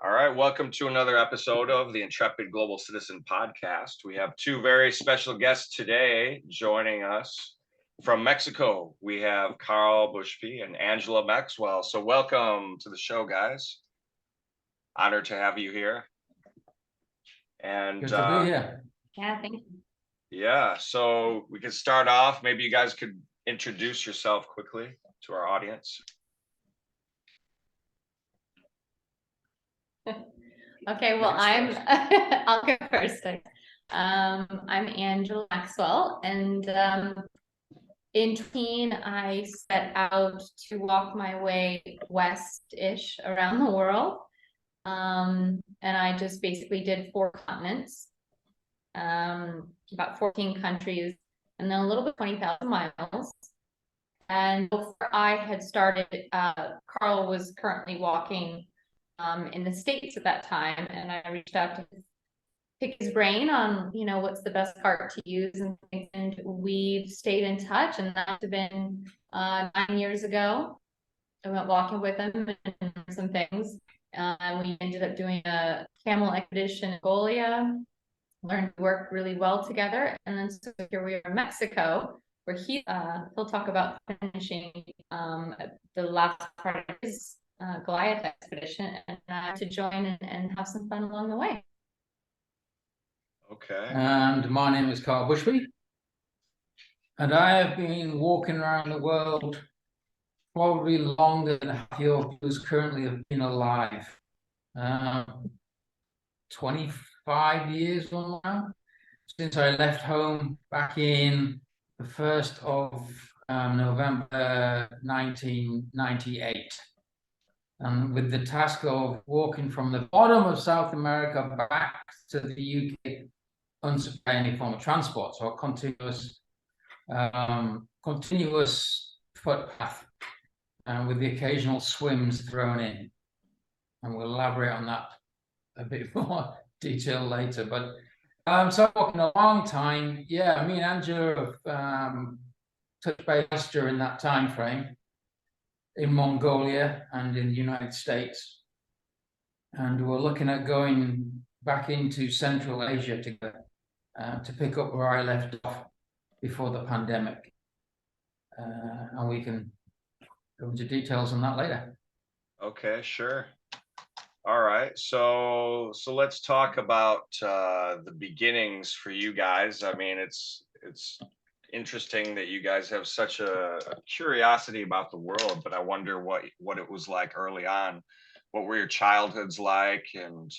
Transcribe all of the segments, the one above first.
All right, welcome to another episode of the Intrepid Global Citizen Podcast. We have two very special guests today joining us. From Mexico, we have Karl Bushby and Angela Maxwell. So welcome to the show, guys. Honored to have you here. And good to be here. Yeah, thank you. Yeah, so we could start off. Maybe you guys could introduce yourself quickly to our audience. Okay, well, I'll go first. I'm Angela Maxwell, and in 2018, I set out to walk my way west-ish around the world. And I just basically did 4 continents, about 14 countries, and then a little bit 20,000 miles. And before I had started, Karl was currently walking in the States at that time, and I reached out to pick his brain on, what's the best cart to use and things. And we've stayed in touch, and that's been 9 years ago. I went walking with him and some things. We ended up doing a camel expedition in Goliath, learned to work really well together. And then so here we are in Mexico, where he'll talk about finishing the last part of his Goliath Expedition, and to join and have some fun along the way. Okay. And my name is Karl Bushby, and I have been walking around the world probably longer than half your viewers currently have been alive. 25 years or now, since I left home back in the 1st of November 1998. And with the task of walking from the bottom of South America back to the UK, unsupplied any form of transport, so a continuous footpath, with the occasional swims thrown in. And we'll elaborate on that a bit more detail later. But so walking a long time. Yeah, me and Angela have touched base during that time frame in Mongolia and in the United States, and we're looking at going back into Central Asia together to pick up where I left off before the pandemic, and we can go into details on that later. Okay, sure. All right, so let's talk about the beginnings for you guys. I mean, it's interesting that you guys have such a curiosity about the world, but I wonder what it was like early on. What were your childhoods like, and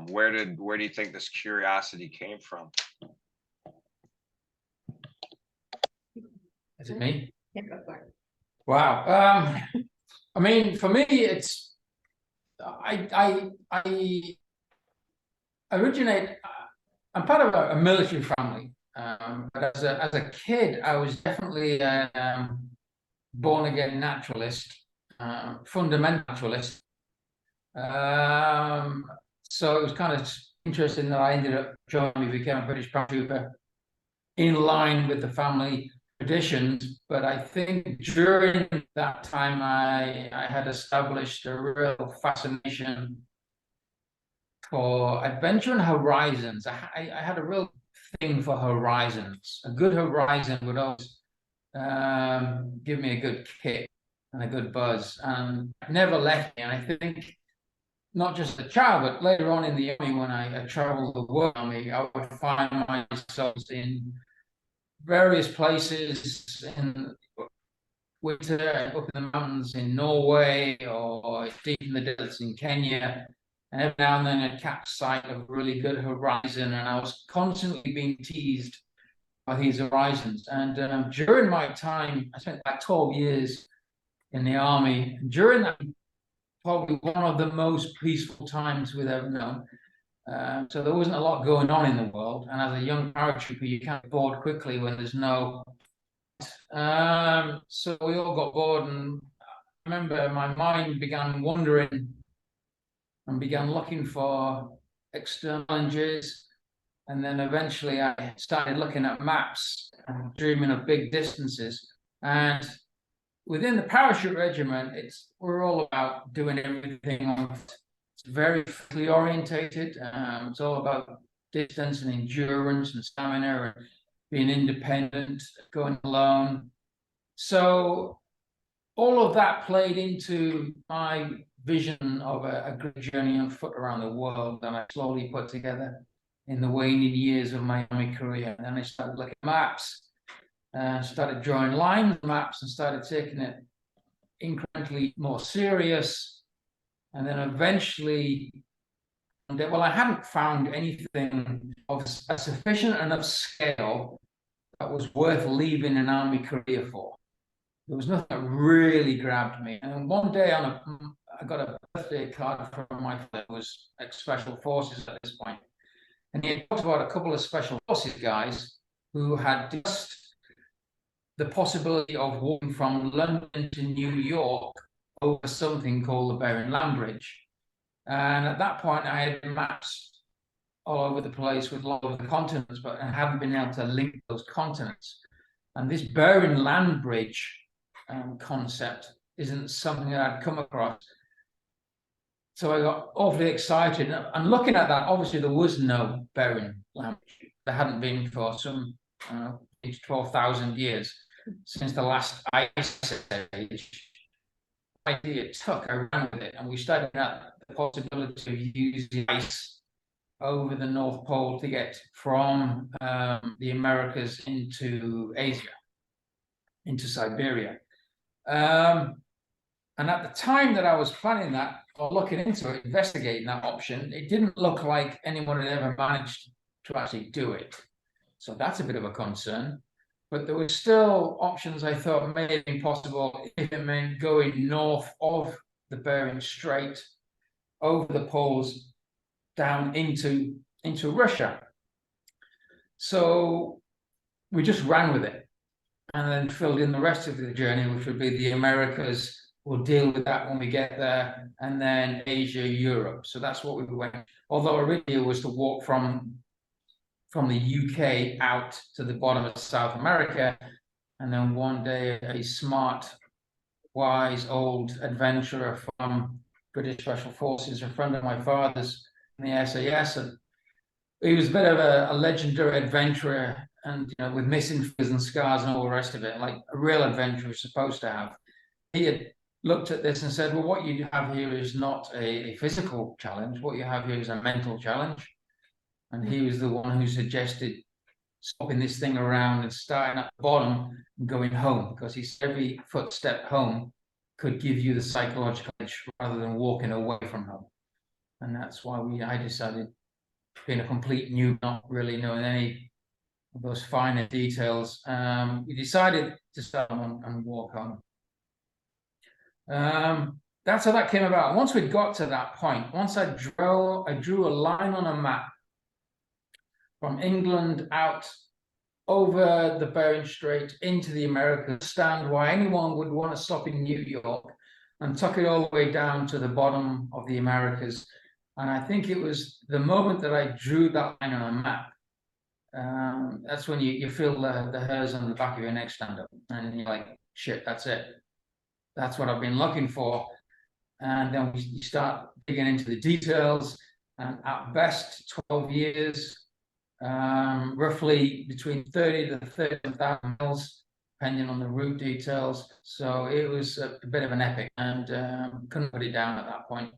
where do you think this curiosity came from? Is it me? Yeah, go for it. Wow. I mean, for me, it's I originate. I'm part of a military family. But as a kid, I was definitely a born again naturalist, fundamental naturalist. So it was kind of interesting that I ended up joining, became a British paratrooper in line with the family traditions. But I think during that time, I had established a real fascination for adventure and horizons. I had a real thing for horizons. A good horizon would always give me a good kick and a good buzz, and never left me. And I think not just as a child, but later on in the army, when I traveled the world, I would find myself in various places in winter, up in the mountains in Norway, or deep in the deserts in Kenya. And every now and then I'd catch sight of a really good horizon, and I was constantly being teased by these horizons. And during my time, I spent about 12 years in the army. During that, probably one of the most peaceful times we've ever known. So there wasn't a lot going on in the world. And as a young paratrooper, you kind of bored quickly when there's no. So we all got bored, and I remember my mind began wandering and began looking for external challenges. And then eventually I started looking at maps and dreaming of big distances. And within the parachute regiment, we're all about doing everything on very physically orientated. It's all about distance and endurance and stamina and being independent, going alone. So all of that played into my vision of a great journey on foot around the world that I slowly put together in the waning years of my army career. And then I started looking at maps, started drawing line maps, and started taking it incrementally more serious. And then eventually, well, I hadn't found anything of a sufficient enough scale that was worth leaving an army career for. There was nothing that really grabbed me. And one day I got a birthday card from my father, who was ex-special forces at this point. And he had talked about a couple of special forces guys who had just the possibility of walking from London to New York over something called the Bering Land Bridge. And at that point, I had maps all over the place with a lot of the continents, but I haven't been able to link those continents. And this Bering Land Bridge concept isn't something that I'd come across. So I got awfully excited. And looking at that, obviously there was no Bering Land Bridge. There hadn't been for some 12,000 years since the last ice age. The idea took, I ran with it, and we studied out the possibility of using ice over the North Pole to get from the Americas into Asia, into Siberia. And at the time that I was planning that, or looking into it, investigating that option, it didn't look like anyone had ever managed to actually do it. So that's a bit of a concern. But there were still options I thought may have been possible if it meant going north of the Bering Strait, over the poles, down into Russia. So we just ran with it and then filled in the rest of the journey, which would be the Americas. We'll deal with that when we get there, and then Asia, Europe. So that's what we went. Although originally it was to walk from the UK out to the bottom of South America, and then one day a smart, wise old adventurer from British Special Forces, a friend of my father's in the SAS, and he was a bit of a legendary adventurer, and with missing fingers and scars and all the rest of it, like a real adventurer is supposed to have. He had looked at this and said, well, what you have here is not a physical challenge. What you have here is a mental challenge. And he was the one who suggested swapping this thing around and starting at the bottom and going home, because he said every footstep home could give you the psychological edge rather than walking away from home. And that's why I decided, being a complete noob, not really knowing any of those finer details, we decided to start and walk home. That's how that came about. Once we got to that point, once I drew a line on a map from England out over the Bering Strait into the Americas, understand why anyone would want to stop in New York and tuck it all the way down to the bottom of the Americas. And I think it was the moment that I drew that line on a map, that's when you feel the hairs on the back of your neck stand up, and you're like, shit, that's it. That's what I've been looking for. And then we start digging into the details, and at best 12 years, roughly between 30 to 30,000 miles, depending on the route details. So it was a bit of an epic, and couldn't put it down at that point.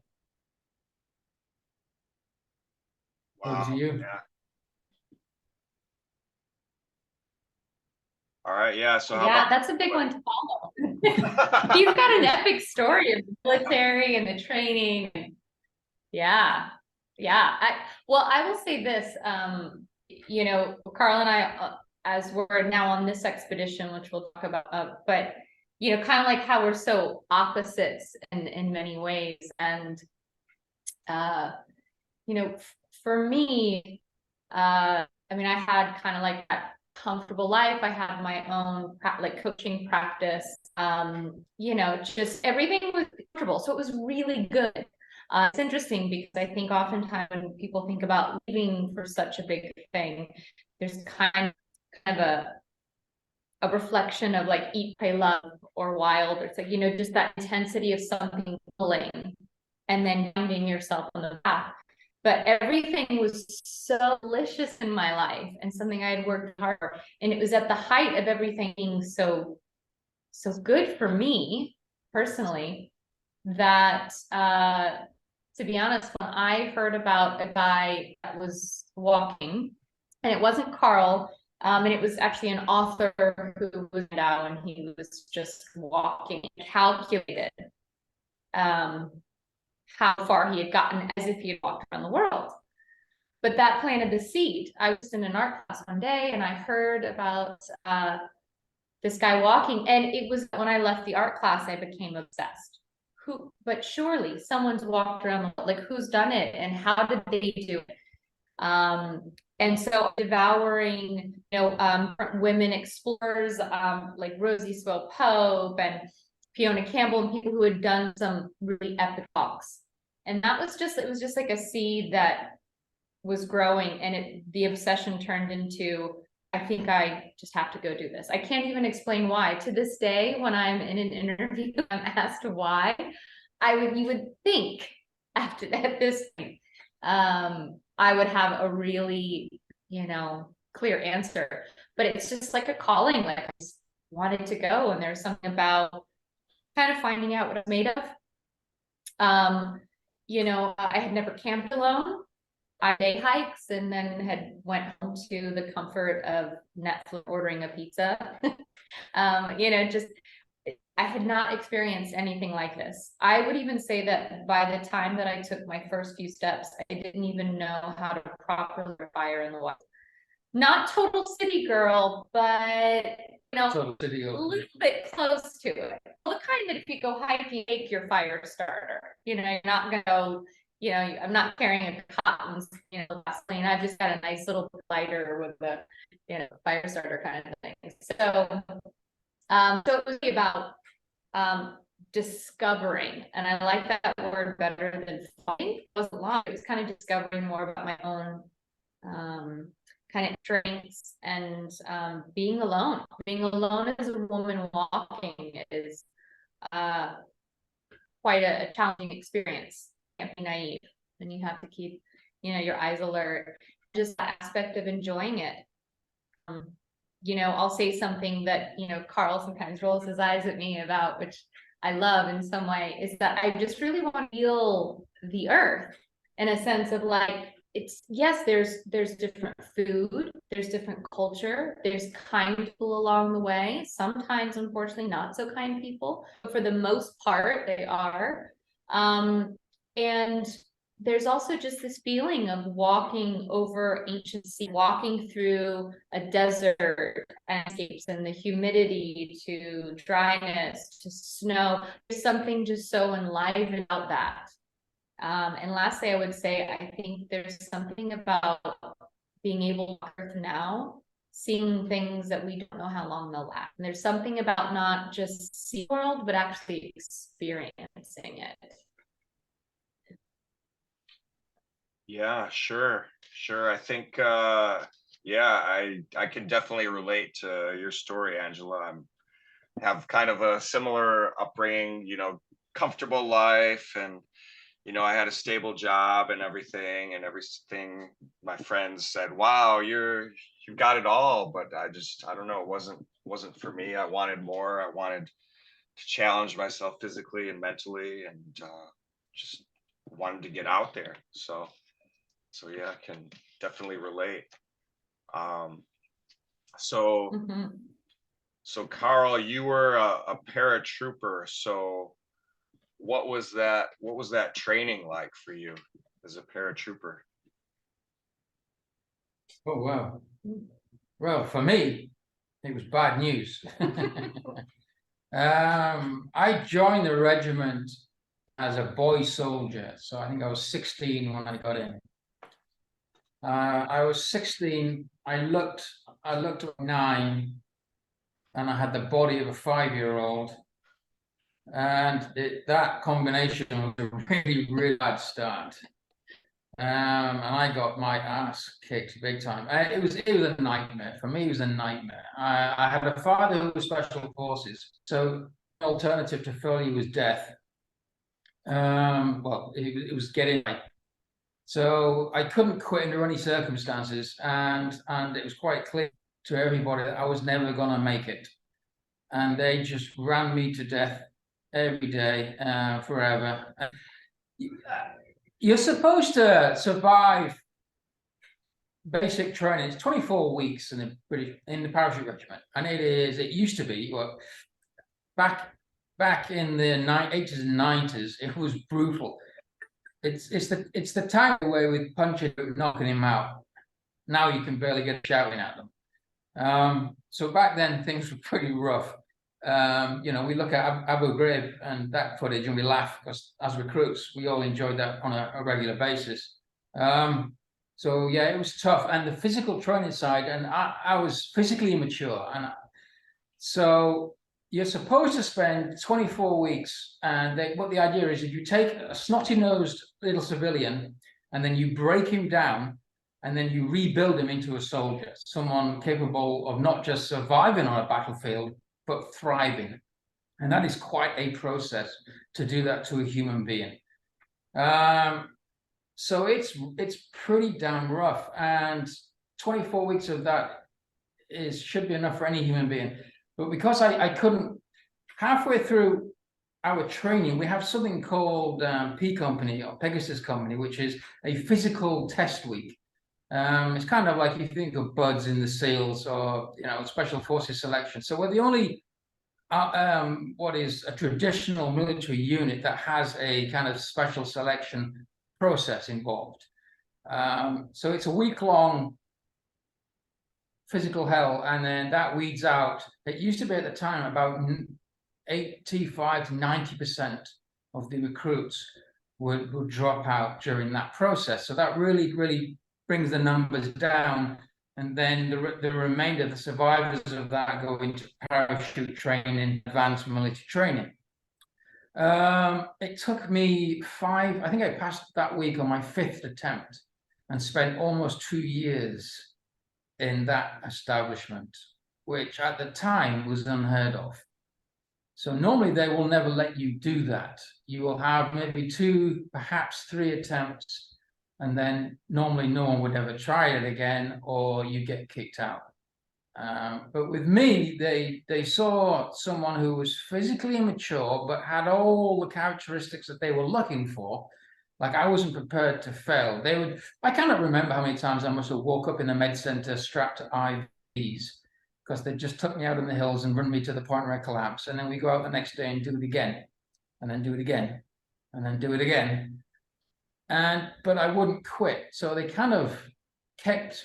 Wow. Over to you. Yeah. All right. Yeah. So that's a big one to follow. You've got an epic story of the military and the training. Yeah. I will say this, Karl and I, as we're now on this expedition, which we'll talk about, but, kind of like how we're so opposites in many ways. And, for me, I had kind of like that comfortable life. I had my own coaching practice, just everything was comfortable. So it was really good. It's interesting because I think oftentimes when people think about leaving for such a big thing, there's kind of a reflection of like Eat, Pray, Love or Wild. It's like, just that intensity of something pulling. and then finding yourself on the path. But everything was so delicious in my life and something I had worked hard for. And it was at the height of everything being so good for me personally that, to be honest, when I heard about a guy that was walking, and it wasn't Karl, and it was actually an author who was down and he was just walking, calculated how far he had gotten as if he had walked around the world. But that planted the seed. I was in an art class one day and I heard about this guy walking, and it was when I left the art class, I became obsessed. But surely someone's walked around the world, like who's done it and how did they do it? And so devouring, women explorers, like Rosie Swell Pope and Fiona Campbell, and people who had done some really epic walks. And it was just like a seed that was growing, and the obsession turned into, I think I just have to go do this. I can't even explain why. To this day, when I'm in an interview, I'm asked why, you would think at this point, I would have a really, clear answer, but it's just like a calling. Like I just wanted to go, and there's something about kind of finding out what I'm made of. I had never camped alone. I day hikes and then went home to the comfort of Netflix ordering a pizza. I had not experienced anything like this. I would even say that by the time that I took my first few steps, I didn't even know how to properly fire in the wild. Not total city girl, but a little bit close to it. The kind that if you go hike, you make your fire starter. You're not gonna go. I'm not carrying a cottons, gasoline. I've just got a nice little lighter with the, fire starter kind of thing. So it was about discovering, and I like that word better than finding. It wasn't long. It was kind of discovering more about my own kind of strengths and being alone. Being alone as a woman walking is quite a challenging experience. Can't be naive, and you have to keep your eyes alert. Just the aspect of enjoying it. I'll say something that Karl sometimes rolls his eyes at me about, which I love in some way, is that I just really want to feel the earth in a sense of like, there's different food, there's different culture, there's kind people along the way, sometimes unfortunately not so kind people, but for the most part they are. And there's also just this feeling of walking over ancient sea, walking through a desert landscapes, and the humidity to dryness to snow. There's something just so enlivened about that. And lastly, I would say, I think there's something about being able to walk Earth now, seeing things that we don't know how long they'll last. And there's something about not just seeing the world, but actually experiencing it. Yeah, sure. I think, I can definitely relate to your story, Angela. I have kind of a similar upbringing, comfortable life, and, I had a stable job and everything. My friends said, wow, you've got it all, but I don't know, it wasn't for me. I wanted more. I wanted to challenge myself physically and mentally, and just wanted to get out there. So yeah, I can definitely relate. So Karl, you were a paratrooper. So what was that training like for you as a paratrooper? Oh, wow. Well, for me, it was bad news. I joined the regiment as a boy soldier. So I think I was 16 when I got in. I was 16. I looked like 9, and I had the body of a 5-year-old, and that combination was a really bad start. And I got my ass kicked big time. It was a nightmare for me. It was a nightmare. I had a father who was special forces, so the alternative to failure was death. Well, it was getting late. So I couldn't quit under any circumstances, and it was quite clear to everybody that I was never going to make it. And they just ran me to death every day, forever. You're supposed to survive basic training. It's 24 weeks in the parachute regiment, and it used to be, well, back in the 80s and 90s, it was brutal. It's the time away with punching, knocking him out. Now you can barely get shouting at them. So back then things were pretty rough. We look at Abu Ghraib and that footage and we laugh, because as recruits we all enjoyed that on a regular basis. So yeah, it was tough, and the physical training side, and I was physically immature, and so you're supposed to spend 24 weeks, and what the idea is you take a snotty-nosed little civilian and then you break him down, and then you rebuild him into a soldier, someone capable of not just surviving on a battlefield, but thriving. And that is quite a process to do that to a human being. So it's pretty damn rough, and 24 weeks of that should be enough for any human being. But because I couldn't, halfway through our training, we have something called P Company, or Pegasus Company, which is a physical test week. It's kind of like if you think of BUDS in the SEALs, or Special Forces selection. So we're the only what is a traditional military unit that has a kind of special selection process involved. So it's a week-long physical hell, and then that weeds out. It used to be at the time about 85 to 90% of the recruits would drop out during that process. So that really brings the numbers down, and then the remainder, the survivors of that, go into parachute training, advanced military training. It took me I think I passed that week on my 5th attempt, and spent almost 2 years in that establishment, which at the time was unheard of. So normally they will never let you do that. You will have maybe 2, perhaps 3 attempts, and then normally no one would ever try it again, or you get kicked out. But with me, they saw someone who was physically immature, but had all the characteristics that they were looking for. Like, I wasn't prepared to fail. I cannot remember how many times I must have woke up in the med center strapped to IVs, because they just took me out in the hills and run me to the point where I collapse. And then we go out the next day and do it again, and then do it again, and then do it again. But I wouldn't quit. So they kind of kept,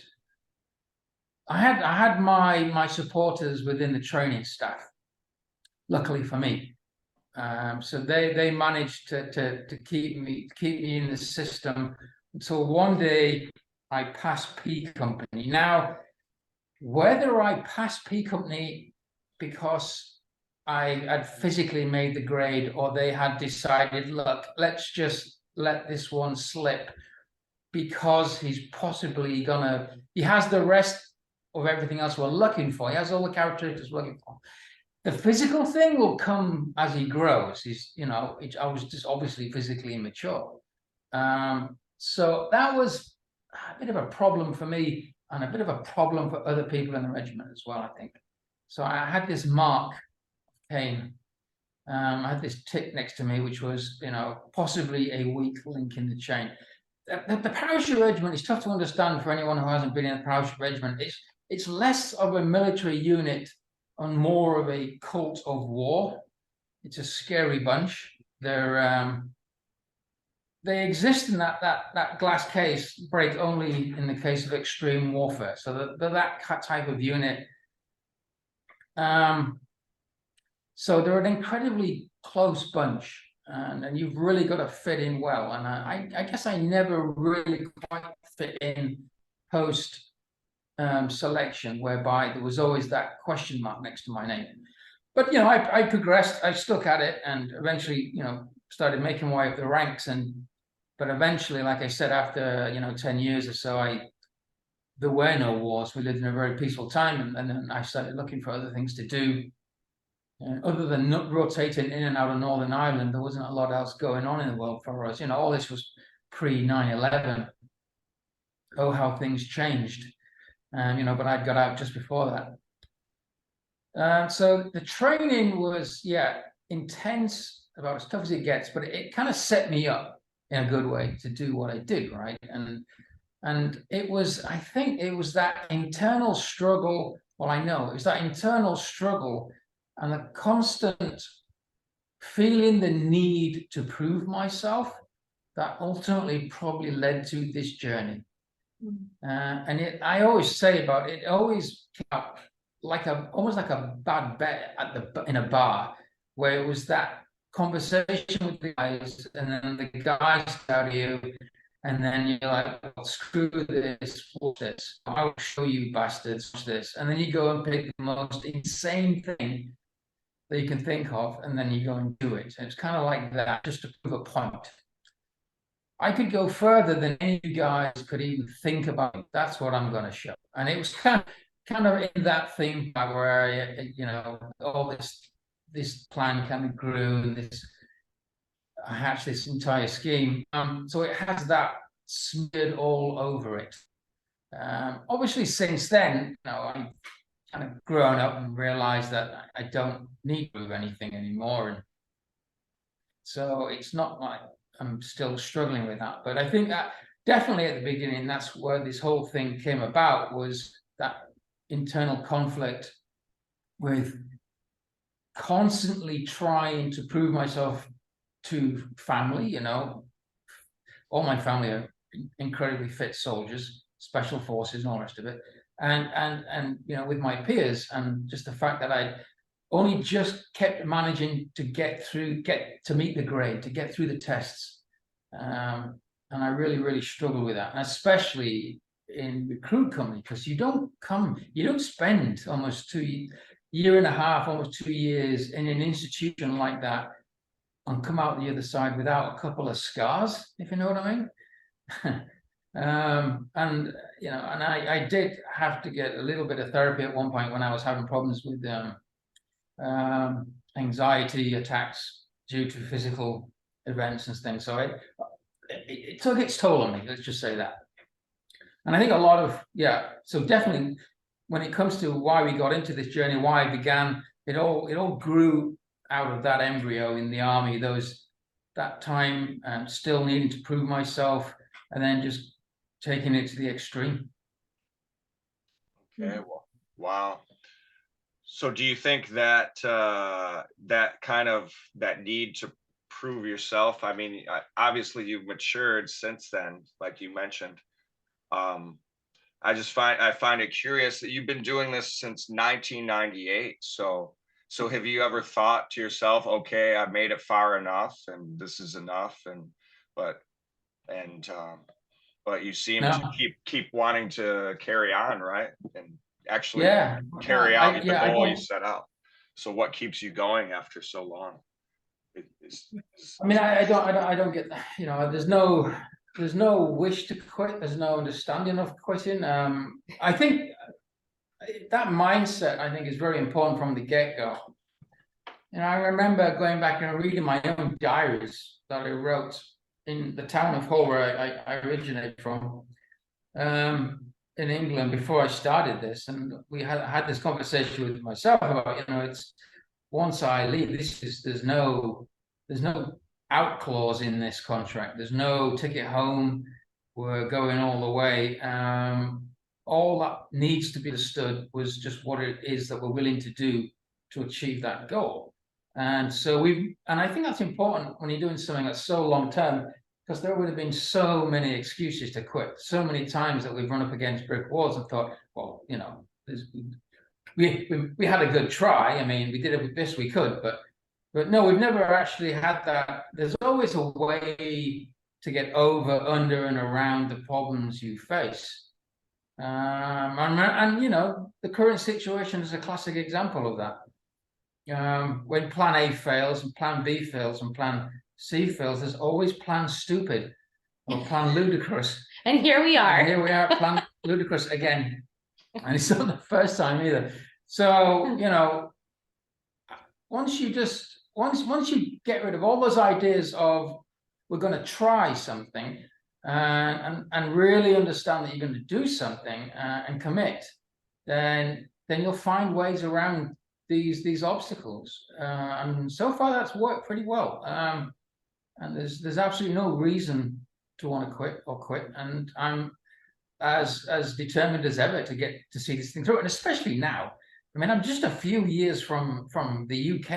I had my supporters within the training staff, luckily for me. So they managed to keep me in the system until one day I passed P Company. Now, whether I passed P Company because I had physically made the grade, or they had decided, look, let's just let this one slip because he's possibly he has the rest of everything else we're looking for. He has all the characteristics we're looking for. The physical thing will come as he grows. I was just obviously physically immature. So that was a bit of a problem for me, and a bit of a problem for other people in the regiment as well, I think. So I had this mark of Cain. I had this tick next to me, which was, possibly a weak link in the chain. The parachute regiment is tough to understand for anyone who hasn't been in a parachute regiment. It's less of a military unit and more of a cult of war. It's a scary bunch. They exist in that glass case, break only in the case of extreme warfare. So that type of unit. So they're an incredibly close bunch, and you've really got to fit in well. And I guess I never really quite fit in post selection, whereby there was always that question mark next to my name. But I progressed, I stuck at it, and eventually started making my way up the ranks. But eventually, like I said, after 10 years or so, there were no wars. We lived in a very peaceful time, and then I started looking for other things to do. other than not rotating in and out of Northern Ireland, there wasn't a lot else going on in the world for us. You know, all this was pre 9/11. Oh, how things changed. You know, but I'd got out just before that. So the training was, yeah, intense, about as tough as it gets, but it kind of set me up in a good way to do what I did, right? And it was, I think it was that internal struggle. Well, I know it was that internal struggle and the constant feeling the need to prove myself that ultimately probably led to this journey. And I always say about it, always came up like almost like a bad bet in a bar, where it was that conversation with the guys, and then the guys tell you, and then you're like, well, screw this, watch this, I will show you bastards, watch this, and then you go and pick the most insane thing that you can think of, and then you go and do it. And it's kind of like that, just to prove a point. I could go further than any of you guys could even think about. That's what I'm going to show. And it was kind of in that theme where you know, all this plan kind of grew, and I hatched this entire scheme. So it has that smeared all over it. Obviously, since then, you know, I've kind of grown up and realized that I don't need to prove anything anymore. And so it's not like I'm still struggling with that. But I think that definitely at the beginning, that's where this whole thing came about, was that internal conflict with constantly trying to prove myself to family. You know, all my family are incredibly fit soldiers, special forces and all the rest of it. And you know, with my peers, and just the fact that I only just kept managing to get to meet the grade, to get through the tests. And I really struggle with that, and especially in recruit company, because you don't spend almost year and a half, almost 2 years in an institution like that and come out the other side without a couple of scars, if you know what I mean. And you know, and I did have to get a little bit of therapy at one point when I was having problems with anxiety attacks due to physical events and things. So it took its toll on me, let's just say that. And I think a lot of, yeah, so definitely when it comes to why we got into this journey, why I began, it all grew out of that embryo in the army, that time still needing to prove myself, and then just taking it to the extreme. Okay, well, wow. So do you think that that need to prove yourself, I mean, obviously you've matured since then, like you mentioned. I find it curious that you've been doing this since 1998. So have you ever thought to yourself, okay, I've made it far enough and this is enough, but you seem to keep wanting to carry on, right? And actually carry out the goal you set out. So what keeps you going after so long? I mean, I don't get that. You know, there's no wish to quit. There's no understanding of quitting. I think that mindset, I think, is very important from the get-go. You know, I remember going back and reading my own diaries that I wrote in the town of Hull, where I originate from, in England, before I started this. And we had this conversation with myself about, you know, it's once I leave, there's no out clause in this contract. There's no ticket home. We're going all the way. All that needs to be understood was just what it is that we're willing to do to achieve that goal. And so I think that's important when you're doing something that's so long term, because there would have been so many excuses to quit, so many times that we've run up against brick walls and thought, well, you know, we had a good try. I mean, we did it with this we could, but no, we've never actually had that. There's always a way to get over, under, and around the problems you face. And you know, the current situation is a classic example of that. When plan A fails and plan B fails and plan C fails, there's always plan stupid or plan ludicrous. And here we are. And here we are, plan ludicrous again. And it's not the first time either. So, you know, once you get rid of all those ideas of we're going to try something, and really understand that you're going to do something, and commit, then you'll find ways around these obstacles. And so far that's worked pretty well. And there's absolutely no reason to want to quit. And I'm as determined as ever to see this thing through. And especially now, I mean, I'm just a few years from the UK,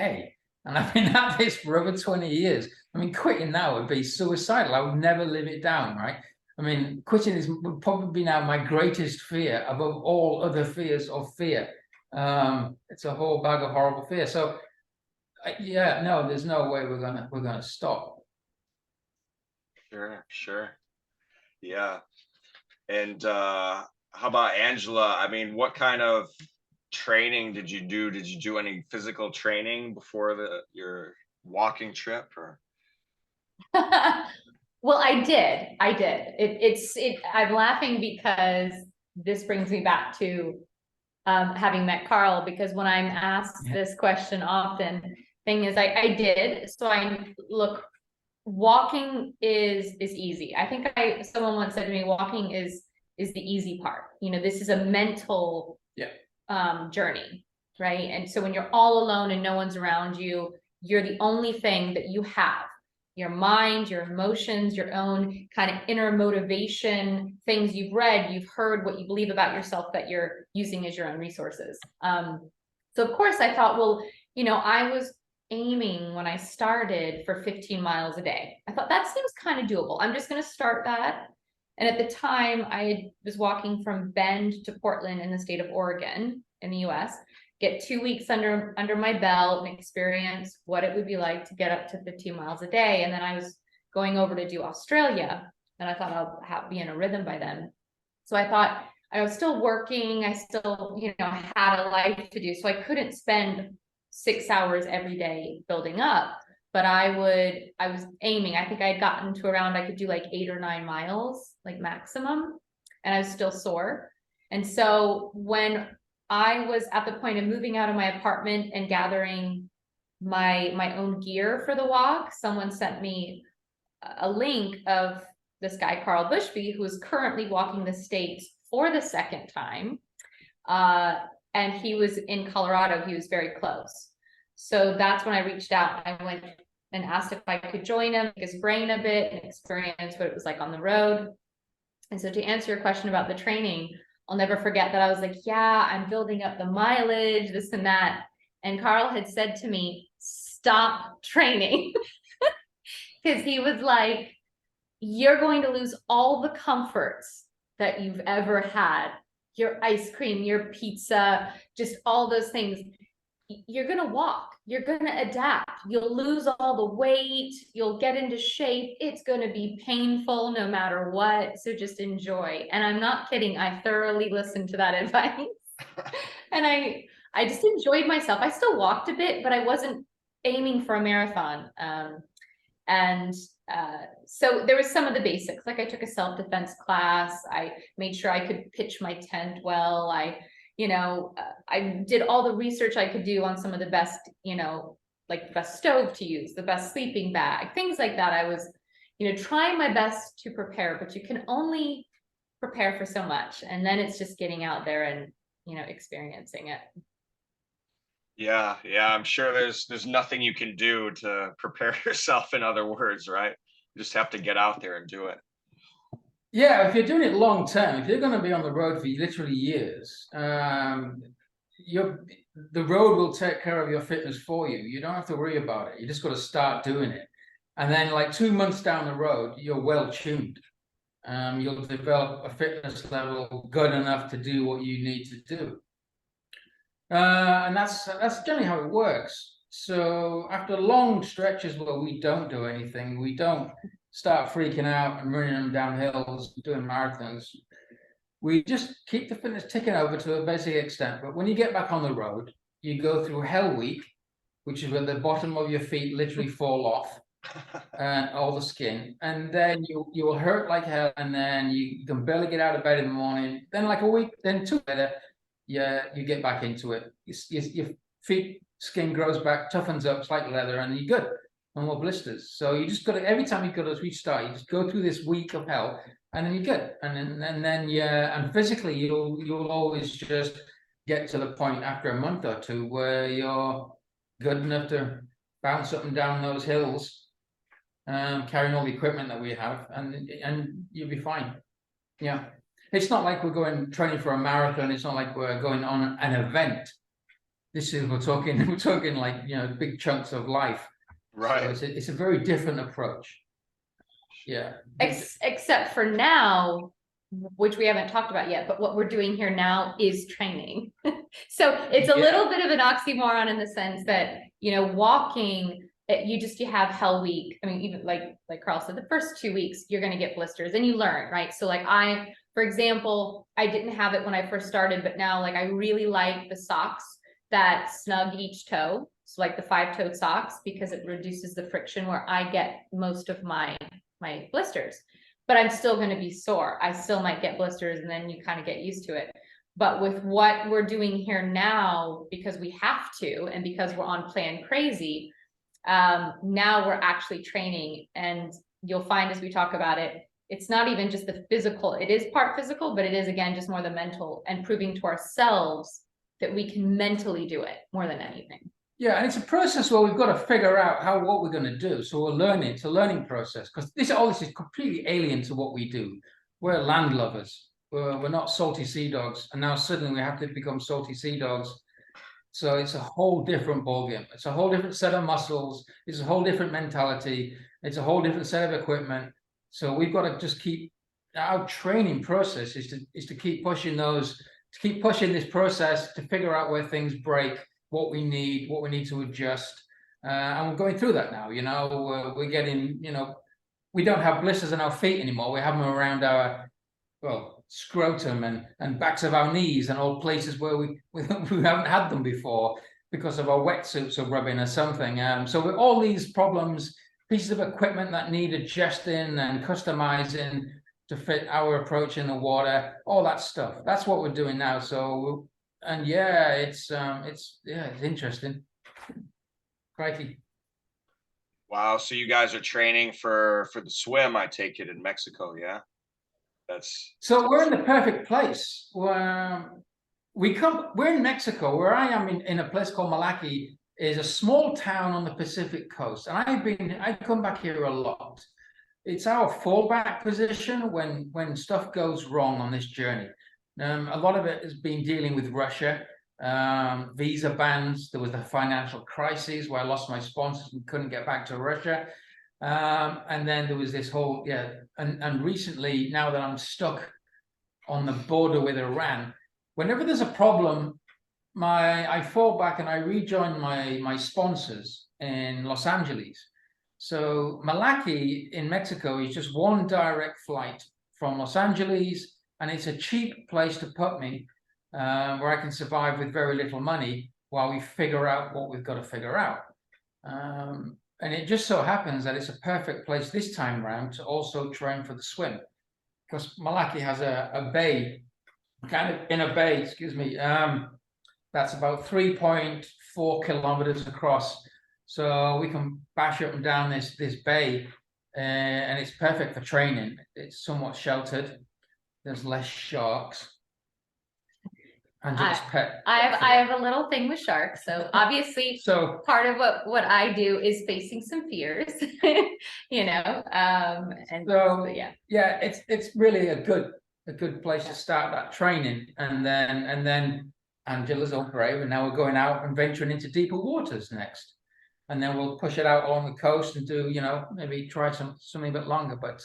and I've been at this for over 20 years. I mean, quitting now would be suicidal. I would never live it down, right? I mean, quitting would probably be now my greatest fear above all other fears of fear. It's a whole bag of horrible fear. So, yeah, no, there's no way we're gonna stop. Sure. Yeah. And how about Angela? I mean, what kind of training did you do? Did you do any physical training before your walking trip, or? Well, I did. I'm laughing because this brings me back to having met Karl, because when I'm asked this question often, thing is I did. So walking is easy. I think someone once said to me, walking is the easy part. You know, this is a mental journey, right? And so when you're all alone and no one's around you, you're the only thing that you have. Your mind, your emotions, your own kind of inner motivation, things you've read, you've heard, what you believe about yourself that you're using as your own resources. So of course I thought, well, you know, I was aiming when I started for 15 miles a day. I thought that seems kind of doable. I'm just going to start that. And at the time I was walking from Bend to Portland in the state of Oregon in the US, get 2 weeks under my belt and experience what it would be like to get up to 15 miles a day. And then I was going over to do Australia, and I thought I'll be in a rhythm by then. So I thought I was still working. I still, you know, had a life to do. So I couldn't spend 6 hours every day building up, but I was aiming. I think I had gotten to around, I could do like 8 or 9 miles, like maximum. And I was still sore. And so when I was at the point of moving out of my apartment and gathering my own gear for the walk, someone sent me a link of this guy, Karl Bushby, who is currently walking the state for the second time. And he was in Colorado. He was very close. So that's when I reached out. I went and asked if I could join him, pick his brain a bit, and experience what it was like on the road. And so to answer your question about the training, I'll never forget that I was like, yeah, I'm building up the mileage, this and that. And Karl had said to me, stop training. Because he was like, you're going to lose all the comforts that you've ever had. Your ice cream, your pizza, just all those things. You're going to walk. You're going to adapt. You'll lose all the weight. You'll get into shape. It's going to be painful no matter what. So just enjoy. And I'm not kidding. I thoroughly listened to that advice. And I just enjoyed myself. I still walked a bit, but I wasn't aiming for a marathon. So there was some of the basics. Like I took a self-defense class. I made sure I could pitch my tent well. I did all the research I could do on some of the best, like the best stove to use, the best sleeping bag, things like that. I was, trying my best to prepare, but you can only prepare for so much. And then it's just getting out there and, experiencing it. Yeah. I'm sure there's nothing you can do to prepare yourself, in other words, right? You just have to get out there and do it. Yeah, if you're doing it long term, if you're going to be on the road for literally years, the road will take care of your fitness for you. You don't have to worry about it. You just got to start doing it. And then like 2 months down the road, you're well tuned. You'll develop a fitness level good enough to do what you need to do. And that's generally how it works. So after long stretches where we don't do anything, we don't start freaking out and running them down hills, doing marathons. We just keep the fitness ticking over to a basic extent. But when you get back on the road, you go through Hell Week, which is where the bottom of your feet literally fall off and all the skin. And then you will hurt like hell. And then you can barely get out of bed in the morning. Then like a week, then 2 later, you get back into it. Your feet skin grows back, toughens up, it's like leather, and you're good. No more blisters. So you just got to, every time you go to restart, you just go through this week of hell, and then you're good. And then yeah, and physically you'll always just get to the point after a month or two where you're good enough to bounce up and down those hills, carrying all the equipment that we have, and you'll be fine. Yeah, it's not like we're going training for a marathon. It's not like we're going on an event. This is we're talking like, you know, big chunks of life. Right. So it's a very different approach. Yeah. Except for now, which we haven't talked about yet, but what we're doing here now is training. So it's a little bit of an oxymoron in the sense that, you know, walking, you have hell week. I mean, even like Karl said, the first 2 weeks, you're going to get blisters and you learn, right? So like for example, I didn't have it when I first started, but now like I really like the socks that snug each toe. So like the 5-toed socks, because it reduces the friction where I get most of my blisters, but I'm still going to be sore. I still might get blisters, and then you kind of get used to it. But with what we're doing here now, because we have to, and because we're on Plan Crazy, now we're actually training, and you'll find as we talk about it, it's not even just the physical. It is part physical, but it is again just more the mental, and proving to ourselves that we can mentally do it more than anything. Yeah, and it's a process where we've got to figure out what we're going to do. So we're learning. It's a learning process, because all this is completely alien to what we do. We're land lovers. We're not salty sea dogs, and now suddenly we have to become salty sea dogs. So it's a whole different ballgame. It's a whole different set of muscles. It's a whole different mentality. It's a whole different set of equipment. So we've got to just keep our training process is to keep pushing this process to figure out where things break, what we need to adjust, and we're going through that now. You know, we're getting, you know, we don't have blisters on our feet anymore. We have them around our scrotum and backs of our knees, and all places where we haven't had them before because of our wetsuits are rubbing or something. So with all these problems, pieces of equipment that need adjusting and customizing to fit our approach in the water, all that stuff. That's what we're doing now. So, and yeah, it's interesting. Crikey. Wow. So you guys are training for the swim, I take it, in Mexico, yeah? So we're in the perfect place. We're in Mexico, where I am in a place called Malaki, is a small town on the Pacific coast. And I come back here a lot. It's our fallback position when stuff goes wrong on this journey. A lot of it has been dealing with Russia, visa bans. There was the financial crisis where I lost my sponsors and couldn't get back to Russia. And then there was this whole, and recently, now that I'm stuck on the border with Iran, whenever there's a problem, I fall back and I rejoin my sponsors in Los Angeles. So Malaki in Mexico is just one direct flight from Los Angeles, and it's a cheap place to put me, where I can survive with very little money while we figure out what we've got to figure out. And it just so happens that it's a perfect place this time around to also train for the swim, because Malaki has a bay, kind of in a bay, excuse me, that's about 3.4 kilometers across. So we can bash up and down this bay, and it's perfect for training. It's somewhat sheltered. There's less sharks. Angela's pet. I have a little thing with sharks. So obviously, part of what I do is facing some fears, you know. And so yeah, it's really a good place to start that training, and then Angela's all brave, and now we're going out and venturing into deeper waters next. And then we'll push it out along the coast and do, you know, maybe try something a bit longer. But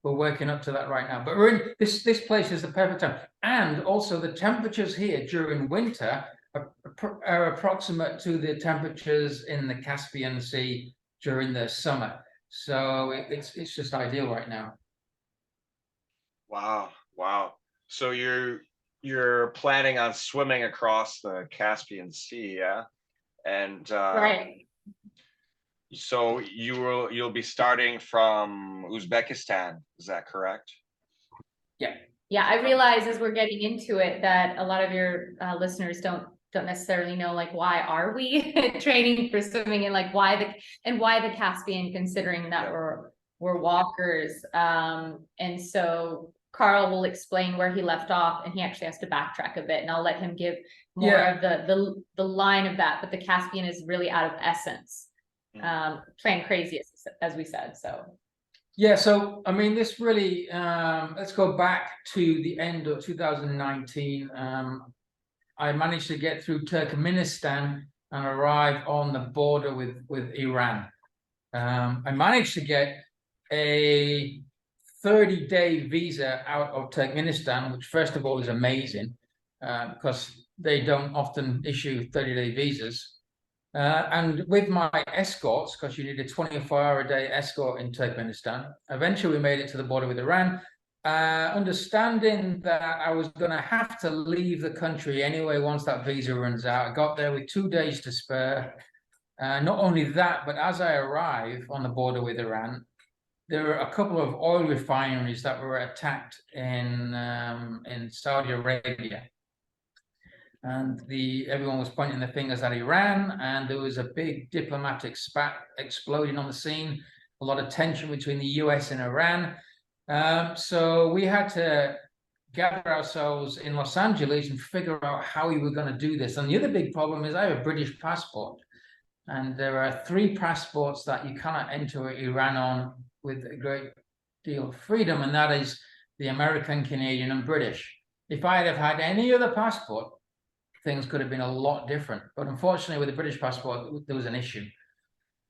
we're working up to that right now. But we're in this place is the perfect time. And also the temperatures here during winter are approximate to the temperatures in the Caspian Sea during the summer. So it's just ideal right now. Wow. So you're planning on swimming across the Caspian Sea, yeah? And right. So you'll be starting from Uzbekistan, is that correct? Yeah. Yeah, I realize as we're getting into it that a lot of your listeners don't don't necessarily know, like, why are we training for swimming, and like why the Caspian, considering that we're walkers. And so Karl will explain where he left off, and he actually has to backtrack a bit, and I'll let him give more of the line of that. But the Caspian is really out of essence, plan crazy, as we said. So yeah, so I mean, this really, let's go back to the end of 2019. I managed to get through Turkmenistan and arrive on the border with Iran. I managed to get a 30-day visa out of Turkmenistan, which first of all is amazing, because they don't often issue 30-day visas. And with my escorts, because you need a 24-hour-a-day escort in Turkmenistan, eventually we made it to the border with Iran, understanding that I was going to have to leave the country anyway once that visa runs out. I got there with 2 days to spare. Not only that, but as I arrive on the border with Iran, there were a couple of oil refineries that were attacked in Saudi Arabia. And everyone was pointing their fingers at Iran, and there was a big diplomatic spat exploding on the scene, a lot of tension between the US and Iran. So we had to gather ourselves in Los Angeles and figure out how we were going to do this. And the other big problem is I have a British passport, and there are 3 passports that you cannot enter Iran on with a great deal of freedom, and that is the American, Canadian, and British. If I had had any other passport, things could have been a lot different. But unfortunately, with the British passport, there was an issue.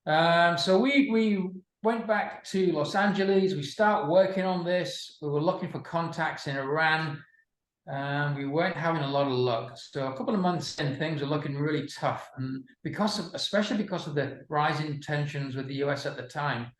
So we went back to Los Angeles. We started working on this. We were looking for contacts in Iran. We weren't having a lot of luck. So a couple of months in, things were looking really tough. And especially because of the rising tensions with the US at the time,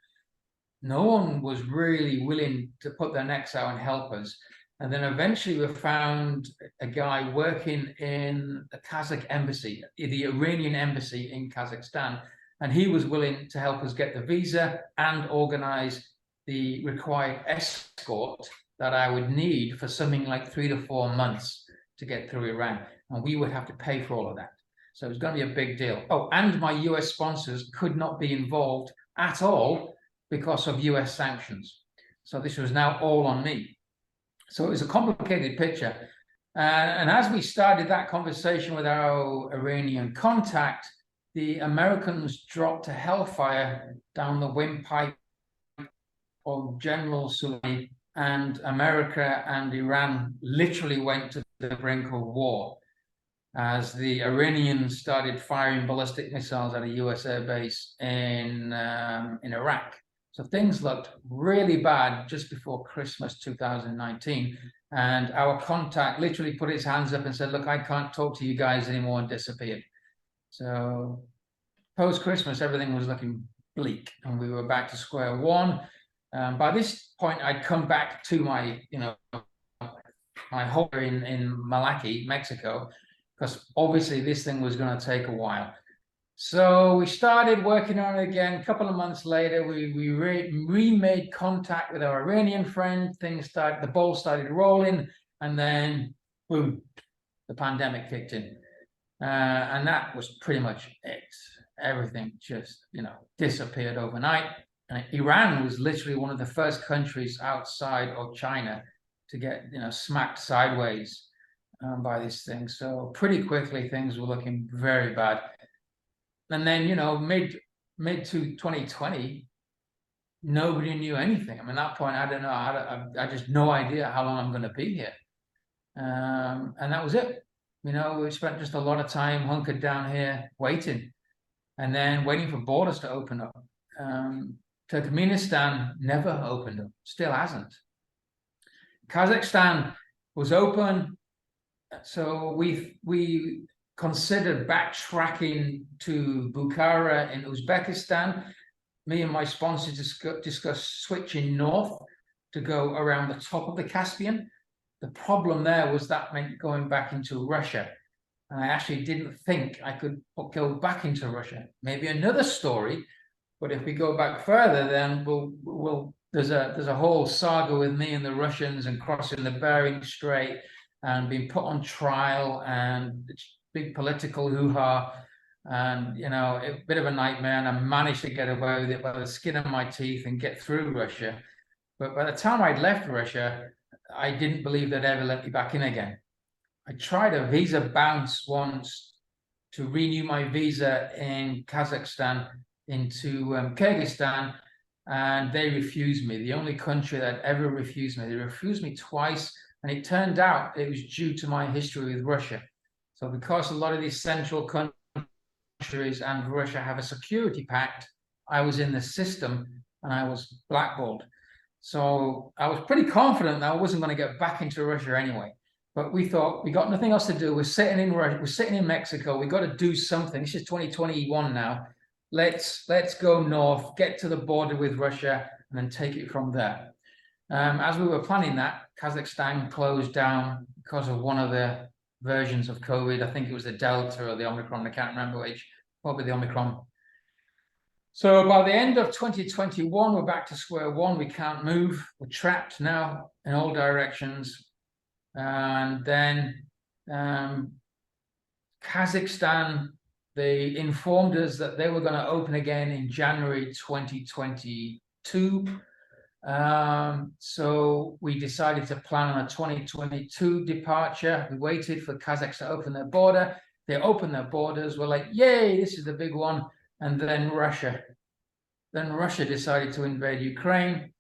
no one was really willing to put their necks out and help us. And then eventually we found a guy working in the Kazakh embassy, the Iranian embassy in Kazakhstan. And he was willing to help us get the visa and organize the required escort that I would need for something like 3 to 4 months to get through Iran. And we would have to pay for all of that. So it was going to be a big deal. Oh, and my US sponsors could not be involved at all because of US sanctions. So this was now all on me. So it was a complicated picture. And as we started that conversation with our Iranian contact, the Americans dropped a hellfire down the windpipe of General Soleimani, and America and Iran literally went to the brink of war as the Iranians started firing ballistic missiles at a US airbase in Iraq. So things looked really bad just before Christmas 2019. And our contact literally put his hands up and said, look, I can't talk to you guys anymore, and disappeared. So post-Christmas, everything was looking bleak, and we were back to square one. By this point, I'd come back to my home in Malaki, Mexico, because obviously this thing was going to take a while. So we started working on it again. A couple of months later, we remade contact with our Iranian friend. The ball started rolling, and then boom, the pandemic kicked in. And that was pretty much it. Everything just, disappeared overnight. And Iran was literally one of the first countries outside of China to get, smacked sideways by this thing. So pretty quickly, things were looking very bad. And then, mid to 2020, nobody knew anything. I mean, at that point, I don't know. I just no idea how long I'm going to be here. And that was it. We spent just a lot of time hunkered down here waiting, and then waiting for borders to open up. Turkmenistan never opened up, still hasn't. Kazakhstan was open, so we considered backtracking to Bukhara in Uzbekistan. Me and my sponsor discussed switching north to go around the top of the Caspian. The problem there was that meant going back into Russia. And I actually didn't think I could go back into Russia. Maybe another story, but if we go back further, then there's a whole saga with me and the Russians and crossing the Bering Strait and being put on trial, and big political hoo-ha, and a bit of a nightmare. And I managed to get away with it by the skin of my teeth and get through Russia. But by the time I'd left Russia, I didn't believe they'd ever let me back in again. I tried a visa bounce once to renew my visa in Kazakhstan into Kyrgyzstan, and they refused me. The only country that ever refused me. They refused me twice, and it turned out it was due to my history with Russia. So because a lot of these central countries and Russia have a security pact, I was in the system and I was blackballed. So I was pretty confident that I wasn't going to get back into Russia anyway. But we thought, we got nothing else to do. We're sitting in Russia, we're sitting in Mexico. We got to do something. This is 2021 now. Let's go north, get to the border with Russia, and then take it from there. As we were planning that, Kazakhstan closed down because of one of the versions of COVID. I think it was the Delta or the Omicron. I can't remember which. Probably the Omicron. So by the end of 2021, we're back to square one. We can't move. We're trapped now in all directions. And then Kazakhstan, they informed us that they were going to open again in January 2022. So we decided to plan on a 2022 departure. We waited for Kazakhstan to open their border. They opened their borders. We're like, yay, this is the big one. And then Russia. Then Russia decided to invade Ukraine,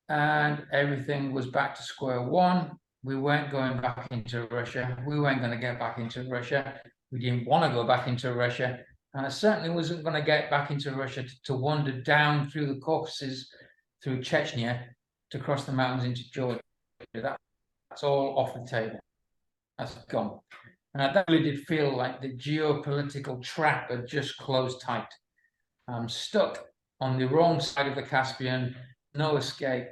and everything was back to square one. We weren't going back into Russia. We weren't going to get back into Russia. We didn't want to go back into Russia. And I certainly wasn't going to get back into Russia to wander down through the Caucasus, through Chechnya, to cross the mountains into Georgia. That's all off the table. That's gone. And that really did feel like the geopolitical trap had just closed tight. I'm stuck on the wrong side of the Caspian, no escape.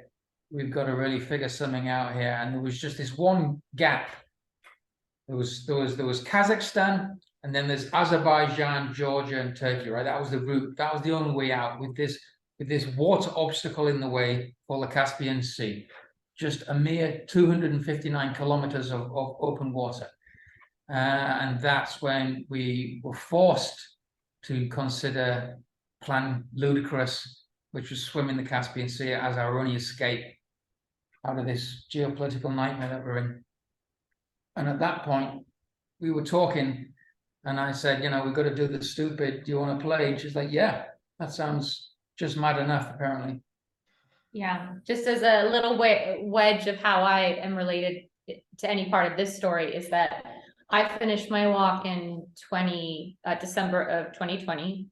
We've got to really figure something out here. And there was just this one gap. There was Kazakhstan, and then there's Azerbaijan, Georgia, and Turkey, right? That was the route. That was the only way out, with this water obstacle in the way called the Caspian Sea. Just a mere 259 kilometers of open water. And that's when we were forced to consider Plan Ludicrous, which was swimming the Caspian Sea as our only escape out of this geopolitical nightmare that we're in. And at that point, we were talking, and I said, we've got to do the stupid. Do you want to play? And she's like, yeah, that sounds just mad enough, apparently. Yeah, just as a little wedge of how I am related to any part of this story is that I finished my walk in December of 2020.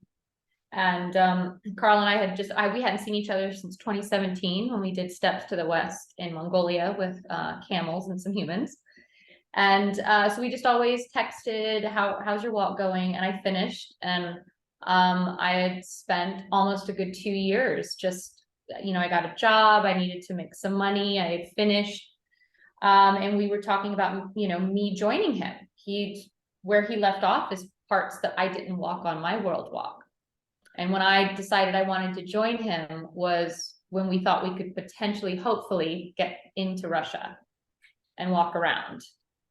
And Karl and I had we hadn't seen each other since 2017 when we did Steps to the West in Mongolia with camels and some humans. And so we just always texted, how's your walk going? And I finished, and I had spent almost a good 2 years. Just, I got a job, I needed to make some money, I had finished. And we were talking about, me joining him. Where he left off is parts that I didn't walk on my world walk. And when I decided I wanted to join him was when we thought we could potentially, hopefully, get into Russia and walk around.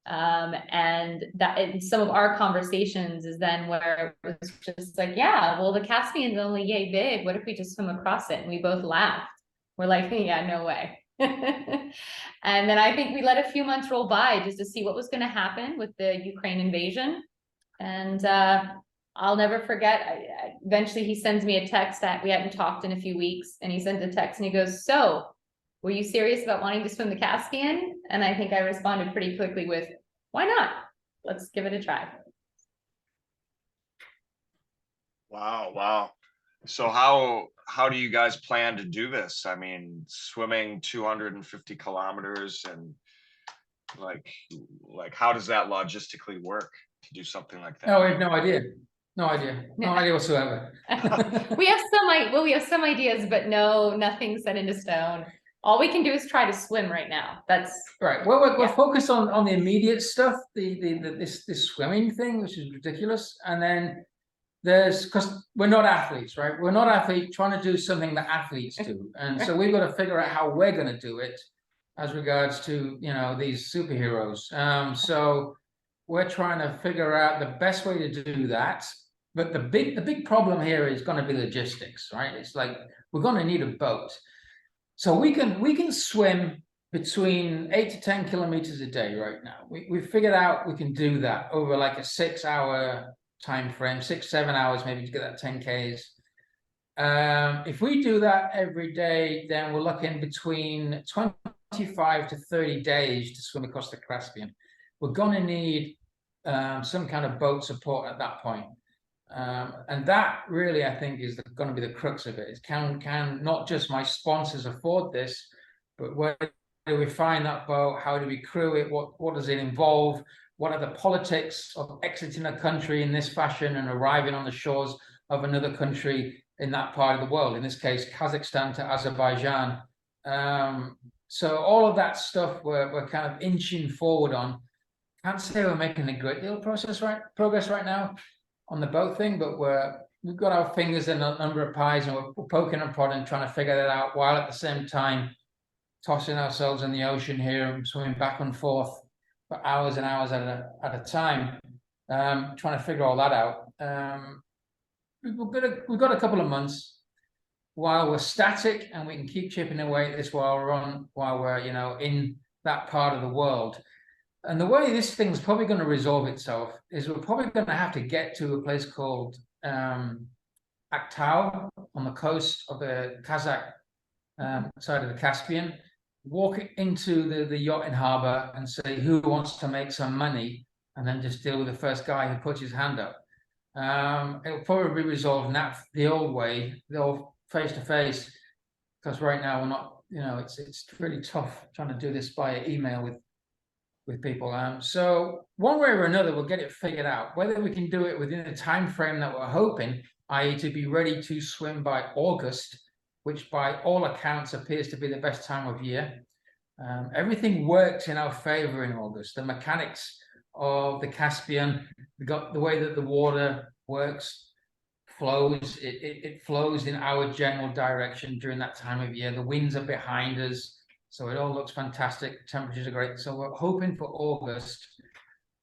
And that in some of our conversations is then where it was just like, yeah, well, the Caspian's only yay big. What if we just swim across it? And we both laughed. We're like, yeah, no way. And then I think we let a few months roll by just to see what was going to happen with the Ukraine invasion. And I'll never forget, eventually he sends me a text that we hadn't talked in a few weeks, and he sent a text and he goes, so were you serious about wanting to swim the Caspian? And I think I responded pretty quickly with, why not? Let's give it a try. Wow. So how do you guys plan to do this? I mean, swimming 250 kilometers, and like how does that logistically work to do something like that? No, we have no idea. No idea whatsoever. we have some ideas, but nothing set into stone. All we can do is try to swim right now. That's right. Well, we're focused on the immediate stuff, this swimming thing, which is ridiculous. And then because we're not athletes, right? We're not athletes trying to do something that athletes do. And so we've got to figure out how we're going to do it as regards to, these superheroes. So we're trying to figure out the best way to do that. But the big problem here is going to be logistics, right? It's like we're going to need a boat. So we can swim between 8 to 10 kilometers a day right now. We figured out we can do that over like a 6-hour time frame, 6-7 hours maybe to get that 10 Ks. If we do that every day, then we're looking between 25 to 30 days to swim across the Caspian. We're going to need some kind of boat support at that point. And that really, I think, is going to be the crux of it. Is can not just my sponsors afford this, but where do we find that boat? How do we crew it? What does it involve? What are the politics of exiting a country in this fashion and arriving on the shores of another country in that part of the world? In this case, Kazakhstan to Azerbaijan. So all of that stuff we're kind of inching forward on. Can't say we're making a great deal of progress right now on the boat thing, but we've got our fingers in a number of pies, and we're poking and prodding, trying to figure that out, while at the same time tossing ourselves in the ocean here and swimming back and forth for hours and hours at a time, trying to figure all that out. We've got a couple of months while we're static, and we can keep chipping away at this while we're in that part of the world. And the way this thing's probably going to resolve itself is we're probably going to have to get to a place called Aktau on the coast of the Kazakh side of the Caspian, walk into the yachting harbor and say, who wants to make some money, and then just deal with the first guy who puts his hand up. It'll probably be resolved the old way, the old face-to-face, because right now we're not, it's really tough trying to do this via email with people. So one way or another, we'll get it figured out. Whether we can do it within the time frame that we're hoping, i.e. to be ready to swim by August, which by all accounts appears to be the best time of year. Everything works in our favor in August. The mechanics of the Caspian, the way that the water works, flows, it flows in our general direction during that time of year. The winds are behind us, so it all looks fantastic. Temperatures are great. So we're hoping for August,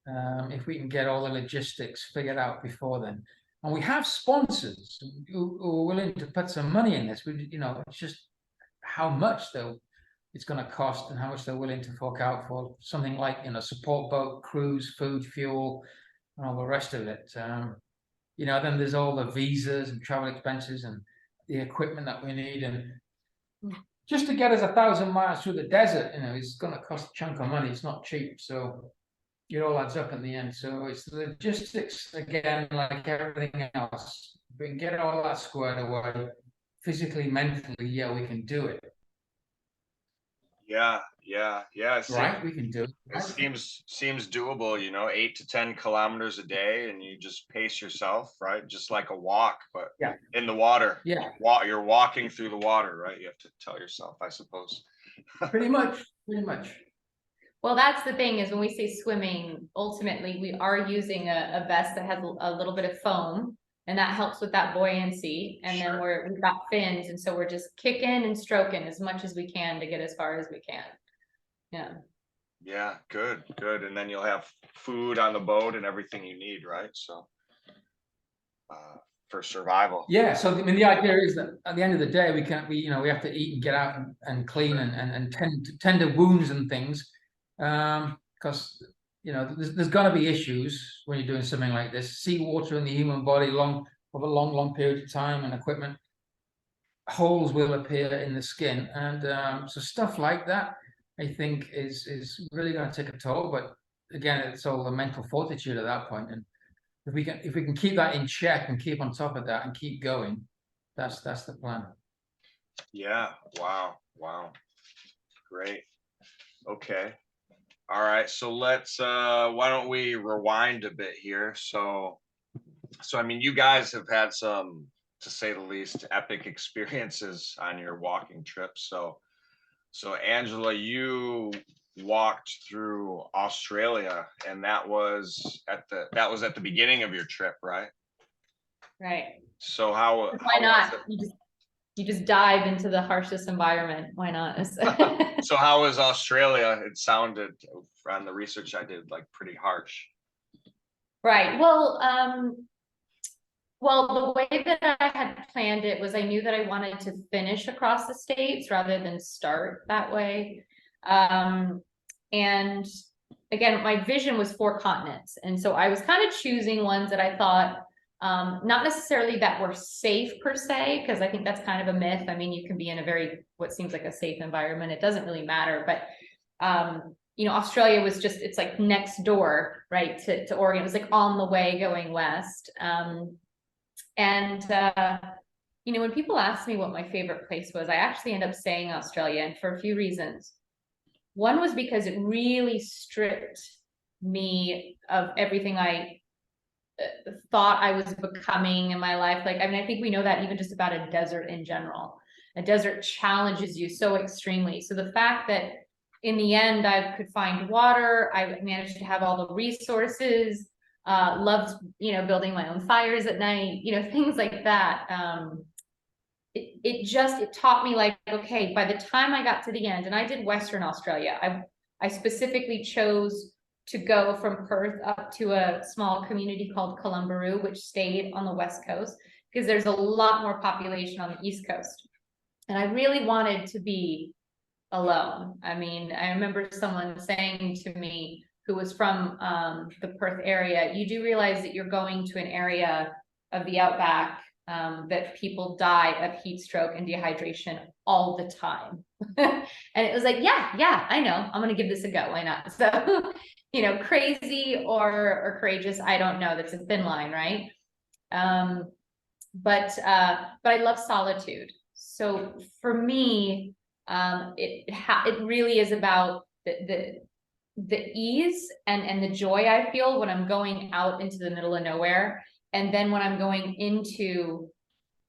if we can get all the logistics figured out before then. And we have sponsors who are willing to put some money in this. It's just how much it's going to cost and how much they're willing to fork out for something like, support boat, crews, food, fuel, and all the rest of it. Then there's all the visas and travel expenses and the equipment that we need. And just to get us 1,000 miles through the desert, it's going to cost a chunk of money. It's not cheap. So it all adds up in the end. So it's the logistics again, like everything else. If we can get all that squared away, physically, mentally, yeah, we can do it. Yeah. Right, we can do it. It seems doable, 8 to 10 kilometers a day, and you just pace yourself, right? Just like a walk, but in the water. Yeah. You're walking through the water, right? You have to tell yourself, I suppose. Pretty much. Well, that's the thing, is when we say swimming, ultimately we are using a vest that has a little bit of foam, and that helps with that buoyancy. And then we've got fins, and so we're just kicking and stroking as much as we can to get as far as we can. Yeah, good. And then you'll have food on the boat and everything you need, right? So for survival. Yeah, so the idea is that at the end of the day, we have to eat and get out and clean and tend to wounds and things, because there's going to be issues when you're doing something like this. Seawater in the human body over a long period of time, and equipment, holes will appear in the skin, and so stuff like that, I think, is really going to take a toll. But again, it's all the mental fortitude at that point. And if we can keep that in check and keep on top of that and keep going, that's the plan. Yeah. Wow. Great. Okay. All right. So let's why don't we rewind a bit here? So I mean, you guys have had some, to say the least, epic experiences on your walking trips. So Angela, you walked through Australia, and that was at the beginning of your trip, right? Right. So how not? You just dive into the harshest environment. Why not? So how was Australia? It sounded, on the research I did, like pretty harsh. Right. Well, the way that I had planned it was I knew that I wanted to finish across the states rather than start that way. And again, my vision was 4 continents. And so I was kind of choosing ones that I thought, not necessarily that were safe per se, because I think that's kind of a myth. I mean, you can be in a very, what seems like a safe environment. It doesn't really matter, but, you know, Australia was just, it's like next door, right, to Oregon. It was like on the way going west. You know, when people ask me what my favorite place was, I actually end up saying Australia, and for a few reasons. One was because it really stripped me of everything I thought I was becoming in my life. Like, I mean, I think we know that even just about a desert in general. A desert challenges you so extremely. So the fact that in the end I could find water, I managed to have all the resources, loved, you know, building my own fires at night, you know, things like that. It taught me, like, okay, by the time I got to the end, and I did Western Australia, I specifically chose to go from Perth up to a small community called Colombian, which stayed on the West Coast, because there's a lot more population on the East Coast. And I really wanted to be alone. I mean, I remember someone saying to me, who was from the Perth area, you do realize that you're going to an area of the outback that people die of heat stroke and dehydration all the time. And it was like, yeah, I know, I'm gonna give this a go, why not? So, you know, crazy or courageous, I don't know, that's a thin line, right? But I love solitude. So for me, it really is about the ease and the joy I feel when I'm going out into the middle of nowhere. And then when I'm going into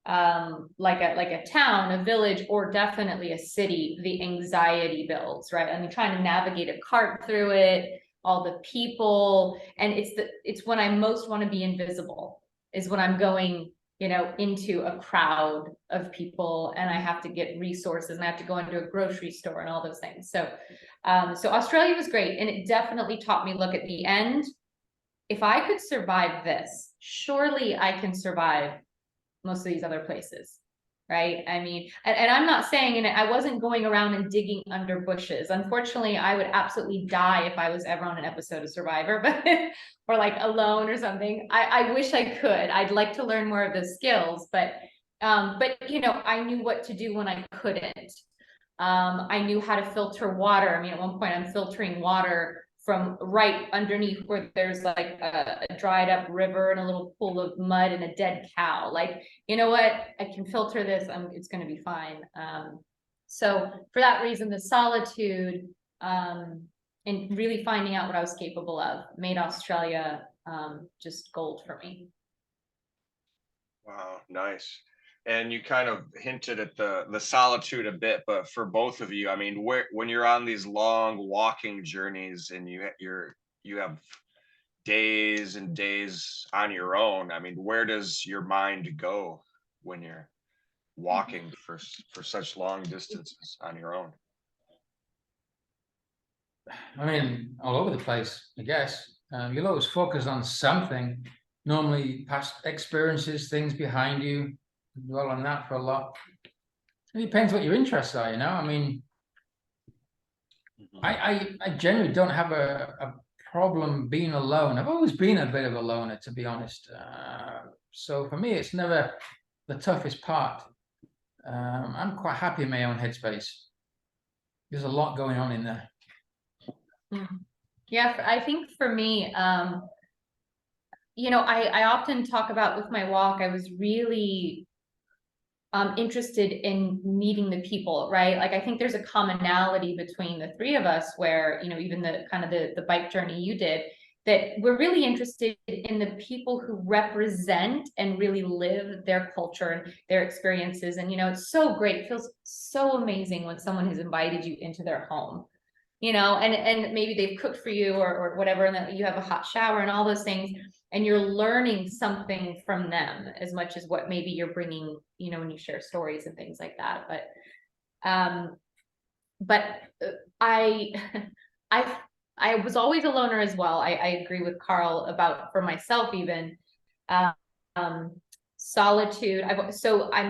like a town, a village, or definitely a city, the anxiety builds, right? I mean, trying to navigate a cart through it, all the people, and it's when I most want to be invisible, is when I'm going, you know, into a crowd of people, and I have to get resources, and I have to go into a grocery store and all those things. So Australia was great, and it definitely taught me, look, at the end, if I could survive this, surely I can survive most of these other places, right? I mean, and I'm not saying, and I wasn't going around and digging under bushes. Unfortunately, I would absolutely die if I was ever on an episode of Survivor, but or like alone or something. I wish I could. I'd like to learn more of those skills, but you know, I knew what to do when I couldn't. I knew how to filter water. I mean, at one point I'm filtering water from right underneath where there's like a dried up river and a little pool of mud and a dead cow. Like, you know what, I can filter this, it's going to be fine. So for that reason, the solitude and really finding out what I was capable of made Australia just gold for me. Wow, nice. And you kind of hinted at the solitude a bit, but for both of you, I mean, when you're on these long walking journeys and you have days and days on your own, I mean, where does your mind go when you're walking for such long distances on your own? I mean, all over the place, I guess. You'll always focus on something, normally past experiences, things behind you, dwell on that for a lot. It depends what your interests are, you know. I mean, I generally don't have a problem being alone. I've always been a bit of a loner, to be honest. So for me, it's never the toughest part. I'm quite happy in my own headspace. There's a lot going on in there. Yeah, I think for me, you know, I often talk about with my walk, I was really interested in meeting the people, right? Like, I think there's a commonality between the three of us where, you know, even the kind of the bike journey you did, that we're really interested in the people who represent and really live their culture and their experiences. And, you know, it's so great. It feels so amazing when someone has invited you into their home, you know, and maybe they've cooked for you or whatever, and that you have a hot shower and all those things, and you're learning something from them as much as what maybe you're bringing, you know, when you share stories and things like that. But I I was always a loner as well. I agree with Carl about, for myself even, um, solitude. I'm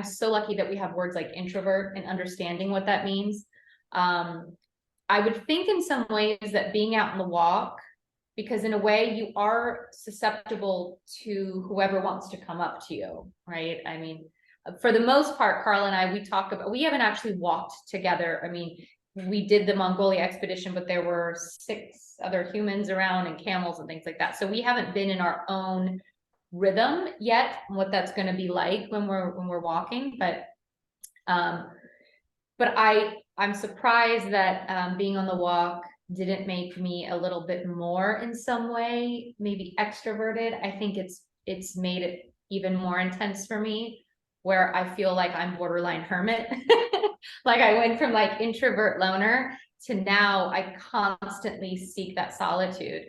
so lucky that we have words like introvert and understanding what that means. I would think in some ways that being out on the walk, because in a way you are susceptible to whoever wants to come up to you, right? I mean, for the most part, Carl and I, we haven't actually walked together. I mean, we did the Mongolia expedition, but there were 6 other humans around and camels and things like that. So we haven't been in our own rhythm yet, what that's going to be like when we're walking. But I'm surprised that being on the walk didn't make me a little bit more in some way, maybe extroverted. I think it's made it even more intense for me, where I feel like I'm borderline hermit. Like I went from like introvert loner to now I constantly seek that solitude.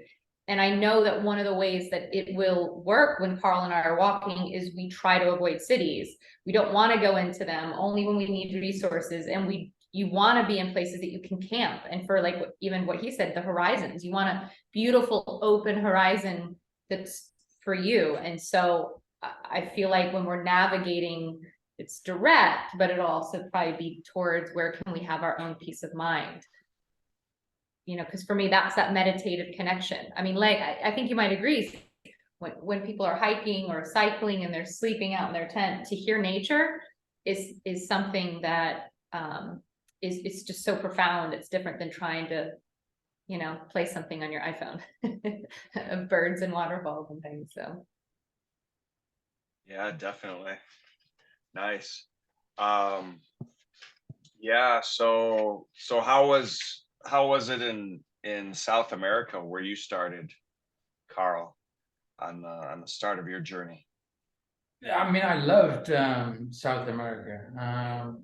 And I know that one of the ways that it will work when Carl and I are walking is we try to avoid cities. We don't want to go into them only when we need resources, and you want to be in places that you can camp. And for like even what he said, the horizons, you want a beautiful open horizon that's for you. And so I feel like when we're navigating, it's direct, but it'll also probably be towards where can we have our own peace of mind. Because for me, that's that meditative connection. I mean, like, I think you might agree, when people are hiking or cycling and they're sleeping out in their tent, to hear nature is something that is just so profound. It's different than trying to, play something on your iPhone of birds and waterfalls and things. So. Yeah, definitely. Nice. Yeah. So how was it in South America where you started, Carl, on the start of your journey? I mean, I loved South America.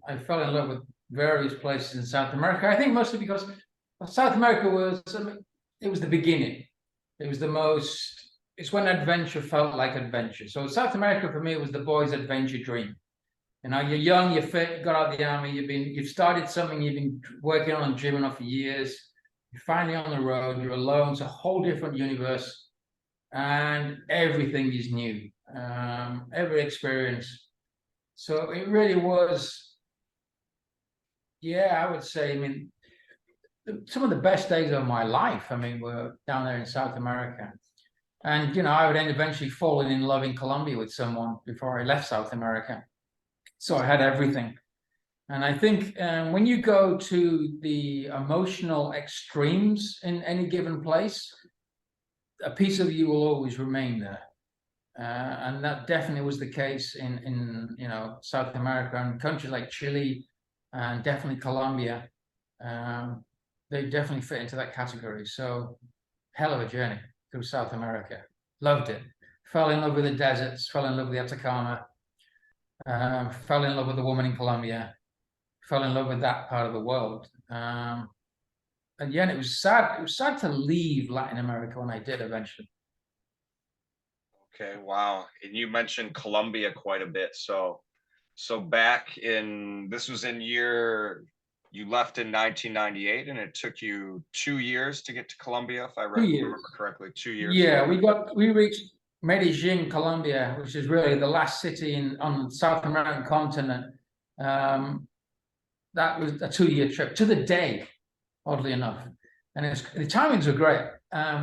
I fell in love with various places in South America. I think mostly because South America it was the beginning. It was it's when adventure felt like adventure. So South America for me was the boy's adventure dream. You're young, you're fit, you got out of the army, you've started something you've been working on and dreaming of for years. You're finally on the road, you're alone, it's a whole different universe, and everything is new. Every experience. So it really was, I would say, I mean, some of the best days of my life, I mean, were down there in South America. And, I would end eventually falling in love in Colombia with someone before I left South America. So I had everything. And I think when you go to the emotional extremes in any given place, a piece of you will always remain there. And that definitely was the case in South America, and countries like Chile and definitely Colombia. They definitely fit into that category. So hell of a journey through South America. Loved it. Fell in love with the deserts, fell in love with the Atacama, fell in love with the woman in Colombia, fell in love with that part of the world. And yeah, it was sad. It was sad to leave Latin America when I did eventually. Okay, wow. And you mentioned Colombia quite a bit. So back this was you left in 1998, and it took you 2 years to get to Colombia, if I remember correctly. 2 years. Yeah, we reached Medellin, Colombia, which is really the last city on the South American continent. That was a 2-year trip to the day, oddly enough. And the timings were great.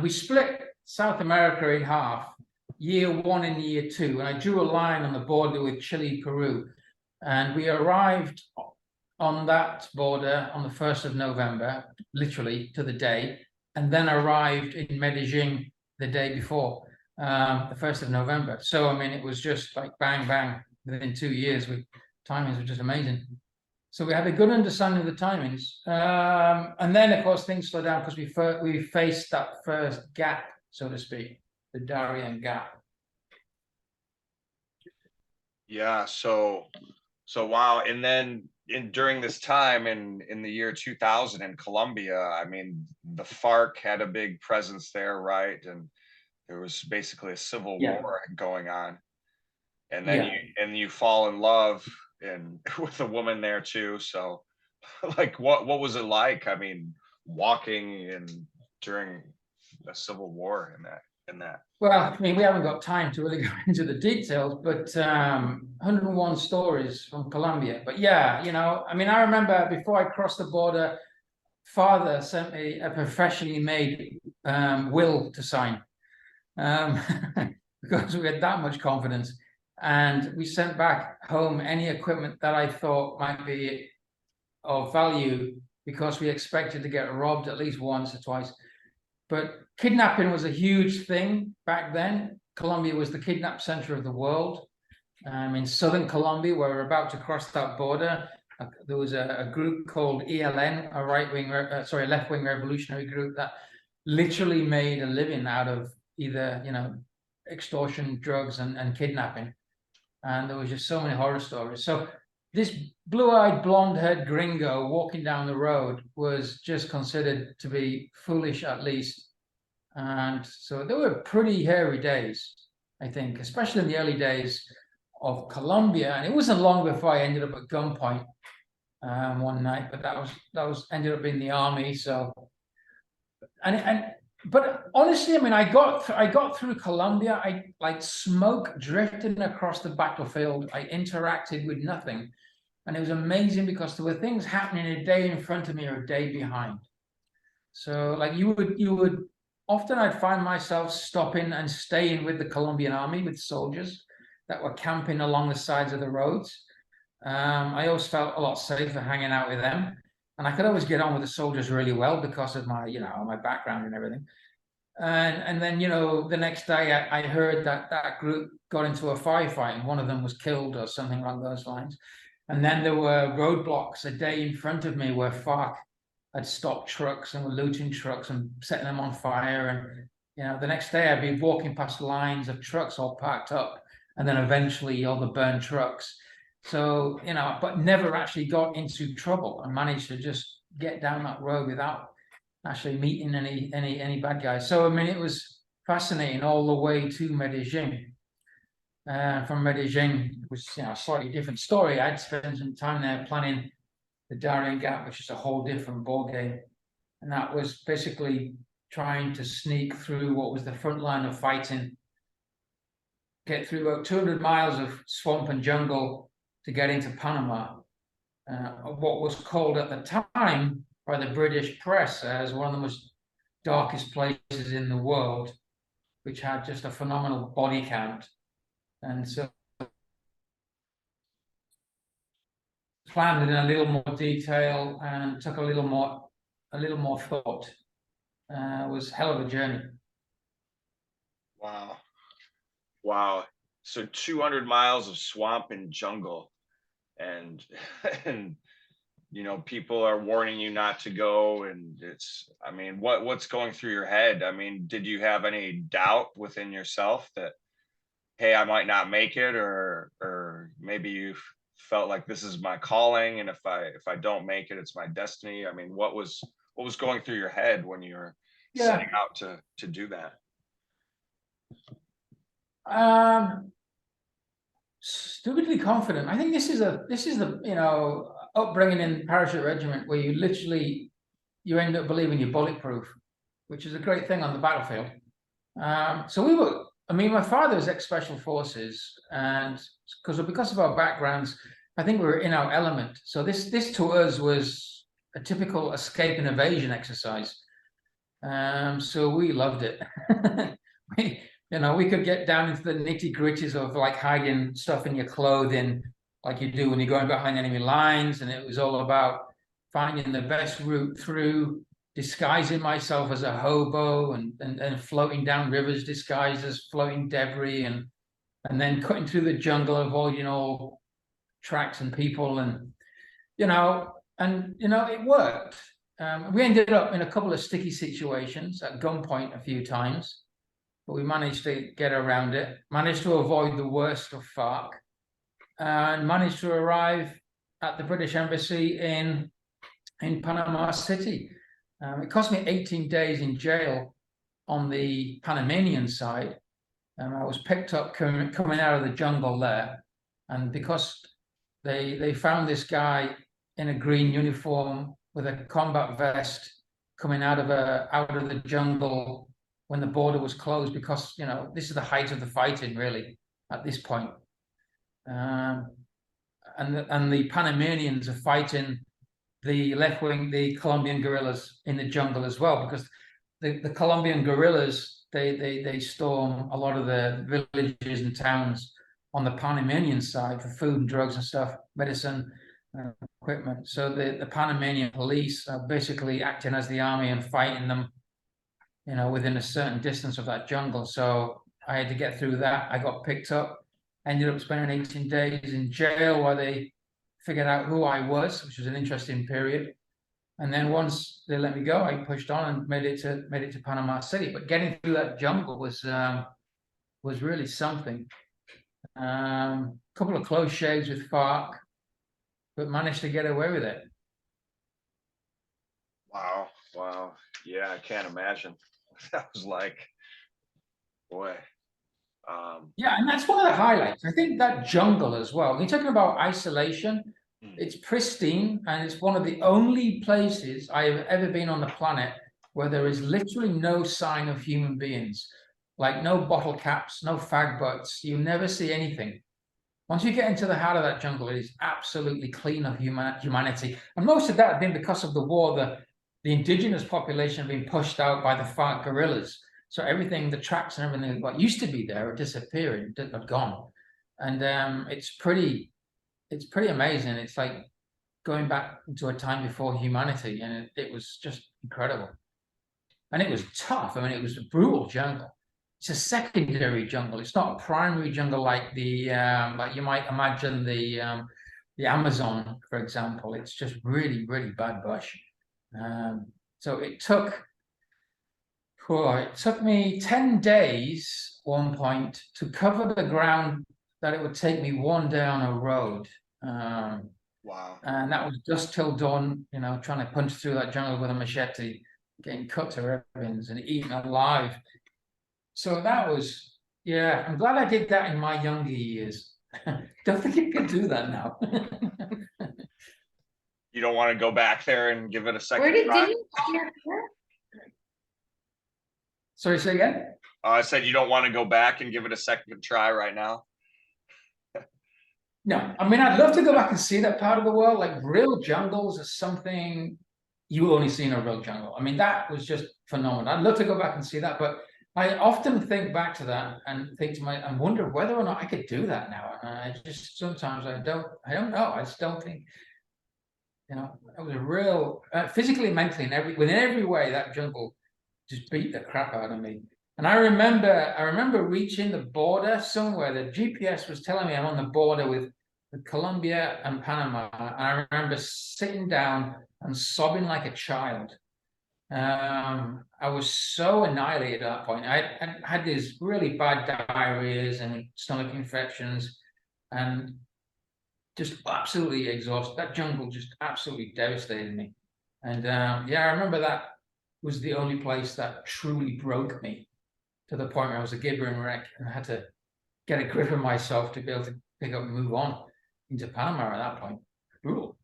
We split South America in half, year 1 and year 2. And I drew a line on the border with Chile, Peru. And we arrived on that border on the 1st of November, literally to the day, and then arrived in Medellin the day before, the 1st of November. So, I mean, it was just like bang, bang within 2 years. Timings were just amazing. So we had a good understanding of the timings. And then, of course, things slowed down because we faced that first gap, so to speak, the Darien Gap. Yeah, so wow. And then during this time in the year 2000 in Colombia, I mean, the FARC had a big presence there, right? And there was basically a civil war going on. And then you fall in love with a woman there too. So like what was it like? I mean, walking and during a civil war in that? Well, I mean, we haven't got time to really go into the details, but 101 stories from Colombia. But yeah, you know, I mean, I remember before I crossed the border, father sent me a professionally made will to sign because we had that much confidence. And we sent back home any equipment that I thought might be of value because we expected to get robbed at least once or twice. But kidnapping was a huge thing back then. Colombia was the kidnap center of the world. In southern Colombia, where we're about to cross that border, there was a group called ELN, a left-wing revolutionary group that literally made a living out of either, you know, extortion, drugs, and kidnapping. And there was just so many horror stories. So this blue-eyed, blonde-haired gringo walking down the road was just considered to be foolish, at least. And so they were pretty hairy days, I think, especially in the early days of Colombia. And it wasn't long before I ended up at gunpoint one night, but that was ended up in the army. So, but honestly, I mean, I got through Colombia. I like smoke drifting across the battlefield. I interacted with nothing, and it was amazing because there were things happening a day in front of me or a day behind. So, like you would often, I'd find myself stopping and staying with the Colombian army, with soldiers that were camping along the sides of the roads. I always felt a lot safer hanging out with them. And I could always get on with the soldiers really well because of my, you know, my background and everything. And then, you know, the next day I heard that that group got into a firefight and one of them was killed or something along those lines. And then there were roadblocks a day in front of me where FARC had stopped trucks and were looting trucks and setting them on fire. And, you know, the next day I'd be walking past lines of trucks all packed up and then eventually all the burned trucks. So, you know, but never actually got into trouble and managed to just get down that road without actually meeting any bad guys. So, I mean, it was fascinating all the way to Medellin. From Medellin, it was, you know, a slightly different story. I'd spent some time there planning the Darien Gap, which is a whole different ballgame. And that was basically trying to sneak through what was the front line of fighting, get through about 200 miles of swamp and jungle to get into Panama, what was called at the time by the British press as one of the most darkest places in the world, which had just a phenomenal body count. And so planned in a little more detail and took a little more thought. It was a hell of a journey. Wow. So 200 miles of swamp and jungle, and you know, people are warning you not to go, and it's, I mean, what's going through your head? I mean, did you have any doubt within yourself that, hey, I might not make it, or maybe you felt like this is my calling, and if I don't make it, it's my destiny? I mean, what was going through your head when you were setting out to do that? Stupidly confident. I think this is the, you know, upbringing in parachute regiment where you end up believing you're bulletproof, which is a great thing on the battlefield. So I mean, my father was ex-special forces, and because of our backgrounds, I think we were in our element. So this to us was a typical escape and evasion exercise. So we loved it. You know, we could get down into the nitty-gritties of like hiding stuff in your clothing, like you do when you're going behind enemy lines, and it was all about finding the best route through, disguising myself as a hobo and floating down rivers disguised as floating debris, and then cutting through the jungle, avoiding all tracks and people, and you know, it worked. We ended up in a couple of sticky situations at gunpoint a few times, but we managed to get around it, managed to avoid the worst of FARC, and managed to arrive at the British Embassy in Panama City. It cost me 18 days in jail on the Panamanian side. I was picked up coming out of the jungle there, and because they found this guy in a green uniform with a combat vest coming out of the jungle when the border was closed, because this is the height of the fighting really at this point. And the Panamanians are fighting the left wing, the Colombian guerrillas in the jungle as well, because the Colombian guerrillas, they storm a lot of the villages and towns on the Panamanian side for food and drugs and stuff, medicine, equipment. So the Panamanian police are basically acting as the army and fighting them, within a certain distance of that jungle. So I had to get through that. I got picked up, ended up spending 18 days in jail while they figured out who I was, which was an interesting period. And then once they let me go, I pushed on and made it to Panama City. But getting through that jungle was really something. Couple of close shaves with FARC, but managed to get away with it. Wow. Yeah, I can't imagine. That was like, boy. Yeah, and that's one of the highlights. I think that jungle as well. When you're talking about isolation, it's pristine, and it's one of the only places I have ever been on the planet where there is literally no sign of human beings. Like no bottle caps, no fag butts. You never see anything. Once you get into the heart of that jungle, it is absolutely clean of humanity. And most of that has been because of the war. The indigenous population have been pushed out by the FARC guerrillas. So everything, the tracks and everything what used to be there are disappearing, are gone. And it's pretty amazing. It's like going back into a time before humanity, and it was just incredible. And it was tough. I mean, it was a brutal jungle. It's a secondary jungle. It's not a primary jungle like like you might imagine the Amazon, for example. It's just really, really bad bush. So it took me 10 days at one point to cover the ground that it would take me one day on a road. Wow. And that was just till dawn, trying to punch through that jungle with a machete, getting cut to ribbons and eaten alive. So that was, yeah, I'm glad I did that in my younger years. Don't think you can do that now. You don't want to go back there and give it a second Did try? you volunteer? Sorry, say again? I said you don't want to go back and give it a second try right now? No, I mean, I'd love to go back and see that part of the world. Like real jungles is something you only see in a real jungle. I mean, that was just phenomenal. I'd love to go back and see that, but I often think back to that and think to I wonder whether or not I could do that now. And I just sometimes I don't know. I just don't think, it was a real physically, mentally, and within every way that jungle just beat the crap out of me. And I remember reaching the border somewhere. The GPS was telling me I'm on the border with Colombia and Panama. And I remember sitting down and sobbing like a child. I was so annihilated at that point. I had these really bad diarrheas and stomach infections, and just absolutely exhausted. That jungle just absolutely devastated me. And yeah, I remember that was the only place that truly broke me, to the point where I was a gibbering wreck and I had to get a grip of myself to be able to pick up and move on into Panama at that point. Brutal.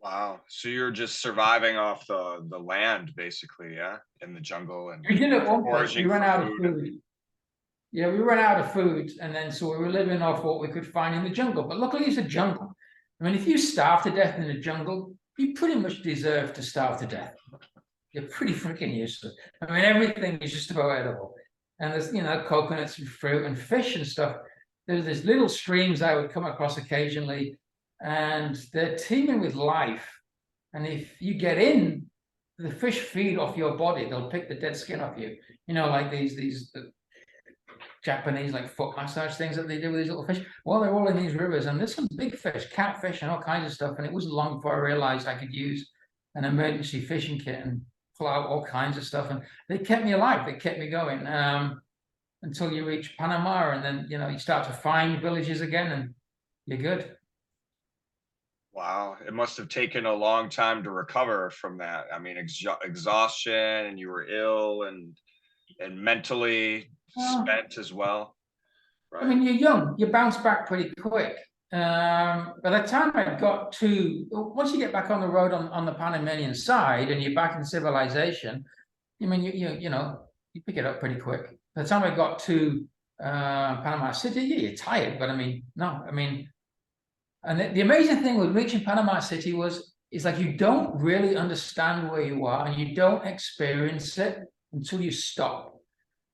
Wow. So you're just surviving off the land, basically, yeah, in the jungle, and We did at one point. We foraging ran for out of food. food. Yeah, we ran out of food, and then so we were living off what we could find in the jungle. But luckily, it's a jungle. I mean, if you starve to death in the jungle, you pretty much deserve to starve to death. You're pretty freaking useless. I mean, everything is just about edible. And there's, coconuts and fruit and fish and stuff. There's these little streams I would come across occasionally, and they're teeming with life. And if you get in, the fish feed off your body. They'll pick the dead skin off you. Like these Japanese like foot massage things that they do with these little fish. Well, they're all in these rivers, and there's some big fish, catfish, and all kinds of stuff. And it wasn't long before I realized I could use an emergency fishing kit and pull out all kinds of stuff. And they kept me alive. They kept me going until you reach Panama, and then you start to find villages again, and you're good. Wow, it must have taken a long time to recover from that. I mean, exhaustion, and you were ill and mentally spent as well. Right. I mean, you're young. You bounce back pretty quick. By the time I got to, once you get back on the road on the Panamanian side and you're back in civilization, I mean, you know, you pick it up pretty quick. By the time I got to Panama City, yeah, you're tired, but I mean, no, I mean, and the amazing thing with reaching Panama City is like you don't really understand where you are and you don't experience it until you stop.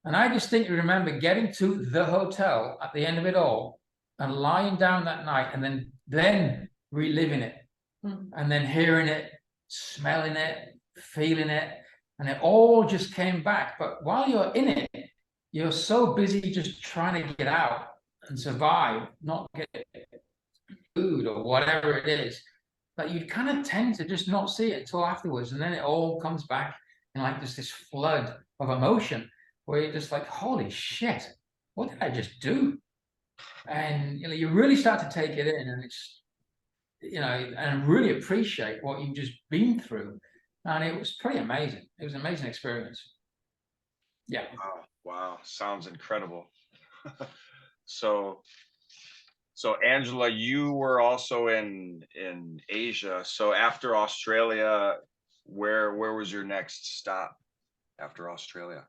And I distinctly remember getting to the hotel at the end of it all and lying down that night and then reliving it and then hearing it, smelling it, feeling it, and it all just came back. But while you're in it, you're so busy just trying to get out and survive, not get food or whatever it is, that you kind of tend to just not see it until afterwards. And then it all comes back in like just this flood of emotion where you're just like, holy shit, what did I just do? And you know, you really start to take it in, and it's, you know, and really appreciate what you've just been through. And it was pretty amazing. It was an amazing experience. Yeah. Wow, sounds incredible. So Angela, you were also in Asia. So after Australia, where was your next stop after Australia?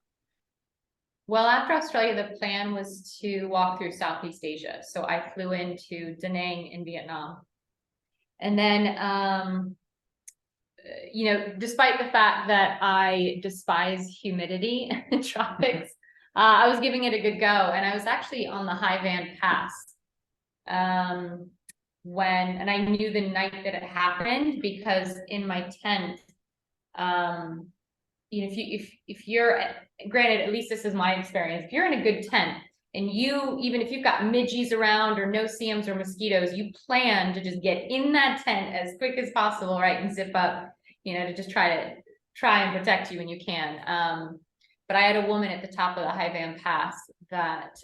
Well, after Australia, the plan was to walk through Southeast Asia. So I flew into Da Nang in Vietnam. And then, you know, despite the fact that I despise humidity in tropics, I was giving it a good go. And I was actually on the High Van Pass and I knew the night that it happened because in my tent, you know, if you're, granted, at least this is my experience, if you're in a good tent and even if you've got midgies around or no-see-ums or mosquitoes, you plan to just get in that tent as quick as possible, right, and zip up, you know, to just try and protect you when you can. But I had a woman at the top of the High Van Pass that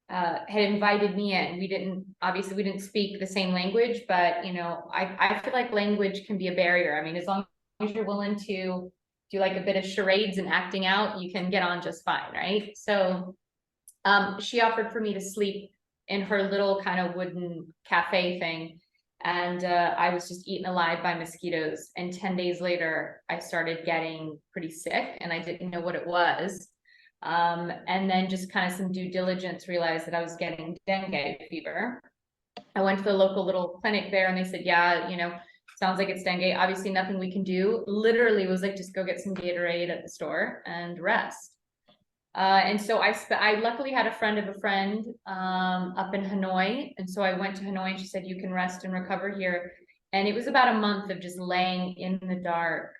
had invited me in. We didn't speak the same language, but you know, I feel like language can be a barrier. I mean, as long as you're willing to do like a bit of charades and acting out, you can get on just fine, right? So she offered for me to sleep in her little kind of wooden cafe thing. And I was just eaten alive by mosquitoes. And 10 days later, I started getting pretty sick and I didn't know what it was. And then just kind of some due diligence realized that I was getting dengue fever. I went to the local little clinic there and they said, yeah, you know, sounds like it's dengue. Obviously nothing we can do. Literally was like, just go get some Gatorade at the store and rest. And so I luckily had a friend of a friend up in Hanoi. And so I went to Hanoi and she said, you can rest and recover here. And it was about a month of just laying in the dark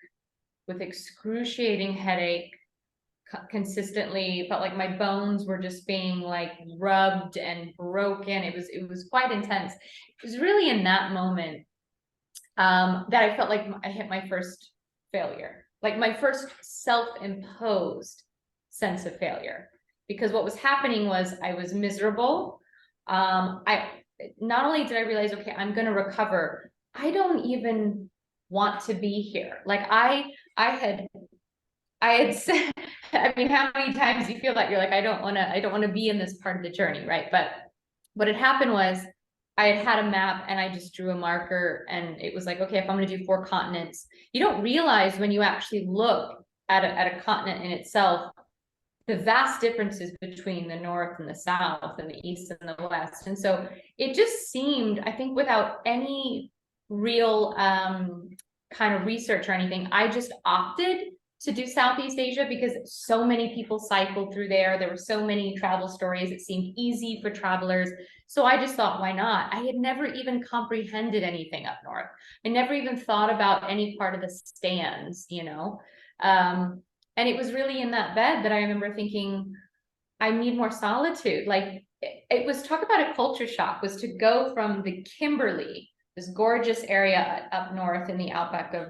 with excruciating headache, consistently felt like my bones were just being like rubbed and broken. It was quite intense. It was really in that moment that I felt like I hit my first failure, like my first self-imposed sense of failure, because what was happening was I was miserable. I not only did I realize, okay, I'm going to recover, I don't even want to be here. Like I had said, I mean, how many times do you feel that you're like, I don't want to be in this part of the journey, right? But what had happened was I had a map and I just drew a marker and it was like, okay, if I'm going to do 4 continents, you don't realize when you actually look at a continent in itself, the vast differences between the North and the South and the East and the West. And so it just seemed, I think without any real kind of research or anything, I just opted to do Southeast Asia because so many people cycled through there. There were so many travel stories. It seemed easy for travelers. So I just thought, why not? I had never even comprehended anything up north. I never even thought about any part of the stands, you know? And it was really in that bed that I remember thinking, I need more solitude. Like it was, talk about a culture shock, was to go from the Kimberley, this gorgeous area up north in the outback of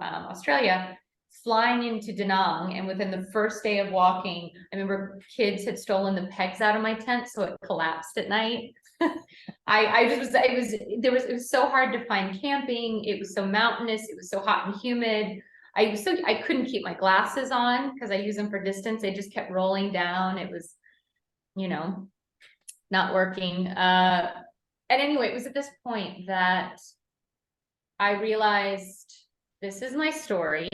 Australia, flying into Da Nang, and within the first day of walking, I remember kids had stolen the pegs out of my tent, so it collapsed at night. It was so hard to find camping. It was so mountainous. It was so hot and humid. I couldn't keep my glasses on because I use them for distance. They just kept rolling down. It was, you know, not working. And anyway, it was at this point that I realized this is my story.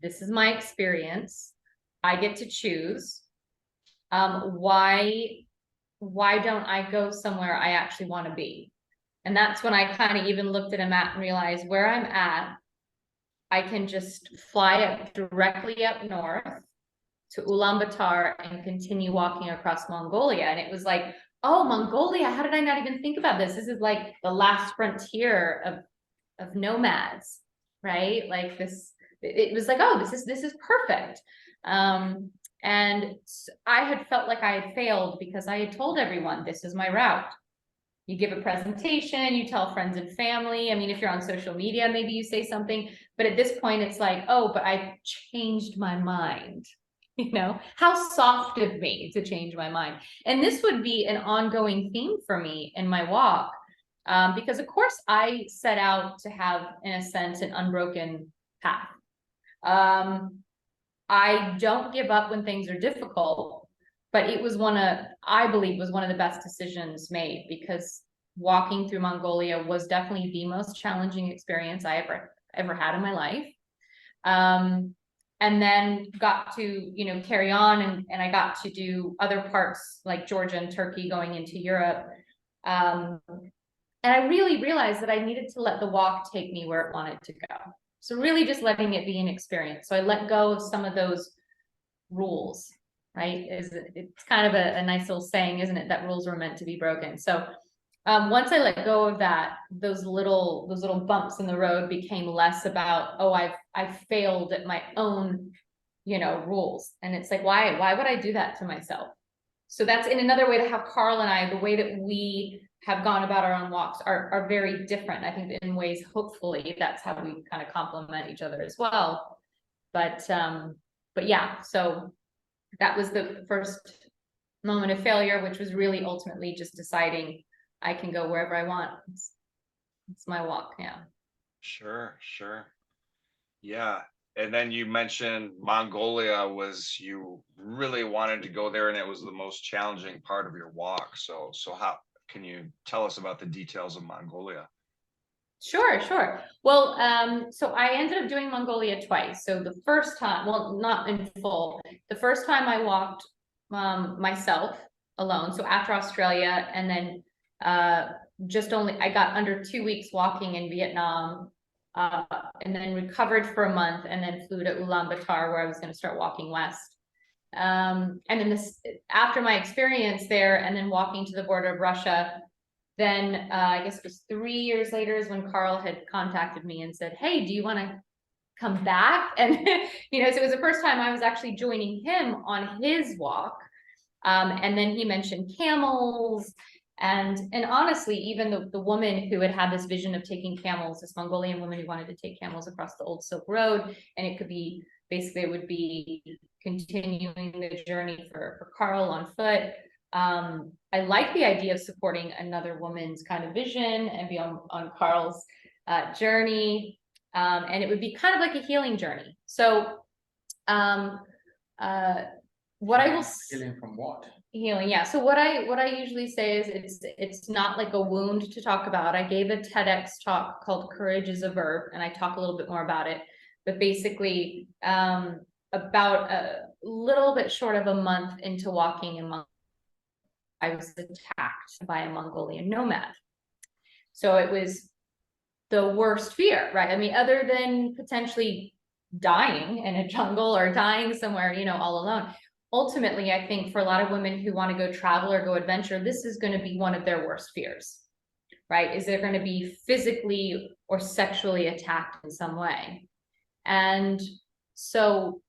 This is my experience. I get to choose. Why don't I go somewhere I actually want to be? And that's when I kind of even looked at a map and realized where I'm at, I can just fly up directly up north to Ulaanbaatar and continue walking across Mongolia. And it was like, oh, Mongolia, how did I not even think about this? This is like the last frontier of nomads, right? Like this, it was like, oh, this is perfect. And I had felt like I had failed because I had told everyone, this is my route. You give a presentation, you tell friends and family. I mean, if you're on social media, maybe you say something, but at this point it's like, oh, but I changed my mind. You know, how soft of me to change my mind. And this would be an ongoing theme for me in my walk. Because of course I set out to have, in a sense, an unbroken path. I don't give up when things are difficult, but it was I believe was one of the best decisions made, because walking through Mongolia was definitely the most challenging experience I ever had in my life. And then got to, you know, carry on, and I got to do other parts like Georgia and Turkey going into Europe. And I really realized that I needed to let the walk take me where it wanted to go. So really just letting it be an experience. So I let go of some of those rules, right? It's kind of a nice little saying, isn't it? That rules were meant to be broken. So once I let go of that, those little bumps in the road became less about, oh, I've failed at my own, you know, rules. And it's like, why would I do that to myself? So that's in another way to have Karl and I, the way that we have gone about our own walks are very different. I think in ways, hopefully, that's how we kind of complement each other as well. But yeah, so that was the first moment of failure, which was really ultimately just deciding I can go wherever I want. It's my walk. Yeah. Sure. Yeah. And then you mentioned Mongolia you really wanted to go there, and it was the most challenging part of your walk. So how can you tell us about the details of Mongolia? Sure. Well, so I ended up doing Mongolia twice. So the first time, well, not in full. The first time I walked myself alone. So after Australia, and then I got under 2 weeks walking in Vietnam, and then recovered for a month, and then flew to Ulaanbaatar, where I was going to start walking west. And then after my experience there, and then walking to the border of Russia, then I guess it was 3 years later is when Karl had contacted me and said, hey, do you want to come back? And, you know, so it was the first time I was actually joining him on his walk. And then he mentioned camels. And honestly, even the woman who had this vision of taking camels, this Mongolian woman who wanted to take camels across the old Silk Road, and it would be continuing the journey for Karl on foot. I like the idea of supporting another woman's kind of vision and be on Karl's journey. And it would be kind of like a healing journey. So what I will Healing from what? Healing, yeah. So what I usually say is it's not like a wound to talk about. I gave a TEDx talk called Courage is a Verb, and I talk a little bit more about it. But basically, about a little bit short of a month into walking in Mongolia, I was attacked by a Mongolian nomad. So it was the worst fear, right? I mean, other than potentially dying in a jungle or dying somewhere, you know, all alone. Ultimately, I think for a lot of women who want to go travel or go adventure, this is going to be one of their worst fears, right? Is they're going to be physically or sexually attacked in some way. And so,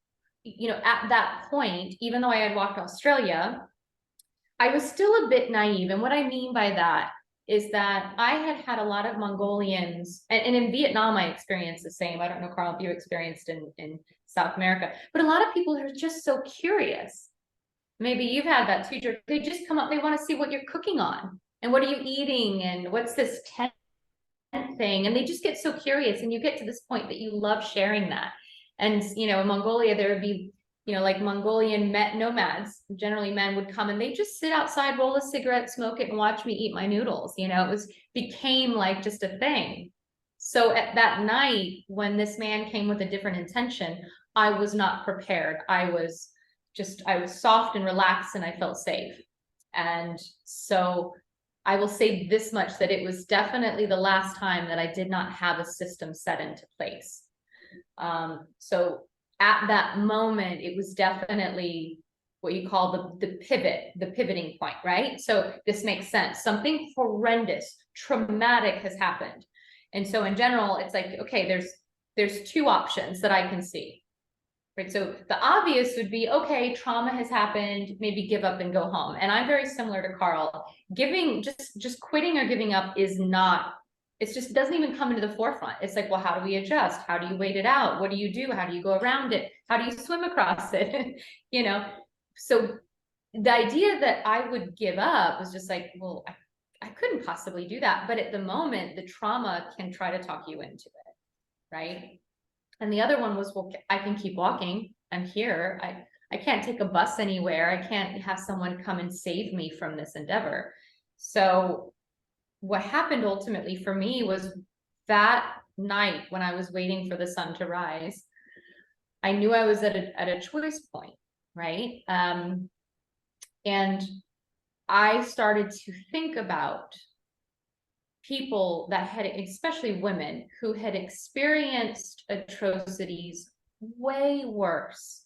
you know, at that point, even though I had walked Australia, I was still a bit naive. And what I mean by that is that I had a lot of Mongolians, and in Vietnam, I experienced the same. I don't know, Karl, if you experienced in South America, but a lot of people are just so curious. Maybe you've had that too. They just come up, they want to see what you're cooking on, and what are you eating, and what's this tent thing, and they just get so curious, and you get to this point that you love sharing that. And, you know, in Mongolia, there would be like Mongolian nomads, generally men, would come and they just sit outside, roll a cigarette, smoke it, and watch me eat my noodles. Became like just a thing. So at that night, when this man came with a different intention, I was not prepared. I was soft and relaxed, and I felt safe. And so I will say this much, that it was definitely the last time that I did not have a system set into place. So at that moment, it was definitely what you call the pivoting point, right? So this makes sense. Something horrendous, traumatic has happened. And so in general, it's like, okay, there's two options that I can see, right? So the obvious would be, okay, trauma has happened, maybe give up and go home. And I'm very similar to Karl. Just quitting or giving up is not, it doesn't even come into the forefront. It's like, well, how do we adjust? How do you wait it out? What do you do? How do you go around it? How do you swim across it? So the idea that I would give up was just like, well, I couldn't possibly do that. But at the moment, the trauma can try to talk you into it, right? And the other one was, well, I can keep walking. I'm here. I can't take a bus anywhere. I can't have someone come and save me from this endeavor. So what happened ultimately for me was that night when I was waiting for the sun to rise, I knew I was at a choice point, right? And I started to think about people that had, especially women, who had experienced atrocities way worse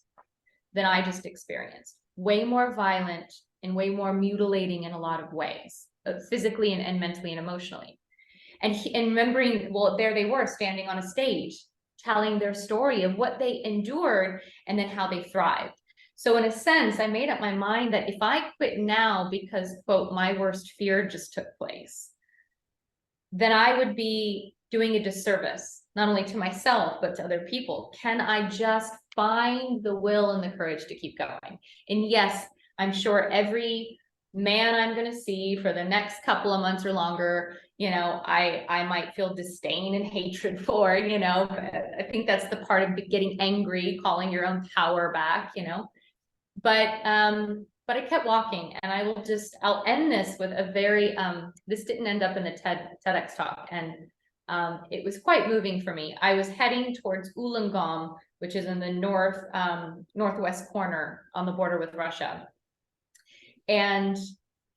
than I just experienced, way more violent and way more mutilating in a lot of ways, physically and mentally and emotionally. And remembering, well, there they were standing on a stage, telling their story of what they endured and then how they thrived. So in a sense, I made up my mind that if I quit now because, quote, my worst fear just took place, then I would be doing a disservice, not only to myself, but to other people. Can I just find the will and the courage to keep going? And yes, I'm sure every man I'm going to see for the next couple of months or longer, I might feel disdain and hatred for, I think that's the part of getting angry, calling your own power back, but I kept walking, and I'll end this with a very, this didn't end up in the TEDx talk, and it was quite moving for me. I was heading towards Ulaanbaatar, which is in the northwest corner on the border with Russia. And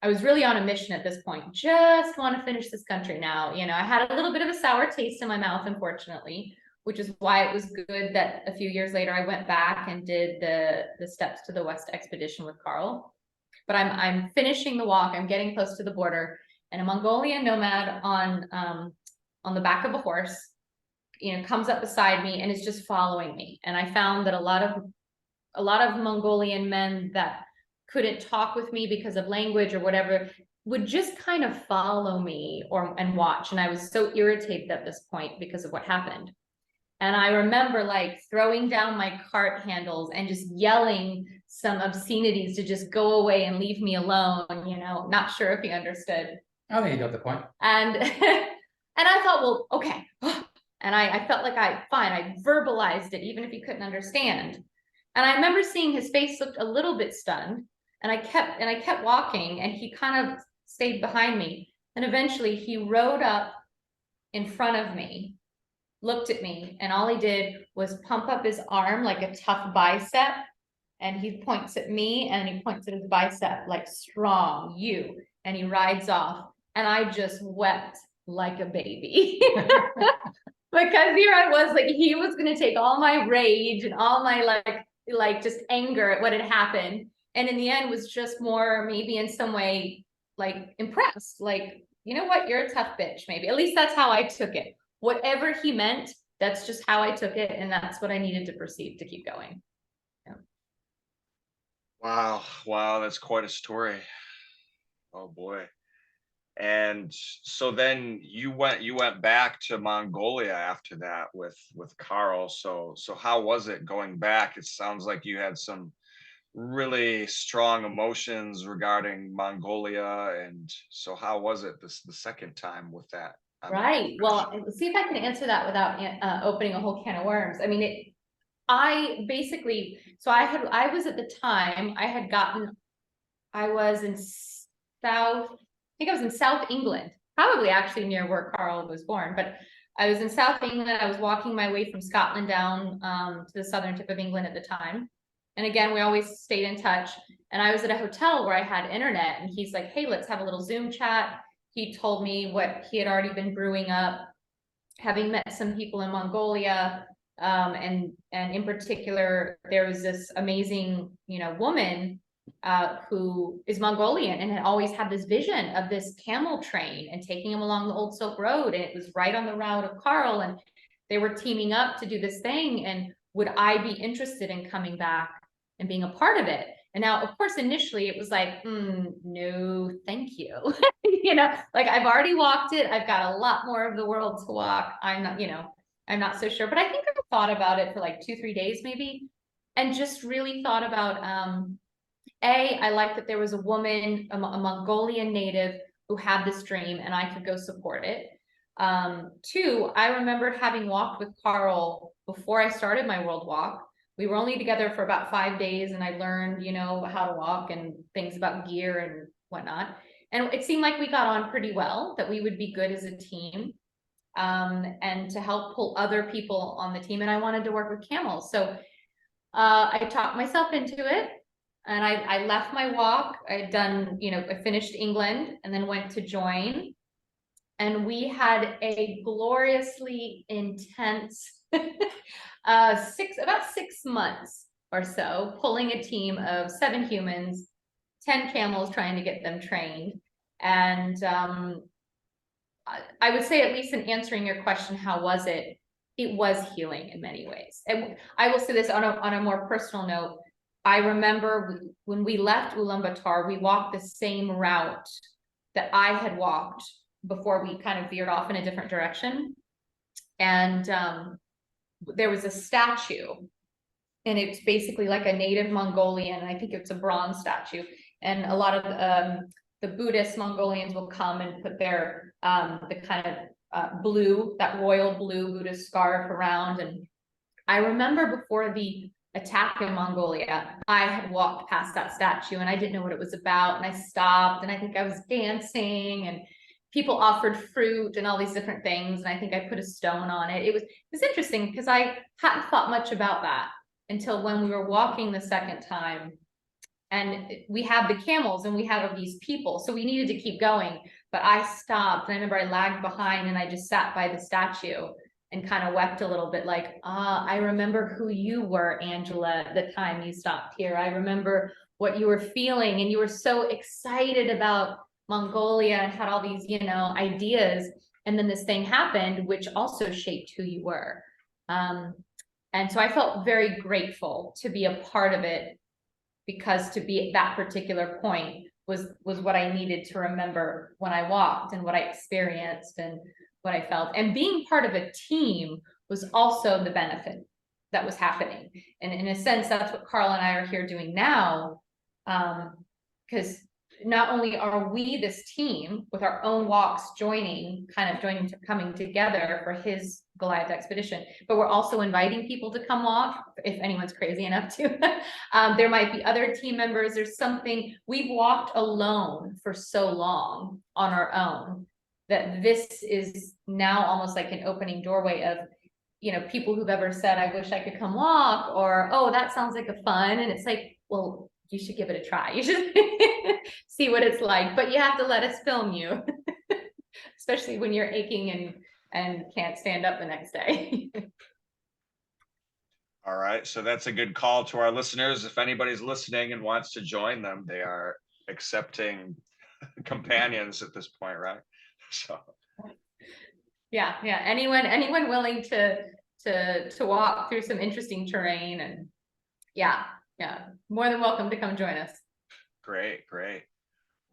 I was really on a mission at this point, just want to finish this country now. I had a little bit of a sour taste in my mouth, unfortunately, which is why it was good that a few years later I went back and did the steps to the West Expedition with Karl. But I'm finishing the walk, I'm getting close to the border, and a Mongolian nomad on the back of a horse, comes up beside me and is just following me. And I found that a lot of Mongolian men that couldn't talk with me because of language or whatever would just kind of follow me and watch. And I was so irritated at this point because of what happened. And I remember like throwing down my cart handles and just yelling some obscenities to just go away and leave me alone, not sure if he understood. I think you got the point. And and I thought, well, okay. And I felt like I verbalized it, even if he couldn't understand. And I remember seeing his face looked a little bit stunned, and I kept walking, and he kind of stayed behind me. And eventually he rode up in front of me, looked at me, and all he did was pump up his arm like a tough bicep, and he points at me and he points at his bicep like, strong, you, and he rides off. And I just wept like a baby because here I was, like, he was going to take all my rage and all my like just anger at what had happened, and in the end was just more maybe in some way like impressed, like, you know what, you're a tough bitch, maybe. At least that's how I took it. Whatever he meant, that's just how I took it, and that's what I needed to perceive to keep going. Yeah. Wow, that's quite a story. Oh boy. And so then you went back to Mongolia after that with Karl. So how was it going back? It sounds like you had some really strong emotions regarding Mongolia, and so how was it the second time with that? Right. Well, let's see if I can answer that without opening a whole can of worms. I mean, I basically, I was at the time, I was in South, I think I was in South England, probably actually near where Karl was born, but I was in South England. I was walking my way from Scotland down to the southern tip of England at the time. And again, we always stayed in touch. And I was at a hotel where I had internet, and he's like, hey, let's have a little Zoom chat. He told me what he had already been brewing up, having met some people in Mongolia. And in particular, there was this amazing, woman who is Mongolian and had always had this vision of this camel train and taking him along the old Silk Road. And it was right on the route of Karl, and they were teaming up to do this thing. And would I be interested in coming back and being a part of it? And now, of course, initially it was like, no, thank you. Like I've already walked it. I've got a lot more of the world to walk. I'm not so sure, but I think I thought about it for like 2-3 days maybe, and just really thought about, I liked that there was a woman, a Mongolian native who had this dream and I could go support it. 2, I remembered having walked with Karl before I started my world walk. We were only together for about 5 days, and I learned, how to walk and things about gear and whatnot. And it seemed like we got on pretty well, that we would be good as a team, and to help pull other people on the team. And I wanted to work with camels. So I talked myself into it, and I left my walk. I had done, I finished England and then went to join. And we had a gloriously intense about 6 months or so, pulling a team of 7 humans, 10 camels, trying to get them trained. And I would say, at least in answering your question, how was it? It was healing in many ways. And I will say this on a more personal note. I remember when we left Ulaanbaatar, we walked the same route that I had walked before we kind of veered off in a different direction. And there was a statue, and it's basically like a native Mongolian. I think it's a bronze statue. And a lot of the Buddhist Mongolians will come and put their the kind of blue, that royal blue Buddhist scarf around. And I remember before the attack in Mongolia, I had walked past that statue and I didn't know what it was about. And I stopped, and I think I was dancing, and people offered fruit and all these different things. And I think I put a stone on it. It was interesting because I hadn't thought much about that until when we were walking the second time. And we have the camels and we have these people, so we needed to keep going. But I stopped, and I remember I lagged behind, and I just sat by the statue and kind of wept a little bit, like, I remember who you were, Angela, at the time you stopped here. I remember what you were feeling, and you were so excited about Mongolia and had all these, ideas. And then this thing happened, which also shaped who you were. And so I felt very grateful to be a part of it, because to be at that particular point was what I needed to remember when I walked, and what I experienced and what I felt. And being part of a team was also the benefit that was happening. And in a sense, that's what Karl and I are here doing now. Because not only are we this team with our own walks coming together for his Goliath expedition, but we're also inviting people to come walk if anyone's crazy enough to. There might be other team members. There's something, we've walked alone for so long on our own that this is now almost like an opening doorway of, people who've ever said, I wish I could come walk, or, oh, that sounds like a fun. And it's like, well, you should give it a try. You should see what it's like, but you have to let us film you, especially when you're aching and can't stand up the next day. All right, so that's a good call to our listeners. If anybody's listening and wants to join them, they are accepting companions at this point, right? So yeah, anyone willing to walk through some interesting terrain, and yeah, more than welcome to come join us. Great.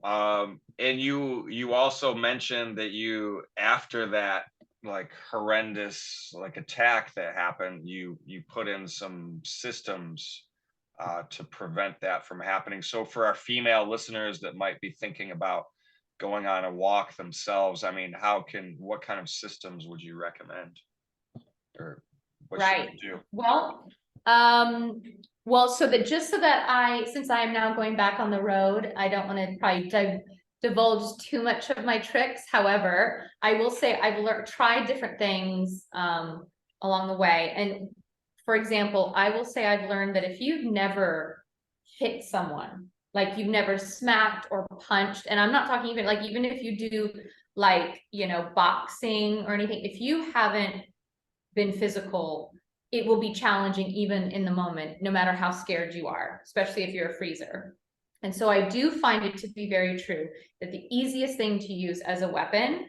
And you also mentioned that you, after that like horrendous like attack that happened, you put in some systems to prevent that from happening. So for our female listeners that might be thinking about going on a walk themselves, I mean, what kind of systems would you recommend, or what should they do? Well, Well, so that just so that since I am now going back on the road, I don't want to probably divulge too much of my tricks. However, I will say I've tried different things along the way. And for example, I will say I've learned that if you've never hit someone, like you've never smacked or punched, and I'm not talking even like, even if you do like, you know, boxing or anything, if you haven't been physical, it will be challenging even in the moment, no matter how scared you are, especially if you're a freezer. And so I do find it to be very true that the easiest thing to use as a weapon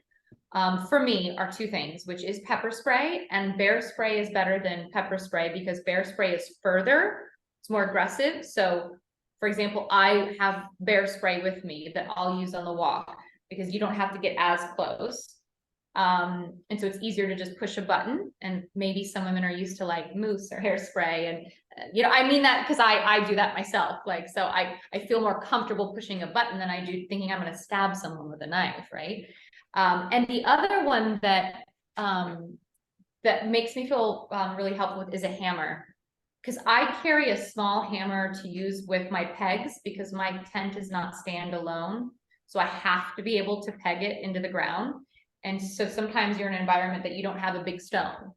for me are two things, which is pepper spray, and bear spray is better than pepper spray because bear spray is further, it's more aggressive. So for example, I have bear spray with me that I'll use on the walk because you don't have to get as close. And so it's easier to just push a button, and maybe some women are used to like mousse or hairspray, and you know, I mean that because I do that myself. Like, so I feel more comfortable pushing a button than I do thinking I'm going to stab someone with a knife, right? And the other one that that makes me feel really helpful with is a hammer, because I carry a small hammer to use with my pegs because my tent is not stand alone, so I have to be able to peg it into the ground. And so sometimes you're in an environment that you don't have a big stone.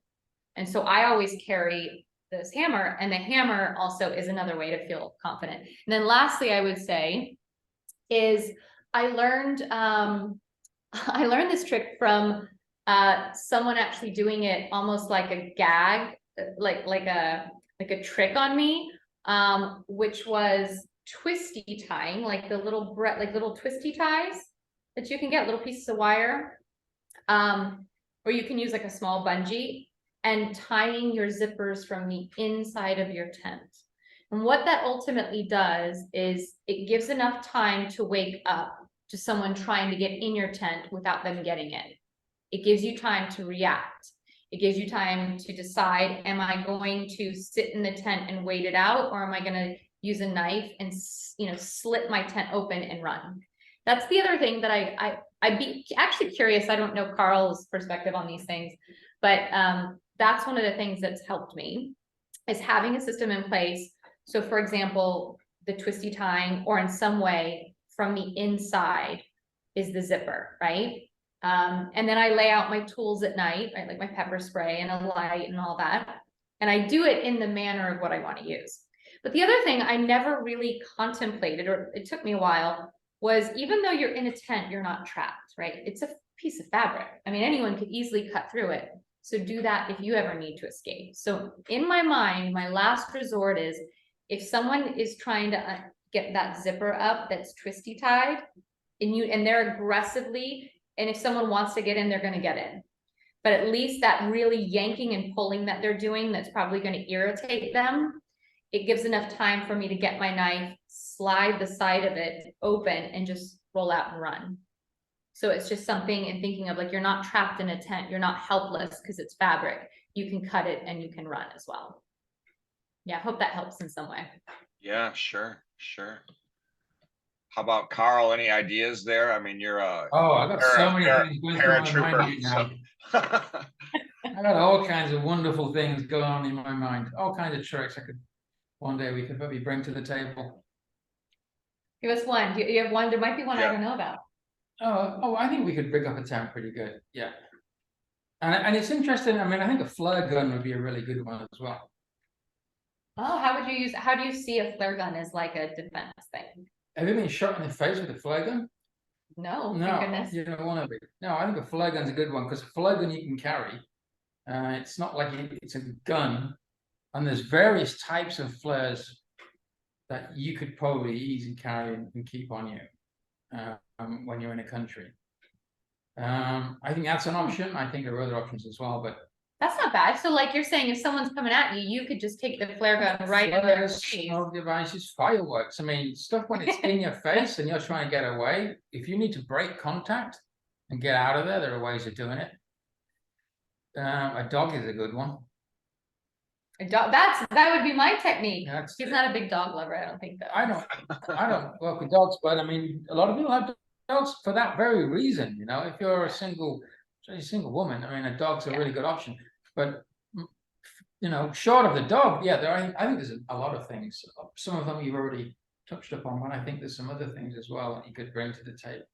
And so I always carry this hammer, and the hammer also is another way to feel confident. And then lastly, I would say is I learned this trick from someone actually doing it almost like a gag, like a trick on me, which was twisty tying, like the little little twisty ties that you can get, little pieces of wire. Or you can use like a small bungee, and tying your zippers from the inside of your tent. And what that ultimately does is it gives enough time to wake up to someone trying to get in your tent without them getting in. It gives you time to react. It gives you time to decide, am I going to sit in the tent and wait it out, or am I going to use a knife and, you know, slit my tent open and run? That's the other thing that I'd be actually curious. I don't know Karl's perspective on these things, but that's one of the things that's helped me is having a system in place. So for example, the twisty tying, or in some way from the inside is the zipper, right? And then I lay out my tools at night, right? Like my pepper spray and a light and all that. And I do it in the manner of what I want to use. But the other thing I never really contemplated, or it took me a while, was even though you're in a tent, you're not trapped, right? It's a piece of fabric. I mean, anyone could easily cut through it. So do that if you ever need to escape. So in my mind, my last resort is if someone is trying to get that zipper up that's twisty tied, and they're aggressively, and if someone wants to get in, they're going to get in. But at least that really yanking and pulling that they're doing, that's probably going to irritate them. It gives enough time for me to get my knife, slide the side of it open, and just roll out and run. So it's just something in thinking of, like, you're not trapped in a tent. You're not helpless because it's fabric. You can cut it and you can run as well. Yeah, I hope that helps in some way. Yeah, sure. How about Karl? Any ideas there? I mean, you're a I got so many things going on in my mind now. I got all kinds of wonderful things going on in my mind. All kinds of tricks one day we could probably bring to the table. Give us one. Do you have one? There might be one I don't know about. I think we could rig up a tent pretty good. Yeah. And it's interesting. I mean, I think a flare gun would be a really good one as well. Oh, how do you see a flare gun as like a defense thing? Have you been shot in the face with a flare gun? No, No, thank goodness. you don't want to be. No, I think a flare gun's a good one because a flare gun you can carry. It's not like it's a gun, and there's various types of flares that you could probably easily carry and keep on you when you're in a country. I think that's an option. I think there are other options as well, but that's not bad. So like you're saying, if someone's coming at you, you could just take the flare gun right in their face. Smoke devices, fireworks. I mean, stuff when it's in your face and you're trying to get away. If you need to break contact and get out of there are ways of doing it. A dog is a good one. A dog, that would be my technique. He's not a big dog lover, I don't think, though. I don't work with dogs, but I mean, a lot of people have dogs for that very reason. You know, if you're a single woman, I mean, a dog's a really good option. But you know, short of the dog, yeah, I think there's a lot of things. Some of them you've already touched upon, but I think there's some other things as well that you could bring to the table.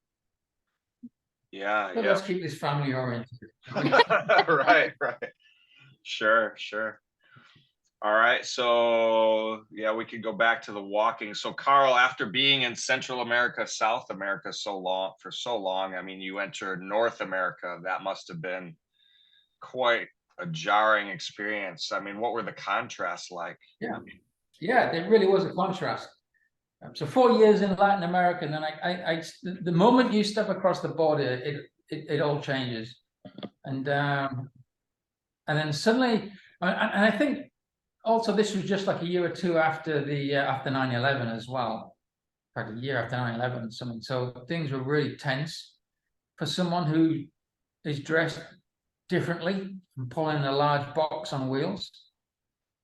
Yeah, But yeah. let's keep this family oriented. Right, right. Sure, sure. All right, so yeah, we could go back to the walking. So Karl, after being in Central America, South America for so long, I mean, you entered North America. That must have been quite a jarring experience. I mean, what were the contrasts like? Yeah, there really was a contrast. So 4 years in Latin America, and then the moment you step across the border, it all changes, and then suddenly, and I think also this was just like a year or two after the after 9/11 as well, in fact a year after 9/11 something. So things were really tense for someone who is dressed differently from pulling a large box on wheels.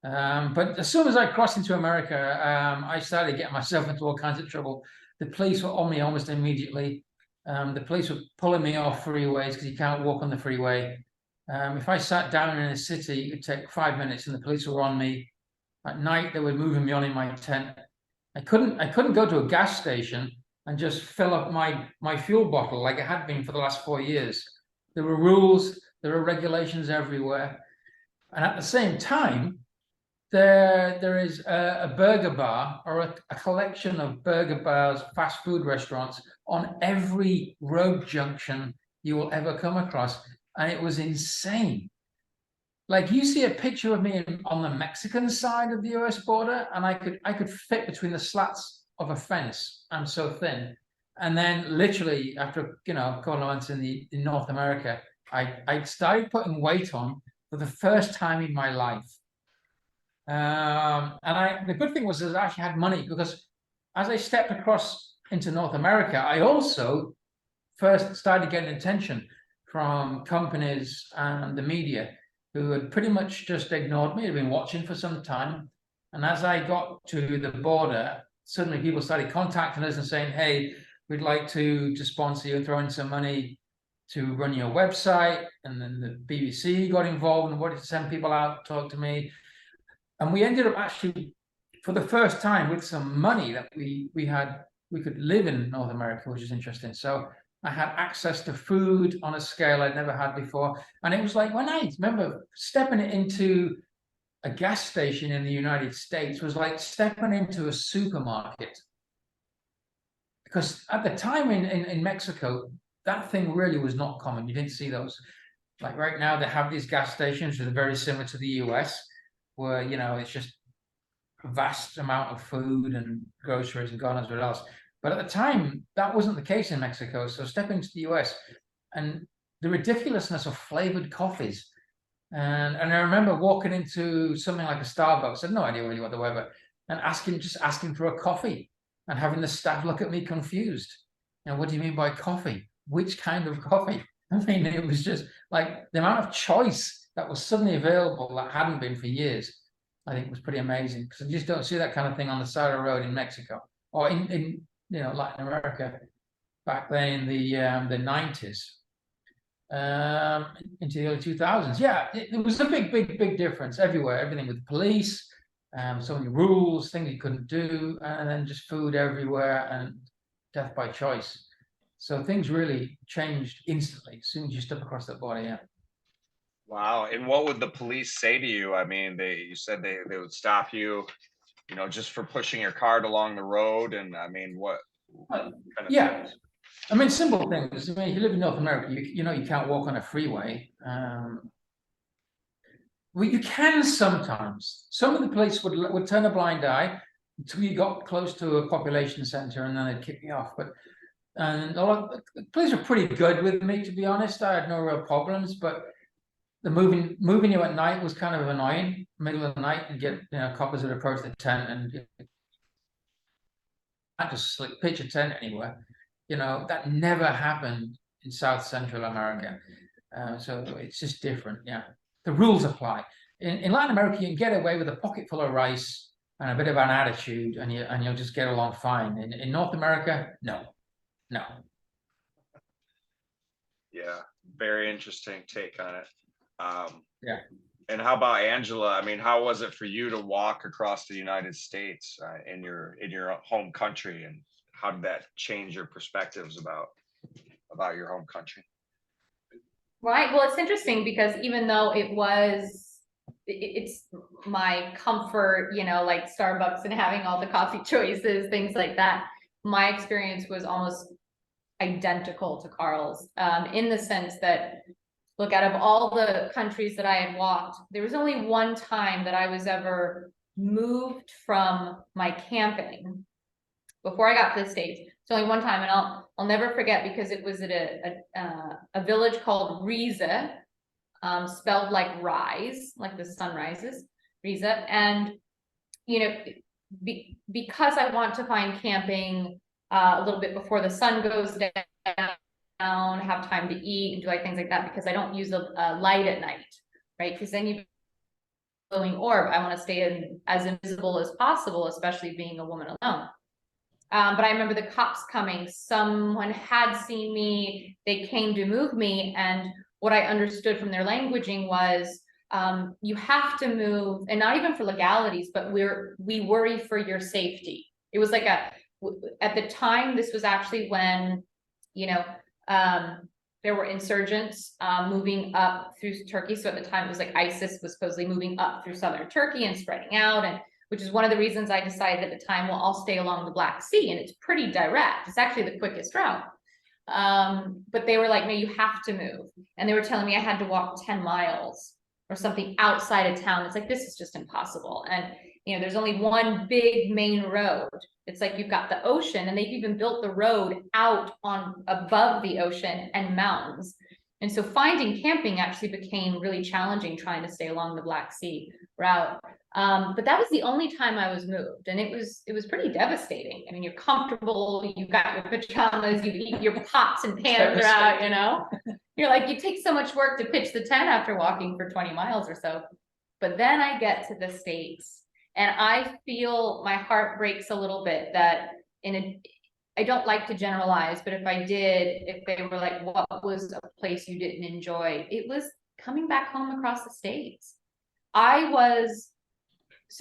But as soon as I crossed into America, I started getting myself into all kinds of trouble. The police were on me almost immediately. The police were pulling me off freeways because you can't walk on the freeway. If I sat down in a city, it would take 5 minutes, and the police were on me. At night, they were moving me on in my tent. I couldn't go to a gas station and just fill up my fuel bottle like it had been for the last 4 years. There were rules, there were regulations everywhere, and at the same time, there is a burger bar or a collection of burger bars, fast food restaurants on every road junction you will ever come across, and it was insane. Like, you see a picture of me on the Mexican side of the US border, and I could fit between the slats of a fence. I'm so thin. And then literally after, you know, a couple of months in North America, I started putting weight on for the first time in my life. And the good thing was that I actually had money, because as I stepped across into North America, I also first started getting attention from companies and the media who had pretty much just ignored me, had been watching for some time. And as I got to the border, suddenly people started contacting us and saying, hey, we'd like to sponsor you and throw in some money to run your website. And then the BBC got involved and wanted to send people out to talk to me. And we ended up actually, for the first time, with some money that we could live in North America, which is interesting. So I had access to food on a scale I'd never had before. And it was like, when I remember stepping into a gas station in the United States was like stepping into a supermarket. Because at the time in Mexico, that thing really was not common. You didn't see those. Like right now, they have these gas stations that are very similar to the US, where, you know, it's just a vast amount of food and groceries and God knows what else. But at the time, that wasn't the case in Mexico. So stepping to the US and the ridiculousness of flavored coffees. And I remember walking into something like a Starbucks, I had no idea really what they were, and just asking for a coffee and having the staff look at me confused. And what do you mean by coffee? Which kind of coffee? I mean, it was just like the amount of choice that was suddenly available that hadn't been for years, I think was pretty amazing, because you just don't see that kind of thing on the side of the road in Mexico or in you know, Latin America back then in the 90s into the early 2000s. Yeah, it was a big difference everywhere. Everything with the police, so many rules, things you couldn't do, and then just food everywhere and death by choice. So things really changed instantly as soon as you step across that border. Yeah. Wow. And what would the police say to you? I mean, you said they would stop you, you know, just for pushing your cart along the road. And I mean, what kind of Yeah. things? I mean, simple things. I mean, if you live in North America, you know you can't walk on a freeway. Well, you can sometimes. Some of the police would turn a blind eye until you got close to a population center, and then they'd kick you off. But and the police are pretty good with me, to be honest. I had no real problems, but the moving you at night was kind of annoying. Middle of the night, and get, you know, coppers would approach the tent, and I just pitch a tent anywhere. You know, that never happened in South Central America. So it's just different. Yeah, the rules apply. In Latin America, you can get away with a pocket full of rice and a bit of an attitude, and you'll just get along fine. In North America, no. Yeah, very interesting take on it. Yeah. And how about Angela? I mean, how was it for you to walk across the United States in your home country, and how did that change your perspectives about your home country? Right. Well, it's interesting because even though it's my comfort, you know, like Starbucks and having all the coffee choices, things like that, my experience was almost identical to Karl's, in the sense that, look, out of all the countries that I had walked, there was only one time that I was ever moved from my camping before I got to the States. It's only one time, and I'll never forget, because it was at a village called Riza, spelled like rise, like the sun rises, Riza. And you know, because I want to find camping a little bit before the sun goes down, have time to eat and do like things like that, because I don't use a light at night, right? Because then you glowing orb. I want to stay as invisible as possible, especially being a woman alone. But I remember the cops coming. Someone had seen me. They came to move me, and what I understood from their languaging was, you have to move, and not even for legalities, but we worry for your safety. It was like at the time, this was actually when, you know, there were insurgents moving up through Turkey. So at the time, it was like ISIS was supposedly moving up through southern Turkey and spreading out, and which is one of the reasons I decided at the time, well, I'll stay along the Black Sea, and it's pretty direct. It's actually the quickest route. But they were like, no, you have to move. And they were telling me I had to walk 10 miles or something outside of town. It's like, this is just impossible. And, you know, there's only one big main road. It's like, you've got the ocean, and they've even built the road out on above the ocean and mountains. And so finding camping actually became really challenging, trying to stay along the Black Sea route. But that was the only time I was moved, and it was pretty devastating. I mean, you're comfortable, you've got your pajamas, you eat your pots and pans are out, you know. You're like, you take so much work to pitch the tent after walking for 20 miles or so. But then I get to the States, and I feel my heart breaks a little bit that I don't like to generalize, but if I did, if they were like, what was a place you didn't enjoy? It was coming back home across the States. I was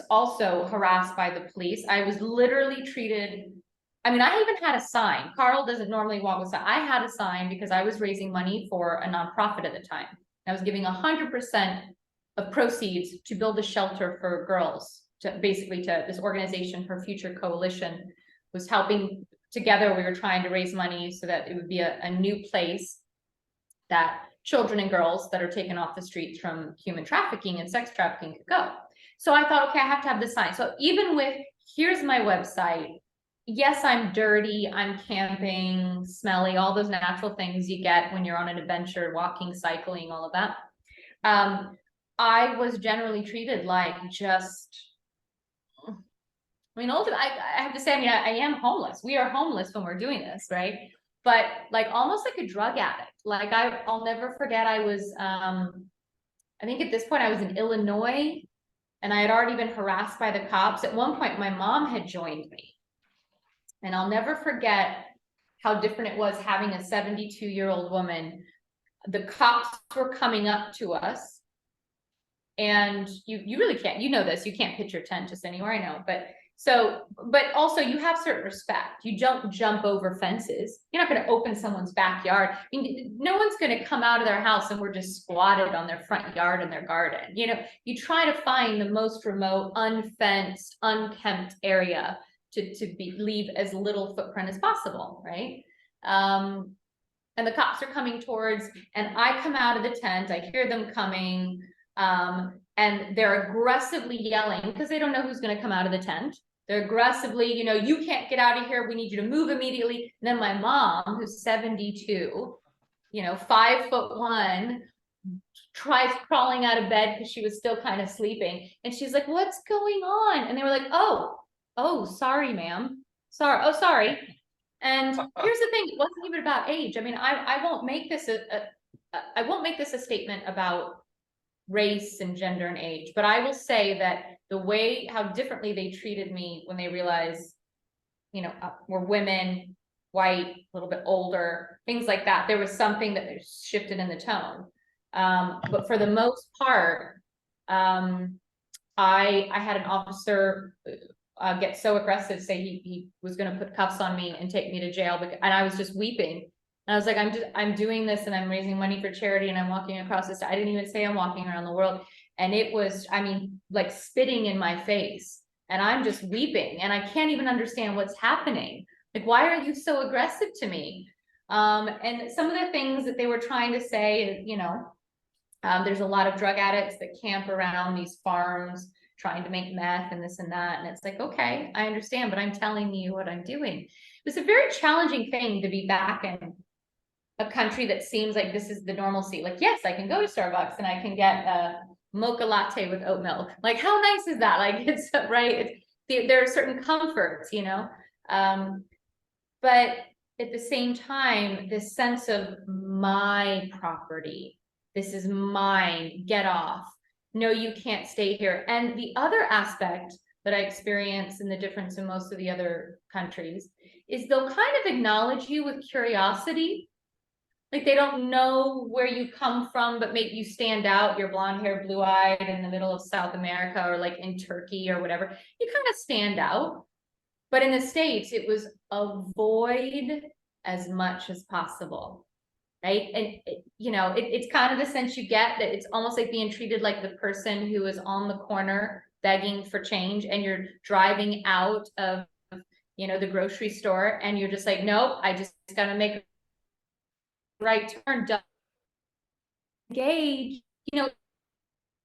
also harassed by the police. I was literally treated, I mean, I even had a sign. Karl doesn't normally walk with sign. I had a sign because I was raising money for a nonprofit at the time. I was giving 100% of proceeds to build a shelter for girls, to basically to this organization, Her Future Coalition, was helping together. We were trying to raise money so that it would be a new place that children and girls that are taken off the streets from human trafficking and sex trafficking could go. So I thought, okay, I have to have this sign. So even with, here's my website. Yes, I'm dirty, I'm camping, smelly, all those natural things you get when you're on an adventure, walking, cycling, all of that. I was generally treated like just, I mean, ultimately, I have to say, I mean, I am homeless. We are homeless when we're doing this, right? But like almost like a drug addict. Like I'll never forget, I was, I think at this point I was in Illinois, and I had already been harassed by the cops. At one point, my mom had joined me. And I'll never forget how different it was having a 72-year-old woman. The cops were coming up to us. And you really can't, you know this, you can't pitch your tent just anywhere, I know. But also you have certain respect. You don't jump over fences. You're not going to open someone's backyard. I mean, no one's going to come out of their house and we're just squatted on their front yard in their garden. You know, you try to find the most remote, unfenced, unkempt area to leave as little footprint as possible, right? And the cops are coming towards, and I come out of the tent, I hear them coming, and they're aggressively yelling because they don't know who's going to come out of the tent. They're aggressively, you know, you can't get out of here. We need you to move immediately. And then my mom, who's 72, you know, 5'1", tries crawling out of bed because she was still kind of sleeping. And she's like, what's going on? And they were like, oh, sorry, ma'am. Sorry. Oh, sorry. And here's the thing. It wasn't even about age. I mean, I won't make this I won't make this a statement about race and gender and age, but I will say that the way how differently they treated me when they realized, you know, we're women, white, a little bit older, things like that. There was something that shifted in the tone. But for the most part, I had an officer get so aggressive, say he was going to put cuffs on me and take me to jail, and I was just weeping. And I was like, I'm doing this and I'm raising money for charity and I'm walking across this. I didn't even say I'm walking around the world. And it was, I mean, like spitting in my face, and I'm just weeping and I can't even understand what's happening. Like, why are you so aggressive to me? And some of the things that they were trying to say, you know, there's a lot of drug addicts that camp around these farms trying to make meth and this and that. And it's like, okay, I understand, but I'm telling you what I'm doing. It was a very challenging thing to be back in a country that seems like this is the normalcy. Like, yes, I can go to Starbucks and I can get a mocha latte with oat milk. Like, how nice is that? Like, it's right. There are certain comforts, you know, but at the same time, this sense of my property, this is mine, get off. No, you can't stay here. And the other aspect that I experience in the difference in most of the other countries is they'll kind of acknowledge you with curiosity. Like, they don't know where you come from, but make you stand out. You're blonde hair, blue eyed in the middle of South America or like in Turkey or whatever. You kind of stand out. But in the States, it was avoid as much as possible. Right. And, you know, it's kind of the sense you get that it's almost like being treated like the person who is on the corner begging for change, and you're driving out of, you know, the grocery store and you're just like, nope, I just got to make a right turn, engage, you know,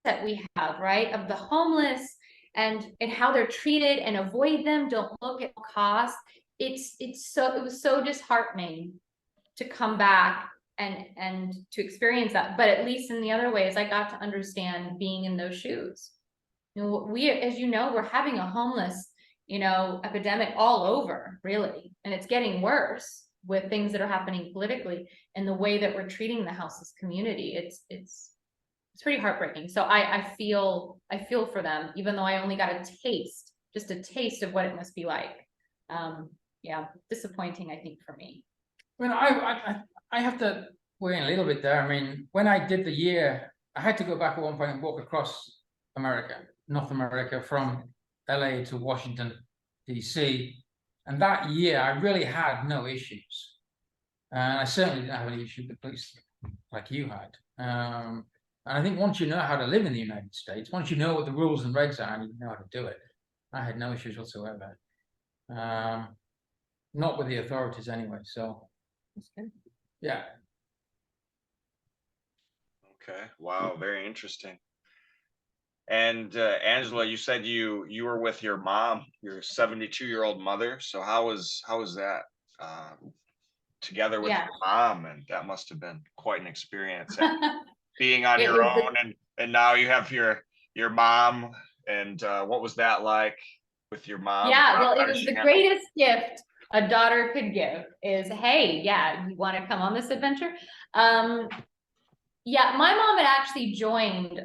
that we have, right, of the homeless and how they're treated, and avoid them, don't look at cost. It was so disheartening to come back and to experience that. But at least in the other ways, I got to understand being in those shoes. You know, we, as you know, we're having a homeless, you know, epidemic all over, really, and it's getting worse with things that are happening politically and the way that we're treating the houseless community. It's pretty heartbreaking. So I feel for them, even though I only got just a taste of what it must be like. Yeah, disappointing, I think, for me. Well, I have to weigh in a little bit there. I mean, when I did the year, I had to go back at one point and walk across North America, from LA to Washington, DC. And that year, I really had no issues. And I certainly didn't have any issue with police like you had. And I think once you know how to live in the United States, once you know what the rules and regs are and you know how to do it, I had no issues whatsoever. Not with the authorities anyway, so. That's good. Yeah. Okay. Wow. Very interesting. And Angela, you said you were with your mom, your 72-year-old mother. So how was that together with your mom? And that must have been quite an experience, being on your own, and now you have your mom. And what was that like with your mom? Yeah, well, it was the greatest gift a daughter could give is, hey, yeah, you want to come on this adventure? Yeah, my mom had actually joined,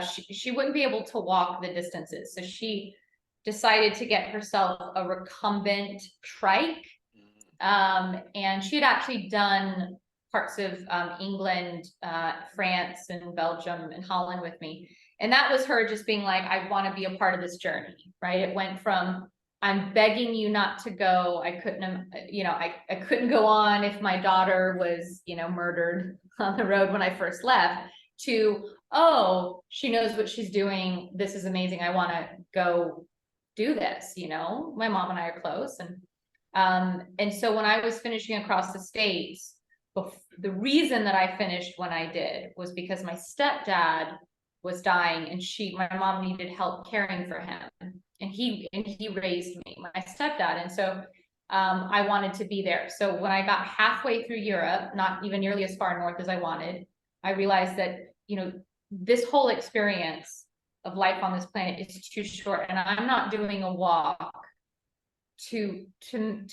she wouldn't be able to walk the distances. So she decided to get herself a recumbent trike. And she had actually done parts of England, France and Belgium and Holland with me. And that was her just being like, I want to be a part of this journey, right? It went from, I'm begging you not to go. I couldn't, you know, I couldn't go on if my daughter was, you know, murdered on the road when I first left, to, oh, she knows what she's doing. This is amazing. I want to go do this. You know, my mom and I are close. And so when I was finishing across the States, the reason that I finished when I did was because my stepdad was dying, and my mom needed help caring for him. And he raised me, my stepdad. And so I wanted to be there. So when I got halfway through Europe, not even nearly as far north as I wanted, I realized that, you know, this whole experience of life on this planet is too short, and I'm not doing a walk to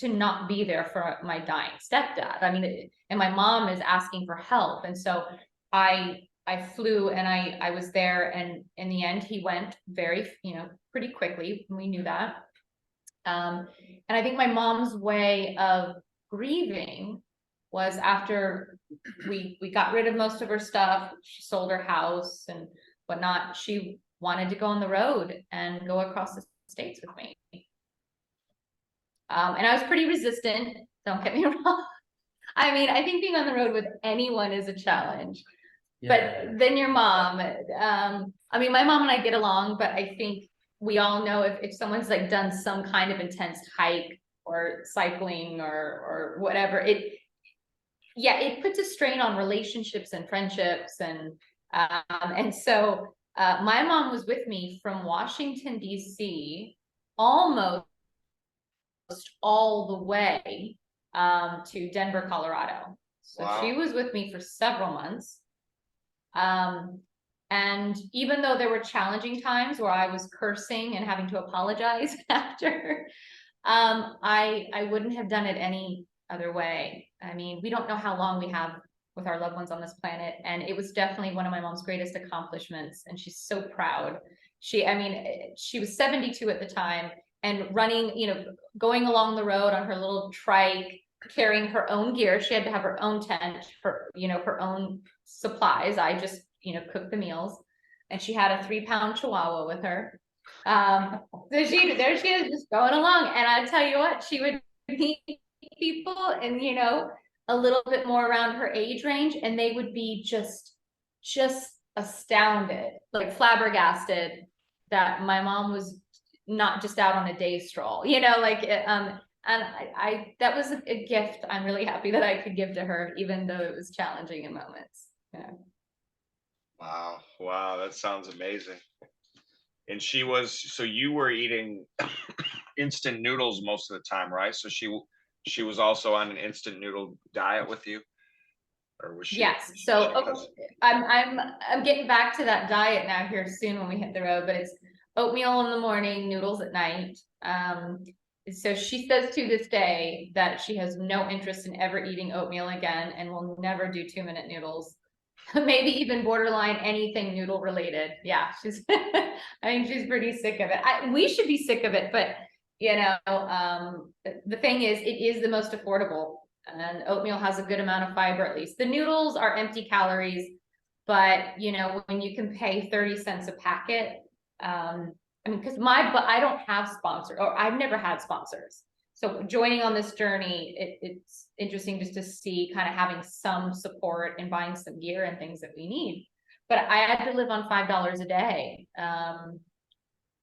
not be there for my dying stepdad. I mean, and my mom is asking for help. And so I flew, and I was there, and in the end, he went very, you know, pretty quickly. We knew that. And I think my mom's way of grieving was after we got rid of most of her stuff. She sold her house and whatnot. She wanted to go on the road and go across the states with me. And I was pretty resistant, don't get me wrong. I mean, I think being on the road with anyone is a challenge. Yeah. But then your mom, I mean, my mom and I get along, but I think we all know if someone's like done some kind of intense hike or cycling or whatever, it puts a strain on relationships and friendships. And so my mom was with me from Washington, D.C., almost all the way to Denver, Colorado. So Wow. she was with me for several months. And even though there were challenging times where I was cursing and having to apologize after, I wouldn't have done it any other way. I mean, we don't know how long we have with our loved ones on this planet, and it was definitely one of my mom's greatest accomplishments, and she's so proud. I mean, she was 72 at the time, and running, you know, going along the road on her little trike, carrying her own gear. She had to have her own tent, her own supplies. I just, cooked the meals, and she had a 3-pound Chihuahua with her. So there she is, just going along. And I tell you what, she would meet people and, a little bit more around her age range, and they would be just astounded, like flabbergasted that my mom was not just out on a day stroll, and I that was a gift I'm really happy that I could give to her, even though it was challenging in moments. Yeah. Wow, that sounds amazing. And so you were eating instant noodles most of the time, right? So she was also on an instant noodle diet with you, or was she? Yes. So I'm getting back to that diet now here soon when we hit the road, but it's oatmeal in the morning, noodles at night. So she says to this day that she has no interest in ever eating oatmeal again, and will never do 2-minute noodles. Maybe even borderline anything noodle related. Yeah, she's I mean, she's pretty sick of it. We should be sick of it, but the thing is, it is the most affordable, and oatmeal has a good amount of fiber. At least the noodles are empty calories, but when you can pay 30 cents a packet, I mean, because I don't have sponsors, or I've never had sponsors. So joining on this journey, it's interesting just to see kind of having some support and buying some gear and things that we need. But I had to live on $5 a day,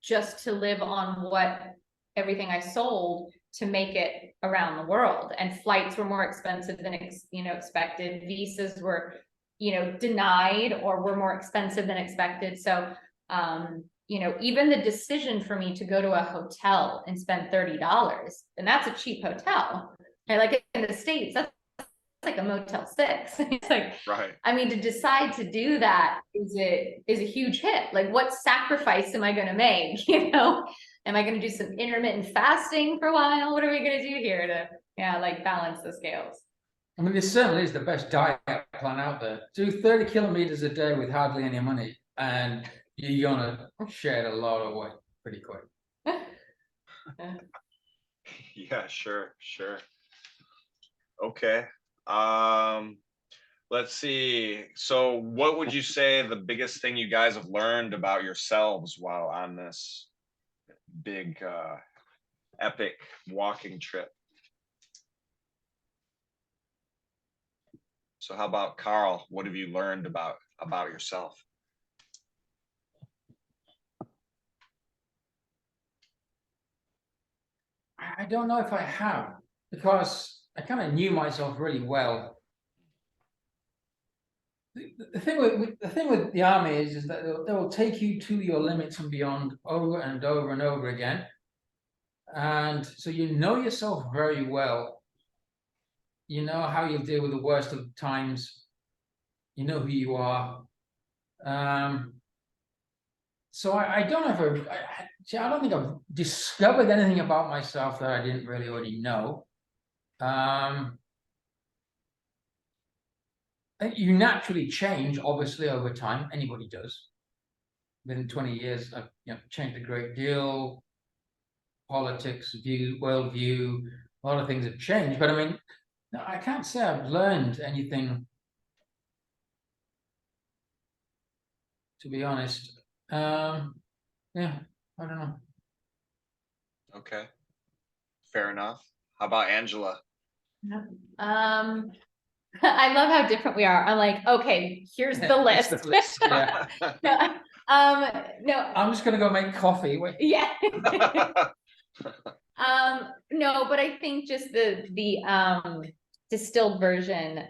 just to live on what everything I sold to make it around the world. And flights were more expensive than expected. Visas were denied or were more expensive than expected. So even the decision for me to go to a hotel and spend $30, and that's a cheap hotel. And like in the States, that's like a Motel 6. It's like, right. I mean, to decide to do that is a huge hit. Like, what sacrifice am I going to make? Am I going to do some intermittent fasting for a while? What are we going to do here to, balance the scales? I mean, this certainly is the best diet plan out there. Do 30 kilometers a day with hardly any money, and you're gonna shed a lot of weight pretty quick. Yeah, sure. Okay. Let's see. So what would you say the biggest thing you guys have learned about yourselves while on this big epic walking trip? So how about Karl? What have you learned about yourself? I don't know if I have, because I kind of knew myself really well. The thing with the army is that they will take you to your limits and beyond over and over and over again. And so you know yourself very well. You know how you'll deal with the worst of times. You know who you are. So I don't have I don't think I've discovered anything about myself that I didn't really already know. You naturally change, obviously, over time. Anybody does. Within 20 years, I've changed a great deal. Politics, worldview, a lot of things have changed. But I mean, no, I can't say I've learned anything to be honest. Yeah, I don't know. Okay. Fair enough. How about Angela? I love how different we are. I'm like, okay, here's the list. Here's the list, yeah. No, I'm just gonna go make coffee. Wait. yeah. No, but I think just the distilled version,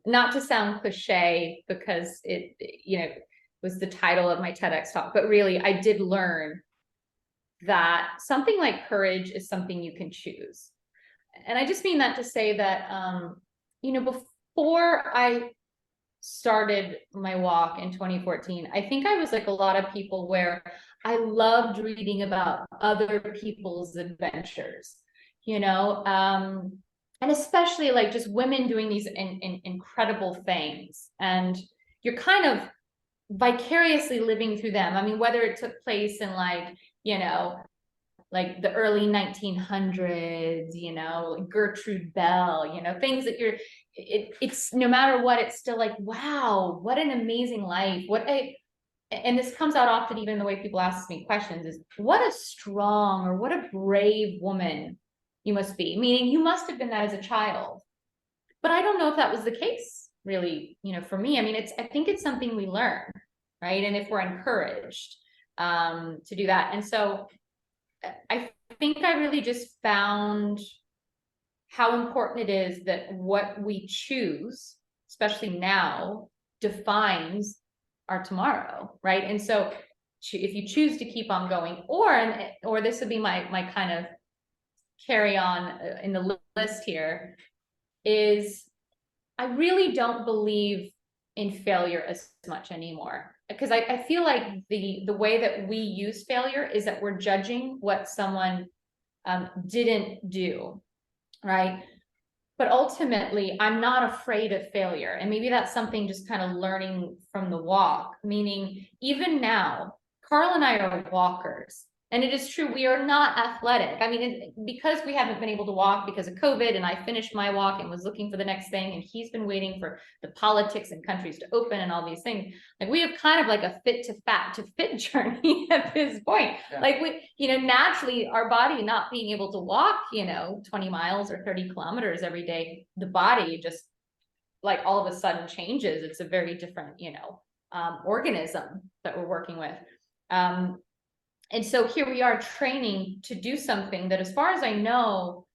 not to sound cliche because it, you know, was the title of my TEDx talk, but really I did learn that something like courage is something you can choose. And I just mean that to say that, you know, before I started my walk in 2014, I think I was like a lot of people where I loved reading about other people's adventures, you know, and especially like just women doing these incredible things. And you're kind of vicariously living through them. I mean, whether it took place in like, you know, like the early 1900s, you know, Gertrude Bell, you know, things that you're, it's no matter what, it's still like, wow, what an amazing life. And this comes out often, even in the way people ask me questions, is what a strong or what a brave woman you must be. Meaning you must have been that as a child. But I don't know if that was the case really, you know, for me. I mean, I think it's something we learn, right? And if we're encouraged to do that. And so I think I really just found how important it is that what we choose, especially now, defines our tomorrow, right? And so if you choose to keep on going, or this would be my kind of carry on in the list here, is I really don't believe in failure as much anymore. Because I feel like the way that we use failure is that we're judging what someone didn't do, right? But ultimately, I'm not afraid of failure. And maybe that's something just kind of learning from the walk, meaning even now, Karl and I are walkers. And it is true, we are not athletic. I mean, because we haven't been able to walk because of COVID, and I finished my walk and was looking for the next thing, and he's been waiting for the politics and countries to open and all these things. Like we have kind of like a fit to fat to fit journey at this point. Yeah. Like we, you know, naturally our body not being able to walk, you know, 20 miles or 30 kilometers every day, the body just like all of a sudden changes. It's a very different, you know, organism that we're working with. And so here we are training to do something that, as far as I know,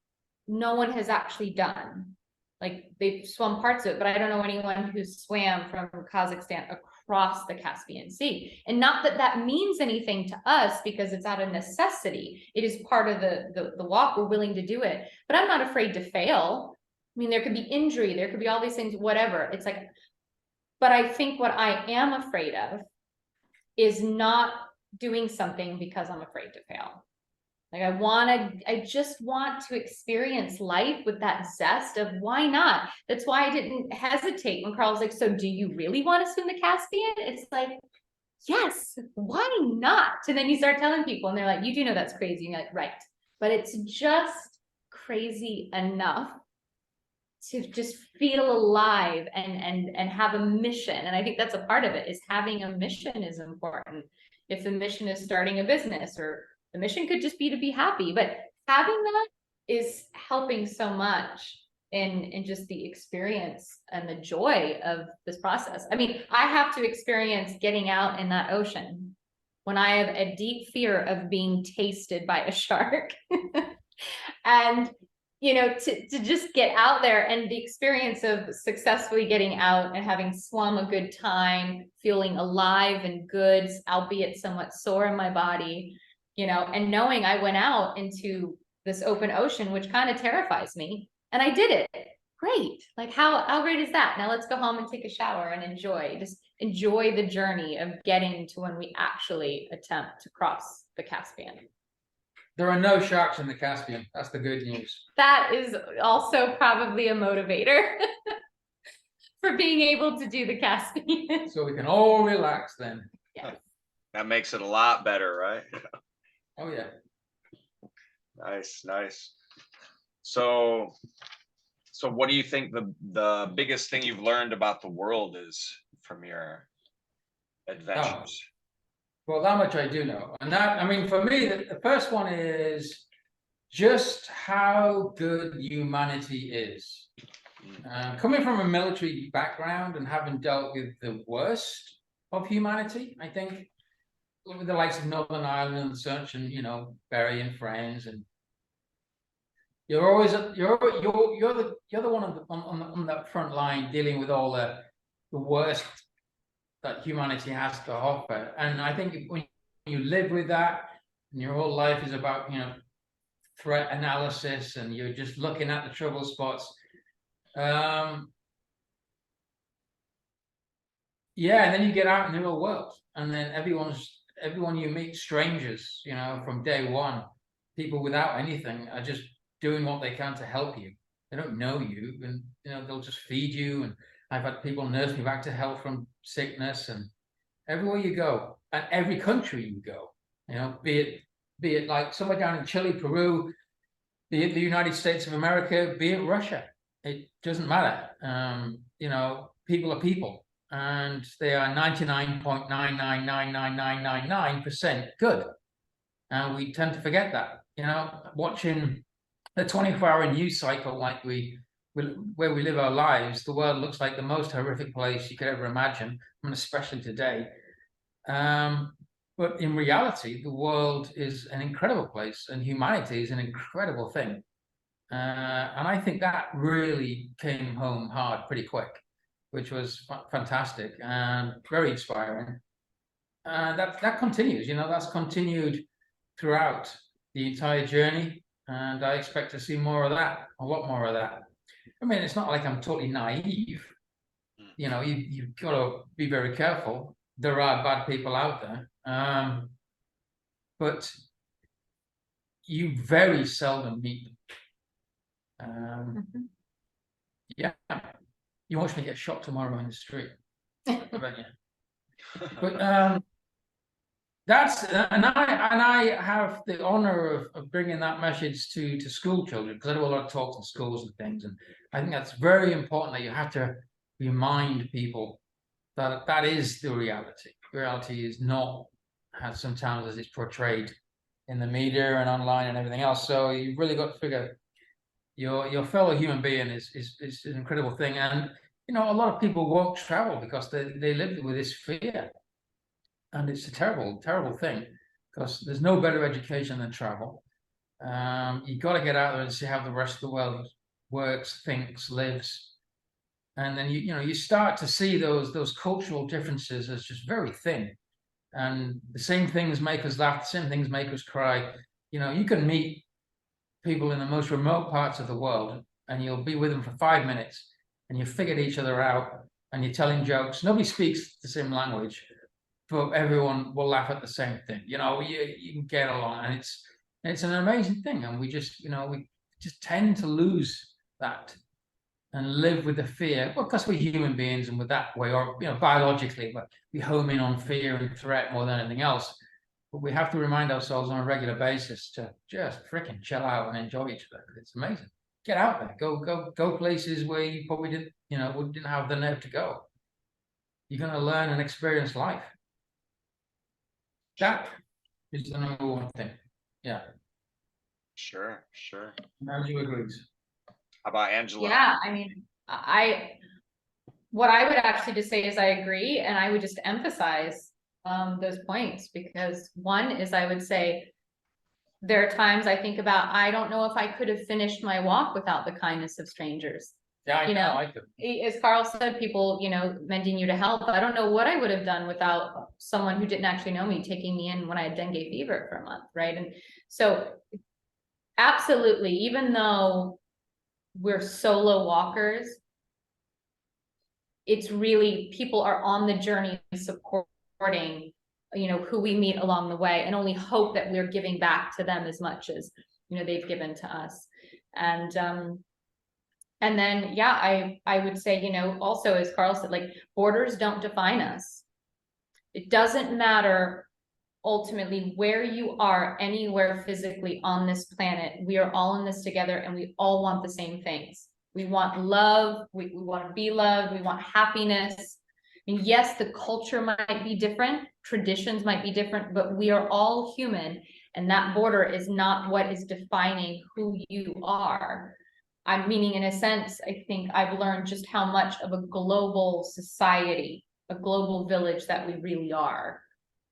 no one has actually done. Like they've swum parts of it, but I don't know anyone who swam from Kazakhstan across the Caspian Sea. And not that that means anything to us because it's out of necessity. It is part of the walk. We're willing to do it, but I'm not afraid to fail. I mean, there could be injury, there could be all these things, whatever. It's like, but I think what I am afraid of is not doing something because I'm afraid to fail. Like I just want to experience life with that zest of why not? That's why I didn't hesitate when Karl was like, so do you really want to swim the Caspian? It's like, yes, why not? And then you start telling people and they're like, you do know that's crazy. And you're like, right. But it's just crazy enough to just feel alive and have a mission. And I think that's a part of it, is having a mission is important. If the mission is starting a business, or the mission could just be to be happy, but having that is helping so much in just the experience and the joy of this process. I mean, I have to experience getting out in that ocean when I have a deep fear of being tasted by a shark. And you know, to just get out there, and the experience of successfully getting out and having swum a good time, feeling alive and good, albeit somewhat sore in my body, you know, and knowing I went out into this open ocean, which kind of terrifies me, and I did it. Great. Like how great is that? Now let's go home and take a shower and just enjoy the journey of getting to when we actually attempt to cross the Caspian. There are no sharks in the Caspian. That's the good news. That is also probably a motivator for being able to do the Caspian. So we can all relax then. Yes. That makes it a lot better, right? Oh yeah. Nice. So what do you think the biggest thing you've learned about the world is from your adventures? Well, that much I do know. And that, I mean, for me, the first one is just how good humanity is. Coming from a military background and having dealt with the worst of humanity, I think, with the likes of Northern Ireland and such, and, you know, burying friends, and you're always you're the one on that front line dealing with all the worst that humanity has to offer. And I think when you live with that, and your whole life is about, you know, threat analysis, and you're just looking at the trouble spots. Yeah, and then you get out in the real world, and then everyone you meet, strangers, you know, from day one, people without anything are just doing what they can to help you. They don't know you, and, you know, they'll just feed you. And I've had people nurse me back to health from sickness, and everywhere you go, and every country you go, you know, be it like somewhere down in Chile, Peru, be it the United States of America, be it Russia, it doesn't matter. You know, people are people, and they are 99.9999999% good. And we tend to forget that, you know, watching the 24-hour news cycle, like where we live our lives, the world looks like the most horrific place you could ever imagine, and especially today. But in reality, the world is an incredible place, and humanity is an incredible thing. And I think that really came home hard pretty quick, which was fantastic and very inspiring. That continues, you know, that's continued throughout the entire journey, and I expect to see more of that, a lot more of that. I mean, it's not like I'm totally naive. You know, you've got to be very careful. There are bad people out there, but you very seldom meet them. Yeah, you watch me get shot tomorrow in the street. But that's, and I have the honor of bringing that message to school children, because I do a lot of talks in schools and things, and I think that's very important, that you have to remind people that that is the reality. Reality is not as sometimes as it's portrayed in the media and online and everything else. So you've really got to figure your fellow human being is an incredible thing. And, you know, a lot of people won't travel because they live with this fear. And it's a terrible, terrible thing, because there's no better education than travel. You've got to get out there and see how the rest of the world works, thinks, lives. And then you know, you start to see those cultural differences as just very thin. And the same things make us laugh, the same things make us cry. You know, you can meet people in the most remote parts of the world, and you'll be with them for 5 minutes, and you figured each other out, and you're telling jokes. Nobody speaks the same language, but everyone will laugh at the same thing. You know, you can get along, and it's an amazing thing. And we just, you know, we just tend to lose that and live with the fear, well, because we're human beings, and with that way, or, you know, biologically, but we home in on fear and threat more than anything else. But we have to remind ourselves on a regular basis to just freaking chill out and enjoy each other. It's amazing. Get out there, go places where you probably didn't have the nerve to go. You're going to learn and experience life. That is the number one thing. Yeah. Sure. Angela agrees. How about Angela? Yeah, I mean, what I would actually just say is I agree, and I would just emphasize those points, because one is, I would say, there are times I think about, I don't know if I could have finished my walk without the kindness of strangers. Yeah, I could. As Karl said, people, you know, mending you to help. I don't know what I would have done without someone who didn't actually know me taking me in when I had dengue fever for a month, right? And so, absolutely, even though we're solo walkers, it's really, people are on the journey supporting, you know, who we meet along the way, and only hope that we're giving back to them as much as, you know, they've given to us. And then, yeah, I would say, you know, also, as Karl said, like, borders don't define us. It doesn't matter ultimately where you are anywhere physically on this planet. We are all in this together, and we all want the same things. We want love, we want to be loved, we want happiness. And yes, the culture might be different, traditions might be different, but we are all human, and that border is not what is defining who you are. I'm meaning, in a sense, I think I've learned just how much of a global society, a global village that we really are,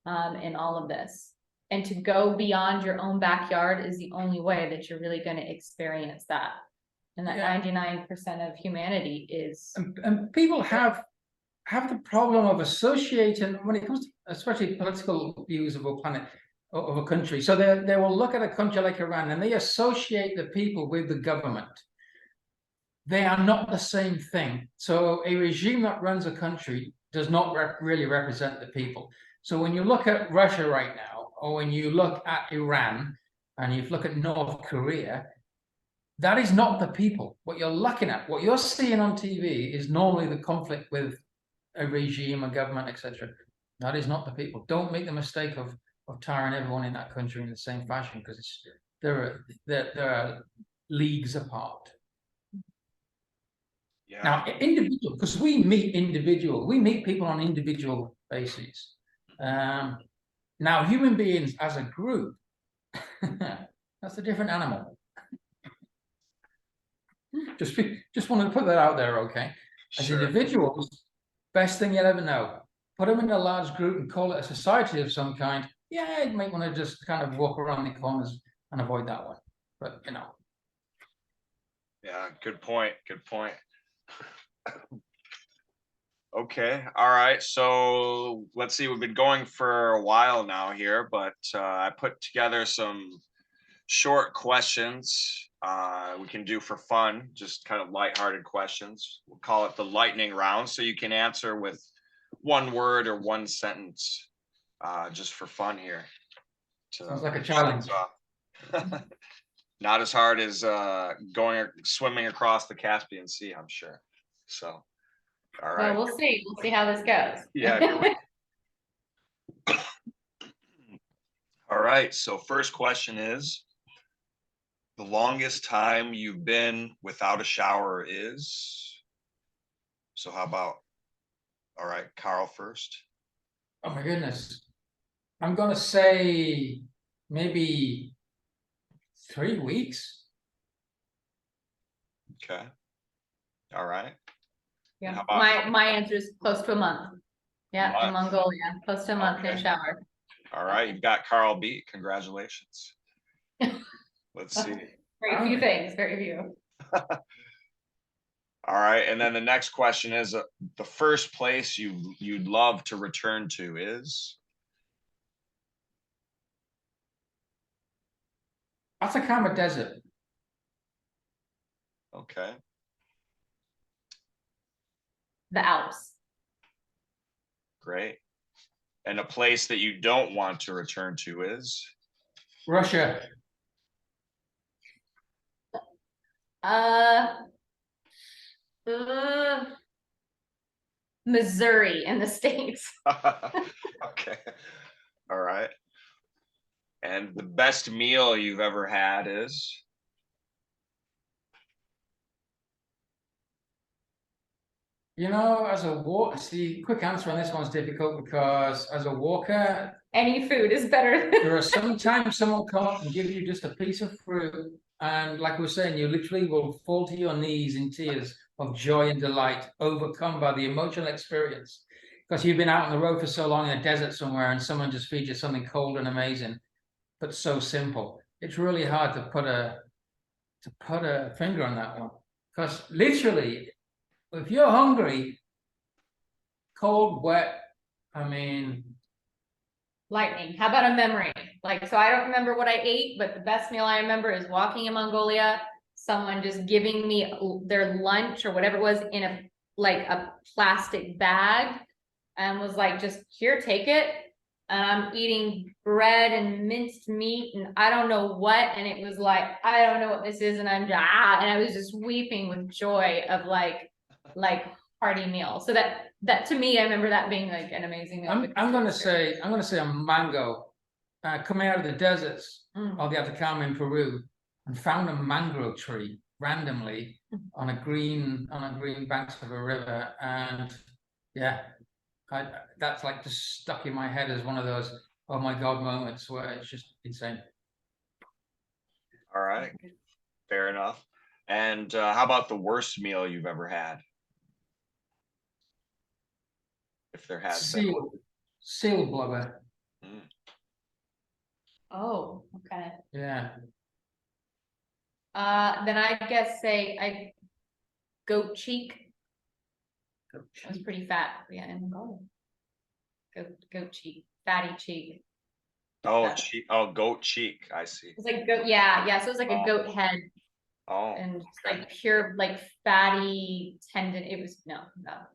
in all of this. And to go beyond your own backyard is the only way that you're really going to experience that. And that 99% of humanity is. And people have the problem of associating, when it comes to especially political views of a planet, of a country. So they will look at a country like Iran and they associate the people with the government. They are not the same thing. So a regime that runs a country does not really represent the people. So when you look at Russia right now, or when you look at Iran, and you look at North Korea, that is not the people. What you're looking at, what you're seeing on TV is normally the conflict with a regime, a government, etc. That is not the people. Don't make the mistake of tarring everyone in that country in the same fashion, because there are leagues apart. Yeah. Now, individual, because we meet people on individual bases. Now, human beings as a group, that's a different animal. Just wanted to put that out there, okay? As Sure. individuals, best thing you'll ever know. Put them in a large group and call it a society of some kind. Yeah, you might want to just kind of walk around the corners and avoid that one. But, you know. Yeah, good point. Good point. Okay, all right. So let's see. We've been going for a while now here, but I put together some short questions we can do for fun, just kind of lighthearted questions. We'll call it the lightning round, so you can answer with one word or one sentence, just for fun here. Sounds like a challenge. Not as hard as swimming across the Caspian Sea, I'm sure. So, all right. Well, we'll see. We'll see how this goes. Yeah. All right. So first question is, the longest time you've been without a shower is? So how about, all right, Karl first. Oh my goodness. I'm going to say maybe 3 weeks. Okay. All right. Yeah. How about- My answer is close to a month. Yeah, in Mongolia, close to a month, no shower. All right, you've got Karl beat. Congratulations. Let's see. Very few things, very few. All right, and then the next question is, the first place you'd love to return to is? Atacama Desert. Okay. The Alps. Great. And a place that you don't want to return to is? Russia. Missouri in the States. Okay. All right. And the best meal you've ever had is? You know, as a walker, see, quick answer on this one's difficult because as a walker, any food is better. there are sometimes someone come up and give you just a piece of fruit, and like we were saying, you literally will fall to your knees in tears of joy and delight, overcome by the emotional experience, because you've been out on the road for so long in a desert somewhere, and someone just feeds you something cold and amazing, but so simple. It's really hard to put a finger on that one, because literally, if you're hungry, cold, wet, I mean. Lightning. How about a memory? Like, so I don't remember what I ate, but the best meal I remember is walking in Mongolia, someone just giving me their lunch or whatever it was in a plastic bag, and was like, just here, take it. And I'm eating bread and minced meat and I don't know what, and it was like, I don't know what this is, and and I was just weeping with joy of like hearty meal. So that to me, I remember that being like an amazing meal. I'm gonna say a mango, coming out of the deserts of the Atacama in Peru, and found a mangrove tree randomly on a green banks of a river, and yeah, that's like just stuck in my head as one of those oh my God moments where it's just insane. All right, fair enough. And how about the worst meal you've ever had? If there has been one. Seal blubber. Mm. Oh, okay. Yeah. Then I guess say goat cheek. It was pretty fat. Yeah, and goat cheek, fatty cheek. Oh, Yeah. cheek. Oh, goat cheek. I see. It's like goat. Yeah, yeah. So it was like a Oh. goat head Oh, and just okay. like pure like fatty tendon. It was no,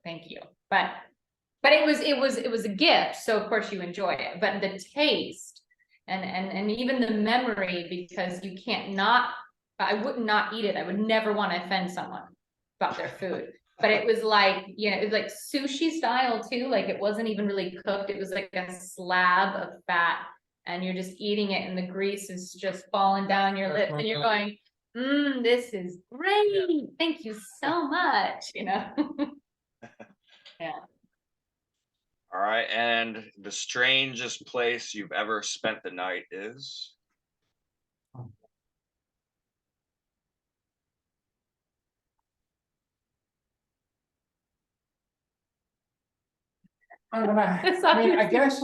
thank you. But it was a gift. So of course you enjoy it. But the taste and even the memory, because you can't not. I would not eat it. I would never want to offend someone about their food. But it was like, you know, it was like sushi style too. Like it wasn't even really cooked. It was like a slab of fat, and you're just eating it, and the grease is just falling down your lips, and you're going, this is great. Thank you so much. You know. Yeah. All right. And the strangest place you've ever spent the night is? I guess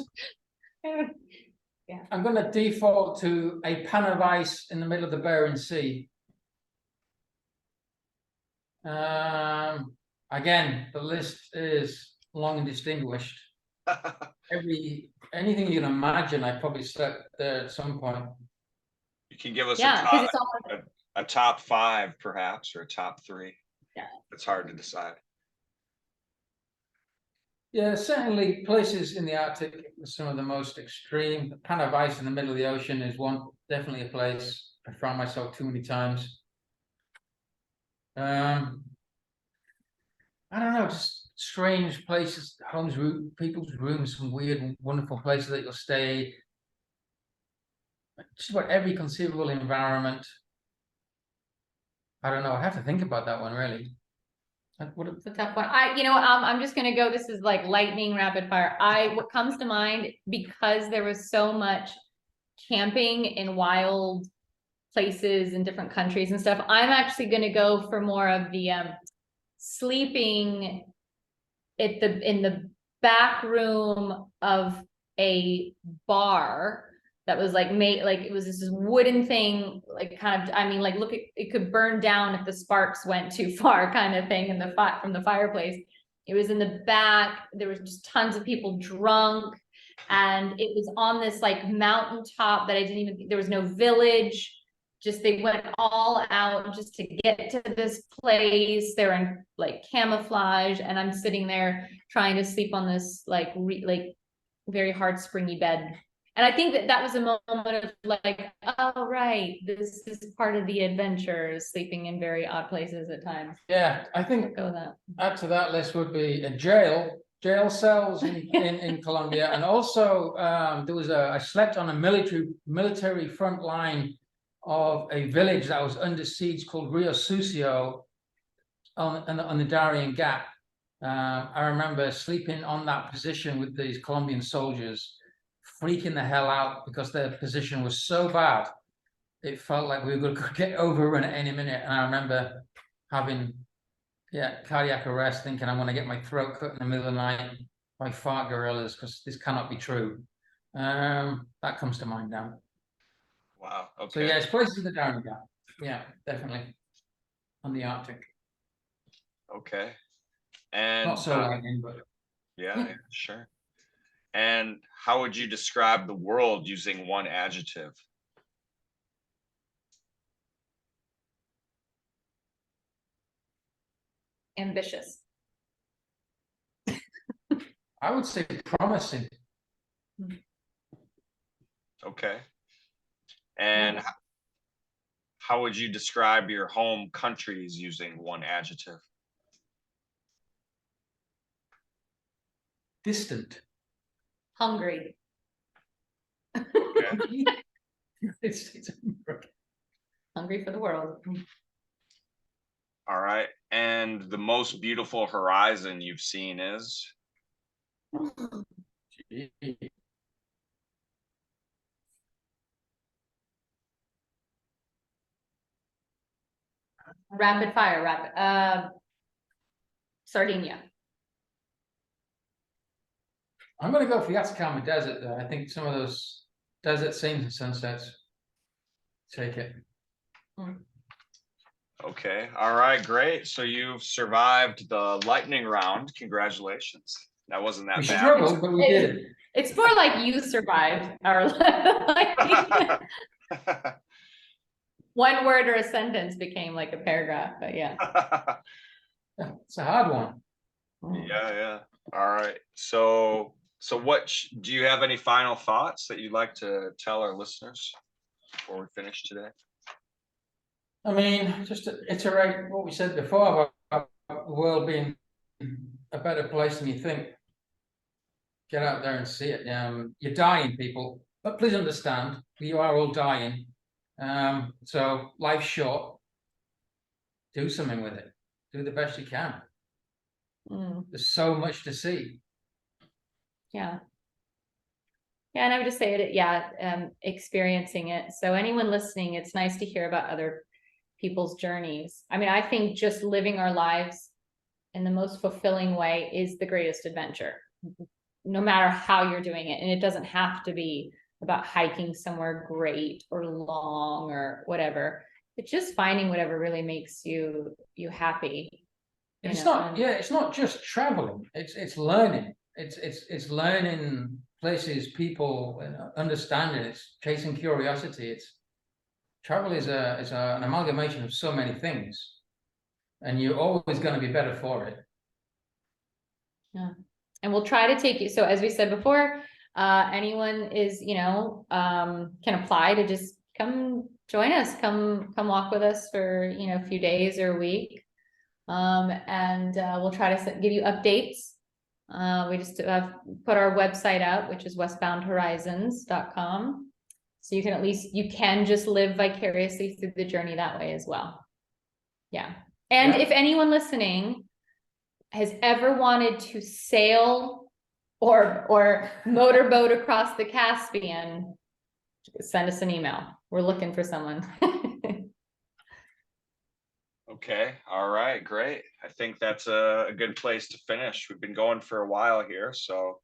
I'm gonna default to a pan of ice in the middle of the Bering Sea. Again, the list is long and distinguished. Anything you can imagine, I probably slept there at some point. You can give us Yeah, it's all a top 5, perhaps, or a top 3. Yeah. It's hard to decide. Yeah, certainly places in the Arctic are some of the most extreme. The pan of ice in the middle of the ocean is one, definitely a place I found myself too many times. I don't know, just strange places, homes, people's rooms, some weird and wonderful places that you'll stay. Just about every conceivable environment. I don't know, I have to think about that one really. It's a tough one. I'm just gonna go. This is like lightning rapid fire. What comes to mind, because there was so much camping in wild places in different countries and stuff. I'm actually gonna go for more of the sleeping in the back room of a bar that was like made, like it was this wooden thing, like kind of, I mean, like look, it could burn down if the sparks went too far, kind of thing, in the from the fireplace. It was in the back. There was just tons of people drunk, and it was on this like mountaintop that I didn't even. There was no village. Just they went all out just to get to this place. They're in like camouflage, and I'm sitting there trying to sleep on this like very hard springy bed. And I think that was a moment of like, oh, right, this is part of the adventure, sleeping in very odd places at times. Yeah, I think go with that. Add to that list would be a jail cells in Colombia. And also I slept on a military front line of a village that was under siege called Rio Sucio on the Darien Gap. I remember sleeping on that position with these Colombian soldiers, freaking the hell out because their position was so bad. It felt like we were going to get overrun at any minute. And I remember having cardiac arrest, thinking I'm going to get my throat cut in the middle of the night by FARC guerrillas because this cannot be true. That comes to mind now. Wow. Okay. So yeah, it's places in the Darien Gap. Yeah, definitely on the Arctic. Okay. And not so lightning, but yeah, sure. And how would you describe the world using one adjective? Ambitious. I would say promising. Okay. And how would you describe your home countries using one adjective? Distant. Hungry. Okay. It's hungry for the world. All right. And the most beautiful horizon you've seen is? Rapid fire, Sardinia. I'm gonna go for the Atacama Desert though. I think some of those desert scenes and sunsets. Take it. Okay, all right, great. So you've survived the lightning round. Congratulations. That wasn't that We bad. struggled, but we did it. It's more like you survived our one word or a sentence became like a paragraph, but yeah. It's a hard one. Yeah. All right. So what do you have any final thoughts that you'd like to tell our listeners before we finish today? I mean, just to iterate what we said before about the world being a better place than you think. Get out there and see it. You're dying, people, but please understand, you are all dying. So life's short. Do something with it. Do the best you can. There's so much to see. Yeah. Yeah, and I would just say it, experiencing it. So anyone listening, it's nice to hear about other people's journeys. I mean, I think just living our lives in the most fulfilling way is the greatest adventure, no matter how you're doing it. And it doesn't have to be about hiking somewhere great or long or whatever. It's just finding whatever really makes you happy. It's not just traveling. It's learning. It's learning places, people, understanding. It's chasing curiosity. Travel is an amalgamation of so many things, and you're always going to be better for it. Yeah, and we'll try to take you. So as we said before, anyone is can apply to just come join us, come walk with us for a few days or a week. And we'll try to give you updates. We just put our website out, which is westboundhorizons.com. So you can just live vicariously through the journey that way as well. Yeah. And if anyone listening has ever wanted to sail or motorboat across the Caspian, send us an email. We're looking for someone. Okay. All right. Great. I think that's a good place to finish. We've been going for a while here. So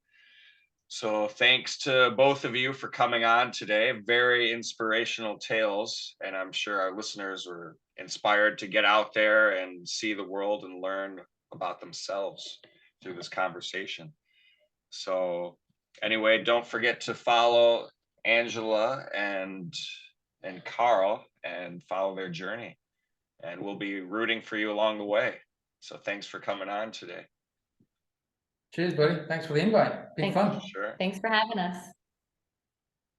thanks to both of you for coming on today. Very inspirational tales. And I'm sure our listeners were inspired to get out there and see the world and learn about themselves through this conversation. So anyway, don't forget to follow Angela and Karl and follow their journey. And we'll be rooting for you along the way. So thanks for coming on today. Cheers, buddy. Thanks for the invite. Been fun. Sure. Thanks for having us.